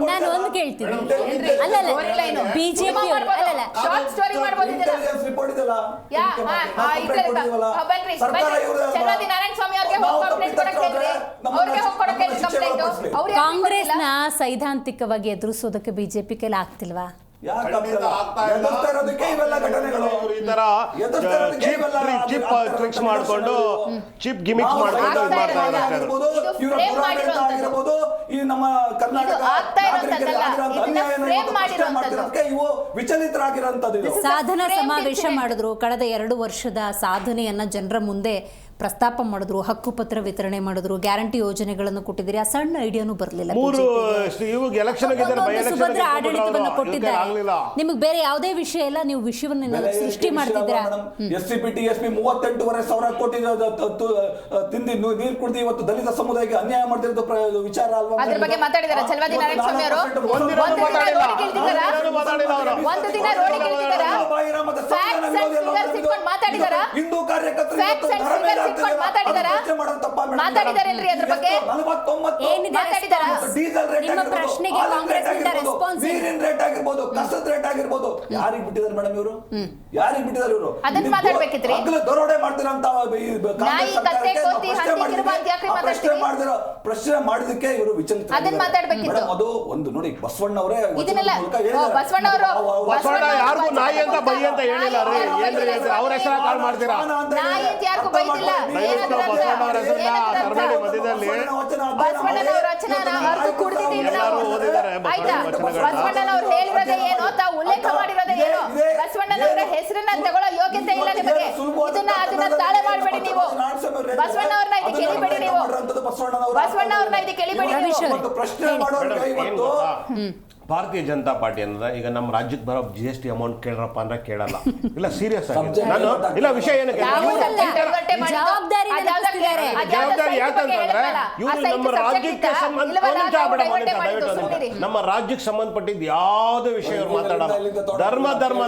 ನಾನು ಒಂದು ಕೇಳ್ತೀನಿ. ಹೇಳ್ತಿದ್ದೀನಿ.
Story line.
ಬಿಜೆಪಿ ಅಲ್ಲ
ಶಾರ್ಟ್ ಸ್ಟೋರಿ ಮಾಡ್ಬೋದಿದ್ದೀರಾ?
ರಿಪೋರ್ಟ್ ಇದೆಲ್ಲ
ಚಲವಾದಿ ನಾರಾಯಣ ಸ್ವಾಮಿ ಅವ್ರಿಗೆ ಹೋಗಿ ಕಂಪ್ಲೇಂಟ್ ಕೊಡಕ್ಕೆ ಹೇಳ್ರಿ. ಅವ್ರಿಗೆ ಹೋಗಿ ಕೊಡಕ್ಕೆ ಹೇಳ್ರಿ ಕಂಪ್ಲೇಂಟ್.
ಕಾಂಗ್ರೆಸ್ನ ಸೈದ್ಧಾಂತಿಕವಾಗಿ ಎದುರಿಸೋದಕ್ಕೆ ಬಿಜೆಪಿ ಕೈಲಿ ಆಗ್ತಿಲ್ವಾ?
ಇರೋದಕ್ಕೆ ಇವೆಲ್ಲ ಘಟನೆಗಳು.
ಈ ತರ ಚೀಪ್ ಟ್ರಿಕ್ಸ್ ಮಾಡ್ಕೊಂಡು ಚೀಪ್ ಗಿಮಿಕ್ಸ್ ಮಾಡ್ಕೊಂಡು ಇದು ಮಾಡ್ತಾ ಇದ್ದಾರೆ.
ಆಗಿರ್ಬೋದು ಈ ನಮ್ಮ ಕರ್ನಾಟಕ ಇವು ವಿಚಲಿತರಾಗಿರೋಂಥದ್ದು.
ಸಾಧನಾ ಸಮಾವೇಶ ಮಾಡಿದ್ರು. ಕಳೆದ 2 ವರ್ಷದ ಸಾಧನೆಯನ್ನ ಜನರ ಮುಂದೆ ಪ್ರಸ್ತಾಪ ಮಾಡಿದ್ರು. ಹಕ್ಕುಪತ್ರ ವಿತರಣೆ ಮಾಡಿದ್ರು. ಗ್ಯಾರಂಟಿ ಯೋಜನೆಗಳನ್ನು ಕೊಟ್ಟಿದ್ದೀರಿ. ಆ ಸಣ್ಣ ಐಡಿಯಾನು ಬರಲಿಲ್ಲ. ಸುಭದ್ರ ಆಡಳಿತವನ್ನು ಕೊಟ್ಟಿದ್ದಾರೆ. ನಿಮಗೆ ಬೇರೆ ಯಾವುದೇ ವಿಷಯ ಇಲ್ಲ, ನೀವು ವಿಷಯವನ್ನ ಸೃಷ್ಟಿ ಮಾಡ್ತಿದ್ದೀರಾ.
SCPT 38,500 ಕೋಟಿ ತಿಂದು ನೀರು ಕುಡಿದು ಇವತ್ತು ದಲಿತ ಸಮುದಾಯಕ್ಕೆ ಅನ್ಯಾಯ ಮಾಡ್ತಿರೋದು ವಿಚಾರ ಅಲ್ವಾ?
ಅದ್ರ ಬಗ್ಗೆ ಮಾತಾಡಿದಾರ ಚಲವಾದಿ ನಾರಾಯಣ ಸ್ವಾಮಿ ಅವರು? ಒಂದು ದಿನ ರೋಡಿಗೆ ಇಳಿದಿದ್ದಾರಾ? ಮಾತಾಡಿದಾರ?
ಹಿಂದೂ ಕಾರ್ಯಕರ್ತರು
ಮಾತಾಡಿದಾರೇನ್ರಿ ಅದ್ರ ಬಗ್ಗೆ?
ಏನಿದೆ ನಿಮ್ಮ ಪ್ರಶ್ನೆಗೆ ಕಾಂಗ್ರೆಸ್ನಿಂದ ರೆಸ್ಪಾನ್ಸ್
ನೀರಿನ ರೇಟ್ ಆಗಿರ್ಬೋದು, ಕಸದ ರೇಟ್ ಆಗಿರ್ಬೋದು, ಯಾರಿಗೆ ಬಿಟ್ಟಿದ್ದಾರೆ ಮೇಡಮ್ ಇವರು? ಯಾರಿಗೆ ಬಿಟ್ಟಿದ್ದಾರೆ ಇವರು?
ಅದನ್ನ ಮಾತಾಡ್ಬೇಕಿತ್ರಿ.
ದರೋಡೆ ಮಾಡ್ತಿರಂತ ಪ್ರಶ್ನೆ ಮಾಡಿದಕ್ಕೆ ಇವರು ವಿಚಲಿತ.
ಅದನ್ನ ಮಾತಾಡ್ಬೇಕಿತ್ತು.
ಅದು ಒಂದು ನೋಡಿ, ಬಸವಣ್ಣವರೇ
ಇದನ್ನೆಲ್ಲ ಬಸವಣ್ಣ
ಯಾರಿಗೂ ನಾಯಿ ಅಂತ ಬೈ ಅಂತ ಹೇಳಿಲ್ಲ ರೀ. ಏನ್ರಿ ಅವ್ರ ಹೆಸರ ಕಾಲ್ ಮಾಡ್ತೀರಾ?
ನಾಯಿ ಅಂತ ಯಾರಿಗೂ ಬೈದಿಲ್ಲ.
ಬಸವಣ್ಣವರ ಹೆಸರನ್ನ ಕರ್ನಾಟಕ ಮಧ್ಯದಲ್ಲಿ
ಬಸವಣ್ಣನವರ ವಚನನ ಅರ್ಥ ಕುಡಿದಿದ್ದೀವಿ ನಾವು. ಆಯ್ತಾ? ಬಸವಣ್ಣನವರು ಹೇಳಿರೋದೇ ಏನು, ತಾವು ಉಲ್ಲೇಖ ಮಾಡಿರೋದೇ ಏನು? ಬಸವಣ್ಣನವರ ಹೆಸರನ್ನ ತಗೊಳ್ಳೋ ಯೋಗ್ಯತೆ ಇಲ್ಲ ನಿಮಗೆ. ಅದನ್ನ ತಾಳೆ ಮಾಡಬೇಡಿ ನೀವು. ಬಸವಣ್ಣವ್ರನ್ನ ಇದಕ್ಕೆ ಎಳಿಬೇಡಿ ನೀವು. ಬಸವಣ್ಣವ್ರನ್ನ ಇದಕ್ಕೆ ಎಳಿಬೇಡಿ ನೀವು.
ಪ್ರಶ್ನೆ ಮಾಡೋರಿಗೆ ಇವತ್ತು
ಭಾರತೀಯ ಜನತಾ ಪಾರ್ಟಿ ಅನ್ನೋದ ಈಗ ನಮ್ಮ ರಾಜ್ಯಕ್ಕೆ ಬರೋ GST ಅಮೌಂಟ್ ಕೇಳ್ರಪ್ಪ ಅಂದ್ರೆ ಕೇಳಲ್ಲ. ಇಲ್ಲ ಸೀರಿಯಸ್ ಆಗಿ ನಾನು ಇಲ್ಲ ವಿಷಯ ಏನಕ್ಕೆ
ಜವಾಬ್ದಾರಿ
ಜವಾಬ್ದಾರಿ ಯಾಕಂತಂದ್ರೆ ಇವರು ನಮ್ಮ ರಾಜ್ಯಕ್ಕೆ ನಮ್ಮ ರಾಜ್ಯಕ್ಕೆ ಸಂಬಂಧಪಟ್ಟಿದ್ದು ಯಾವುದೇ ವಿಷಯ ಇವ್ರು ಮಾತಾಡಲ್ಲ. ಧರ್ಮ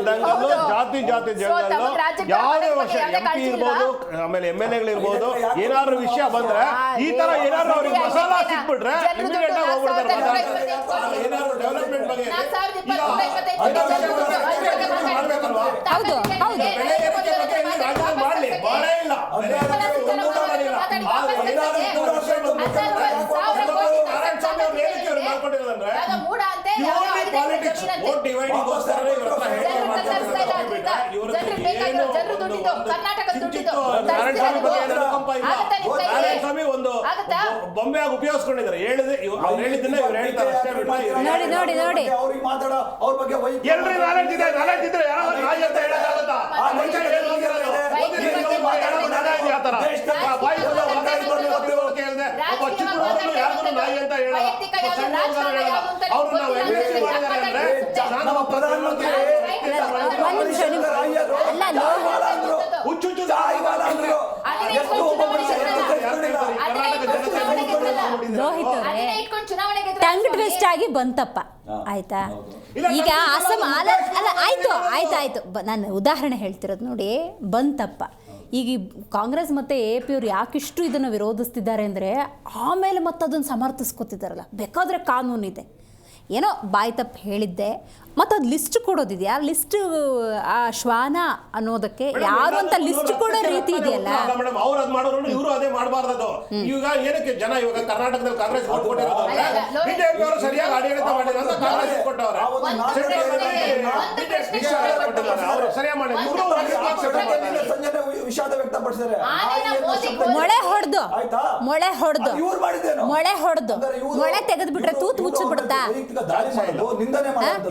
ದಂಗಲು, ಜಾತಿ ಜಂಗಲು, ಯಾವುದೇ ವಿಷಯ MP ಇರ್ಬೋದು, ಆಮೇಲೆ MLA ಇರ್ಬೋದು, ಏನಾದ್ರು ವಿಷಯ ಬಂದ್ರೆ ಈ ತರ ಏನಾದ್ರು ಅವ್ರಿಗೆ ಮಸಾಲ ಸಿಕ್ಬಿಟ್ರೆ ಇಮಿಡಿಯೇಟ್ ಆಗಿ ಹೋಗ್ಬಿಡ್ತಾರೆ. ಏನಾದ್ರು ಡೆವಲಪ್ಮೆಂಟ್ ಬಗ್ಗೆ
ಹೌದು
ಮಾಡಲಿ ಬಾಳೇ ಇಲ್ಲ. ಸ್ವಾಮಿ ಒಂದು ಬೊಂಬೆ ಆಗಿ ಉಪಯೋಗಿಸ್ಕೊಂಡಿದ್ದಾರೆ. ಹೇಳಿದ್ದನ್ನ ಇವ್ರು ಹೇಳ್ತಾರೆ ಅಷ್ಟೇ.
ನೋಡಿ
ಅವ್ರಿಗೆ ಮಾತಾಡೋ ಅವ್ರ ಬಗ್ಗೆ
ಎಲ್ರಿ ನಾಲೆಡ್ಜ್ ಇದ್ರೆ ಯಾರು ನಾಯಿ ಅಂತ ಹೇಳಕ್ಕಾಗತ್ತಾ? ಒಬ್ಬ ಚಿಕ್ಕ ಹುಡುಗರು ಯಾರಿಗೂ ನಾಯಿ ಅಂತ ಹೇಳಲ್ಲ. ಅವ್ರು ನಾವು ನಮ್ಮ ಪ್ರಧಾನಮಂತ್ರಿ
ರೋಹಿತ್ ಅವರೇ, ಟಂಗ್ ಟ್ವಿಸ್ಟ್ ಆಗಿ ಬಂತಪ್ಪ. ಆಯ್ತಾ? ಈಗ ಅಸಮ ಅಲ್ಲ ಆಯ್ತು ನಾನು ಉದಾಹರಣೆ ಹೇಳ್ತಿರೋದು ನೋಡಿ, ಬಂತಪ್ಪ. ಈಗ ಕಾಂಗ್ರೆಸ್ ಮತ್ತು AP ಅವ್ರು ಯಾಕಿಷ್ಟು ಇದನ್ನು ವಿರೋಧಿಸ್ತಿದ್ದಾರೆ ಅಂದರೆ ಆಮೇಲೆ ಮತ್ತೆ ಅದನ್ನು ಸಮರ್ಥಿಸ್ಕೊತಿದ್ದಾರಲ್ಲ. ಬೇಕಾದರೆ ಕಾನೂನಿದೆ, ಏನೋ ಬಾಯಿ ತಪ್ಪು ಹೇಳಿದ್ದೆ, ಮತ್ತು ಅದು ಲಿಸ್ಟ್ ಕೊಡೋದಿದೆಯಾ? ಲಿಸ್ಟ್ ಆ ಶ್ವಾನ ಅನ್ನೋದಕ್ಕೆ ಯಾರು ಅಂತ ಲಿಸ್ಟ್ ಕೊಡೋ ರೀತಿ ಇದೆಯಲ್ಲ.
ಅವ್ರು ಅದ್ ಮಾಡೋರು ಇವರು ಅದೇ ಮಾಡಬಾರ್ದು. ಈಗ ಏನಕ್ಕೆ ಜನ ಇವಾಗ ಕರ್ನಾಟಕದಲ್ಲಿ ಕಾಂಗ್ರೆಸ್ ಓಟ್ ಕೊಟ್ಟಿರೋದು ಅಂದ್ರೆ ಬಿಜೆಪಿ ಅವರು ಸರಿಯಾಗಿ ಆಡಳಿತ ಮಾಡಿದ್ರು ಅಂತ ಕಾಂಗ್ರೆಸ್ ಕೊಟ್ಟವ್ರೆ. ಅವರು ಸರಿಯಾಗಿ ಮಾಡಿ
ವಿಷಾದ ವ್ಯಕ್ತಪಡಿಸಿದ್ದಾರೆ.
ಮೊಳೆ ಹೊಡೆದು ಮೊಳೆ ತೆಗೆದ್ಬಿಟ್ರೆ ತೂತು ಮುಚ್ಚಿಬಿಡುತ್ತಾ?
ನಿಂದನೆ ಮಾಡೋದು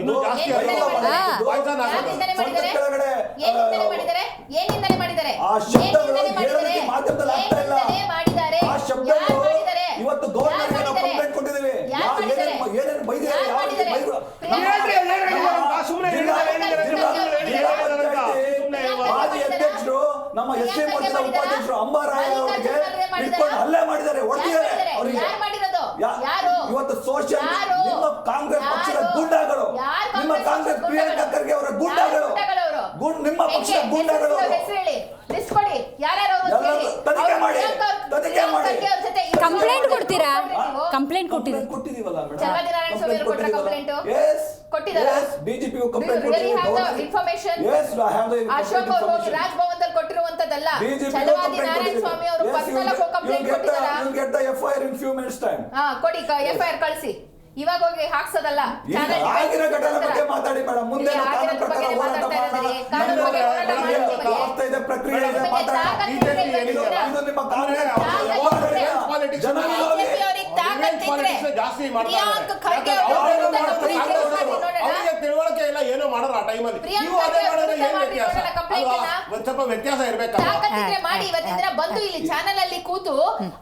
ಇವತ್ತು ಗವರ್ನರ್ ಕಂಪ್ಲೇಂಟ್ ಕೊಟ್ಟಿದ್ದೀವಿ. ಏನೇನು ಬೈದಿದ್ದಾರೆ, ಮಾಜಿ ಅಧ್ಯಕ್ಷರು ನಮ್ಮ SC ಮೋರ್ಚಾದ ಉಪಾಧ್ಯಕ್ಷರು ಅಂಬಾರಾಯ ಅವರಿಗೆ ಇಟ್ಕೊಂಡು ಹಲ್ಲೆ ಮಾಡಿದ್ದಾರೆ, ಹೊಡೆದಿದ್ದಾರೆ ಅವರಿಗೆ. ಇವತ್ತು ಸೋಷಿಯಲ್ ನಿಮ್ಮ ಕಾಂಗ್ರೆಸ್ ಪಕ್ಷದ ಗೂಂಡಾಗಳು, ನಿಮ್ಮ ಕಾಂಗ್ರೆಸ್ ಪ್ರಿಯಾಂಕಾ ಖರ್ಗೆ ಅವರ ಗೂಂಡಾಗಳು, ನಿಮ್ಮ ಪಕ್ಷದ ಗೂಂಡಾಗಳು ತನಿಖೆ ಮಾಡಿ
ಕಂಪ್ಲೇಂಟ್ ಕೊಡ್ತೀರಾ? ಕಂಪ್ಲೇಂಟ್ ಕೊಡ್ತೀರಾ? ಕೊಟ್ಟಿದೆ.
ಕೊಟ್ಟಿದೀವಲ್ಲ ಮೇಡಮ್.
ಚಲವಾದಿ ನಾರಾಯಣ ಸ್ವಾಮಿ ಅವರು ಕೊಟ್ಟ ಕಂಪ್ಲೇಂಟ್ ಕೊಟ್ಟಿದ್ದಾರೆ.
DGP complaint
really have the information? Ashok ಅವರು ಹೋಗಿ ರಾಜಭವನದಲ್ಲಿ ಕೊಟ್ಟಿರುವಂತದ್ದಲ್ಲ. ಚಲವಾದಿ ನಾರಾಯಣ ಸ್ವಾಮಿ ಅವರು ಪರ್ಸನಲ್ ಆಗಿ ಕಂಪ್ಲೇಂಟ್ ಕೊಟ್ಟಿದ್ದಾರೆ.
You get the FIR in few minutes time.
ಕೊಡಿ FIR ಕಳಿಸಿ. ಇವಾಗ ಹೋಗಿ ಹಾಕ್ಸೋದಲ್ಲ.
ಆಗಿರೋ ಘಟನೆ ಬಗ್ಗೆ ಮಾತಾಡಿ ಮೇಡಮ್. ಮುಂದೆ ಕಾನೂನು ಪ್ರಕಾರ ಹೋರಾಟ ಆಗ್ತಾ ಇದೆ, ಪ್ರಕ್ರಿಯೆ ಇದೆ, ಮಾತಾಡಿ. ಇದು ನಿಮ್ಮ
ತಿಳುವಳಿಕೆ ಇಲ್ಲ, ಏನೋ ಮಾಡೋರು ಆ ಟೈಮಲ್ಲಿ. ಸ್ವಲ್ಪ ವ್ಯತ್ಯಾಸ ಇರ್ಬೇಕು.
ಮಾಡಿ ಇವತ್ತಿನ ದಿನ ಬಂದು ಇಲ್ಲಿ ಚಾನೆಲ್ ಅಲ್ಲಿ ಕೂತು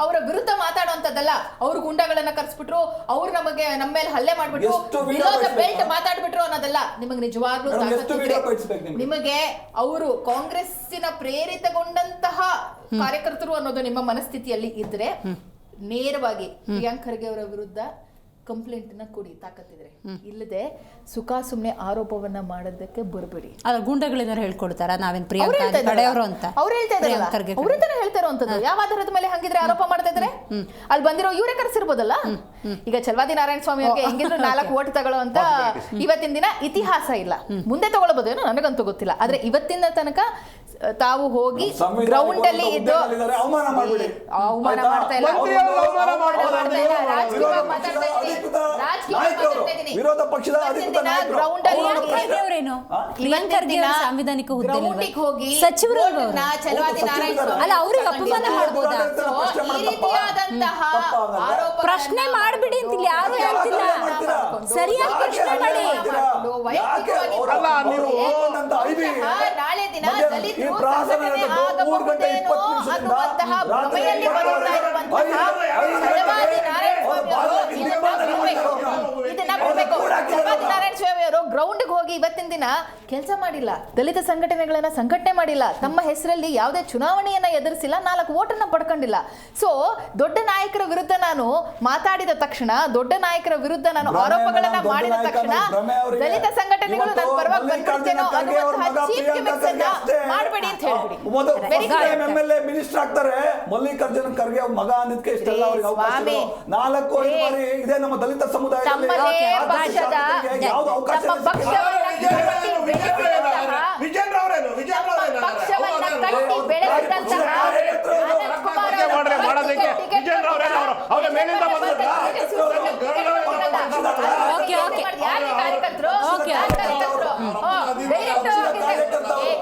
ಅವರ ವಿರುದ್ಧ ಮಾತಾಡುವಂತದ್ದಲ್ಲ. ಅವ್ರು ಗುಂಡಗಳನ್ನ ಕರ್ಸ್ಬಿಟ್ರು, ಅವ್ರು ನಮಗೆ ನಮ್ಮ ಮೇಲೆ ಹಲ್ಲೆ ಮಾಡ್ಬಿಟ್ರು, ವಿರೋಧ ಬೆಲ್ಟ್ ಮಾತಾಡ್ಬಿಟ್ರು ಅನ್ನೋದಲ್ಲ. ನಿಮಗೆ ನಿಜವಾಗ್ಲೂ ನಿಮಗೆ ಅವರು ಕಾಂಗ್ರೆಸ್ಸಿನ ಪ್ರೇರಿತಗೊಂಡಂತಹ ಕಾರ್ಯಕರ್ತರು ಅನ್ನೋದು ನಿಮ್ಮ ಮನಸ್ಥಿತಿಯಲ್ಲಿ ಇದ್ರೆ ನೇರವಾಗಿ ಪ್ರಿಯಾಂಕ್ ಖರ್ಗೆ ಅವರ ವಿರುದ್ಧ ಕಂಪ್ಲೇಂಟ್ ನ ಕೊಡಿ ತಾಕತ್ತಿದ್ರೆ. ಇಲ್ಲದೆ ಸುಮ್ನೆ ಆರೋಪವನ್ನ ಮಾಡೋದಕ್ಕೆ ಬರಬೇಡಿ.
ಅಲ್ಲ, ಗುಂಡಗಳೇನಾರು ಹೇಳ್ಕೊಡ್ತಾರ ನಾವೇನ್ ಪ್ರಿಯಾಂಕಾ ಕಡೆಯವರು ಅಂತ
ಅವ್ರು ಹೇಳ್ತಾ ಇದ್ದಾರೆ, ಅವ್ರಿಂದಾನೆ ಹೇಳ್ತಾ ಇರುವಂತದ್ದು. ಯಾವ ಆಧಾರದ ಮೇಲೆ ಹಂಗಿದ್ರೆ ಆರೋಪ ಮಾಡ್ತಾ ಇದ್ರೆ? ಅಲ್ಲಿ ಬಂದಿರೋ ಇವರೇ ಕರ್ಸಿರ್ಬೋದಲ್ಲ. ಈಗ ಚಲವಾದಿ ನಾರಾಯಣ ಸ್ವಾಮಿ ಅವ್ರಿಗೆ ಹೆಂಗಿದ್ರು 4 ಓಟ್ ತಗೊಳ್ಳೋ ಅಂತ ಇವತ್ತಿನ ದಿನ ಇತಿಹಾಸ ಇಲ್ಲ. ಮುಂದೆ ತಗೊಳ್ಬೋದೇನೋ ನನಗಂತೂ ಗೊತ್ತಿಲ್ಲ. ಆದ್ರೆ ಇವತ್ತಿನ ತನಕ ತಾವು ಹೋಗಿ ಗ್ರೌಂಡ್ ಅಲ್ಲಿ ಇದ್ದು ಅವಮಾನ ಮಾಡ್ತಾ ಇಲ್ಲ,
ವಿರೋಧ ಪಕ್ಷದ
ಗ್ರೌಂಡ್ ಅಲ್ಲಿ
ಸಾಂವಿಧಾನಿಕ
ಹೋಗಿ
ಸಚಿವರು
ಚಲವಾದಿ ನಾರಾಯಣ
ಅಲ್ಲ, ಅವ್ರಿಗೆ ಅಪಮಾನ ಮಾಡ್ಬೋದಾ? ಪ್ರಶ್ನೆ ಮಾಡ್ಬಿಡಿ ಅಂತ ಯಾರು ಹೇಳ್ತಿಲ್ಲ. ಸರಿಯಾಗಿ ಪ್ರಶ್ನೆ ಮಾಡಿ.
ನಾಳೆ ದಿನ ದಲಿತರು ಸಂಘಟನೆ ಆಗಬಹುದೇನೋ ಅನ್ನುವಂತಹ ಭ್ರಮೆಯಲ್ಲಿ ಬರುತ್ತಾ ಇರುವಂತಹ ಚಲವಾದಿ ನಾರಾಯಣ ಸ್ವಾಮಿ ಅವರು ಇದನ್ನ ಬಿಡಬೇಕು. ಚಲವಾದಿ ನಾರಾಯಣ ಸ್ವಾಮಿ ಅವರು ಗ್ರೌಂಡ್ಗೆ ಹೋಗಿ ಇವತ್ತಿನ ದಿನ ಕೆಲಸ ಮಾಡಿಲ್ಲ, ದಲಿತ ಸಂಘಟನೆಗಳನ್ನ ಸಂಘಟನೆ ಮಾಡಿಲ್ಲ, ತಮ್ಮ ಹೆಸರಲ್ಲಿ ಯಾವುದೇ ಚುನಾವಣೆಯನ್ನ ಎದುರಿಸಿಲ್ಲ, 4 ಓಟನ್ನ ಪಡ್ಕೊಂಡಿಲ್ಲ. ಸೊ ದೊಡ್ಡ ನಾಯಕರ ವಿರುದ್ಧ ನಾನು ಮಾತಾಡಿದ ತಕ್ಷಣ, ದೊಡ್ಡ ನಾಯಕರ ವಿರುದ್ಧ ನಾನು ಆರೋಪಗಳನ್ನ ಮಾಡಿದ ತಕ್ಷಣ ದಲಿತ ಸಂಘಟನೆಗಳು ನನ್ನ ಪರವಾಗಿ ಬಂದ್ಬಿಡ್ತೇನೋ ಅನ್ನುವಂತಹ ಚೀಫ್ ಗಿಮಿಕ್ಸ್ ಅನ್ನ ಮಾಡಬೇಡಿ ಅಂತ ಹೇಳ್ಬಿಡಿ.
ಮಿನಿಸ್ಟರ್ ಆಗ್ತಾರೆ ಮಲ್ಲಿಕಾರ್ಜುನ ಖರ್ಗೆ ಅವ್ರ ಮಗ ಅಂದಿದ್ಕೆ ಇಷ್ಟೆಲ್ಲ ಅವ್ರಿಗೆ ಅವಕಾಶ 4 ಬಾರಿ ಇದೆ ನಮ್ಮ ದಲಿತ ಸಮುದಾಯ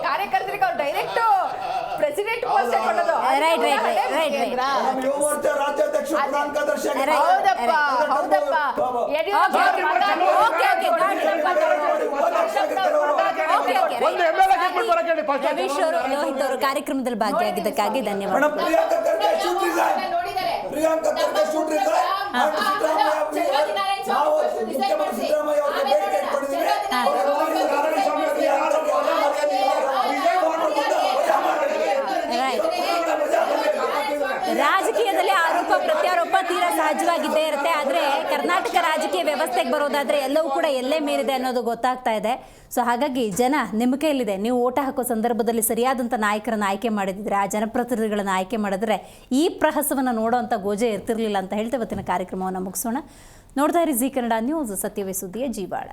ಕಾರ್ಯಕರ್ತರಿಗೆ ಅವ್ರು ಡೈರೆಕ್ಟ್ ಪ್ರೆಸಿಡೆಂಟ್ ಪೋಸ್ಟ್ ಕೊಡೋದು.
ರಾಜ್ಯಾಧ್ಯಕ್ಷ
ರವೀಶ್ ಅವರು, ಲೋಹಿತ್ ಅವರು ಕಾರ್ಯಕ್ರಮದಲ್ಲಿ ಭಾಗಿಯಾಗಿದ್ದಕ್ಕಾಗಿ ಧನ್ಯವಾದ.
ಪ್ರಿಯಾಂಕಾ ಖರ್ಗೆ ಶೂಟರ್ ಇದ್ದಾರೆ. ನಾವು ಮುಖ್ಯಮಂತ್ರಿ ಸಿದ್ದರಾಮಯ್ಯ ಅವರಿಗೆ ಬೇಡಿಕೆ ಇಟ್ಕೊಂಡಿದ್ದೀವಿ.
ರಾಜಕೀಯದಲ್ಲಿ ಆರೋಪ ಪ್ರತ್ಯಾರೋಪ ತೀರಾ ಸಹಜವಾಗಿದ್ದೇ ಇರುತ್ತೆ. ಆದರೆ ಕರ್ನಾಟಕ ರಾಜಕೀಯ ವ್ಯವಸ್ಥೆಗೆ ಬರೋದಾದ್ರೆ ಎಲ್ಲವೂ ಕೂಡ ಎಲ್ಲೇ ಮೀರಿದೆ ಅನ್ನೋದು ಗೊತ್ತಾಗ್ತಾ ಇದೆ. ಸೊ ಹಾಗಾಗಿ ಜನ ನಿಮ್ಮ ಕೈಯಲ್ಲಿದೆ. ನೀವು ಓಟ ಹಾಕೋ ಸಂದರ್ಭದಲ್ಲಿ ಸರಿಯಾದಂಥ ನಾಯಕರನ್ನು ಆಯ್ಕೆ ಮಾಡಿದ್ರೆ, ಆ ಜನಪ್ರತಿನಿಧಿಗಳನ್ನು ಆಯ್ಕೆ ಮಾಡಿದ್ರೆ ಈ ಪ್ರಹಸವನ್ನು ನೋಡೋವಂಥ ಗೋಜೆ ಇರ್ತಿರ್ಲಿಲ್ಲ ಅಂತ ಹೇಳ್ತೇವೆ. ಇವತ್ತಿನ ಕಾರ್ಯಕ್ರಮವನ್ನು ಮುಗಿಸೋಣ. ನೋಡ್ತಾ ಇರಿ ಜಿ ಕನ್ನಡ ನ್ಯೂಸ್, ಸತ್ಯವೇ ಸುದ್ದಿಯ ಜೀವಾಳ.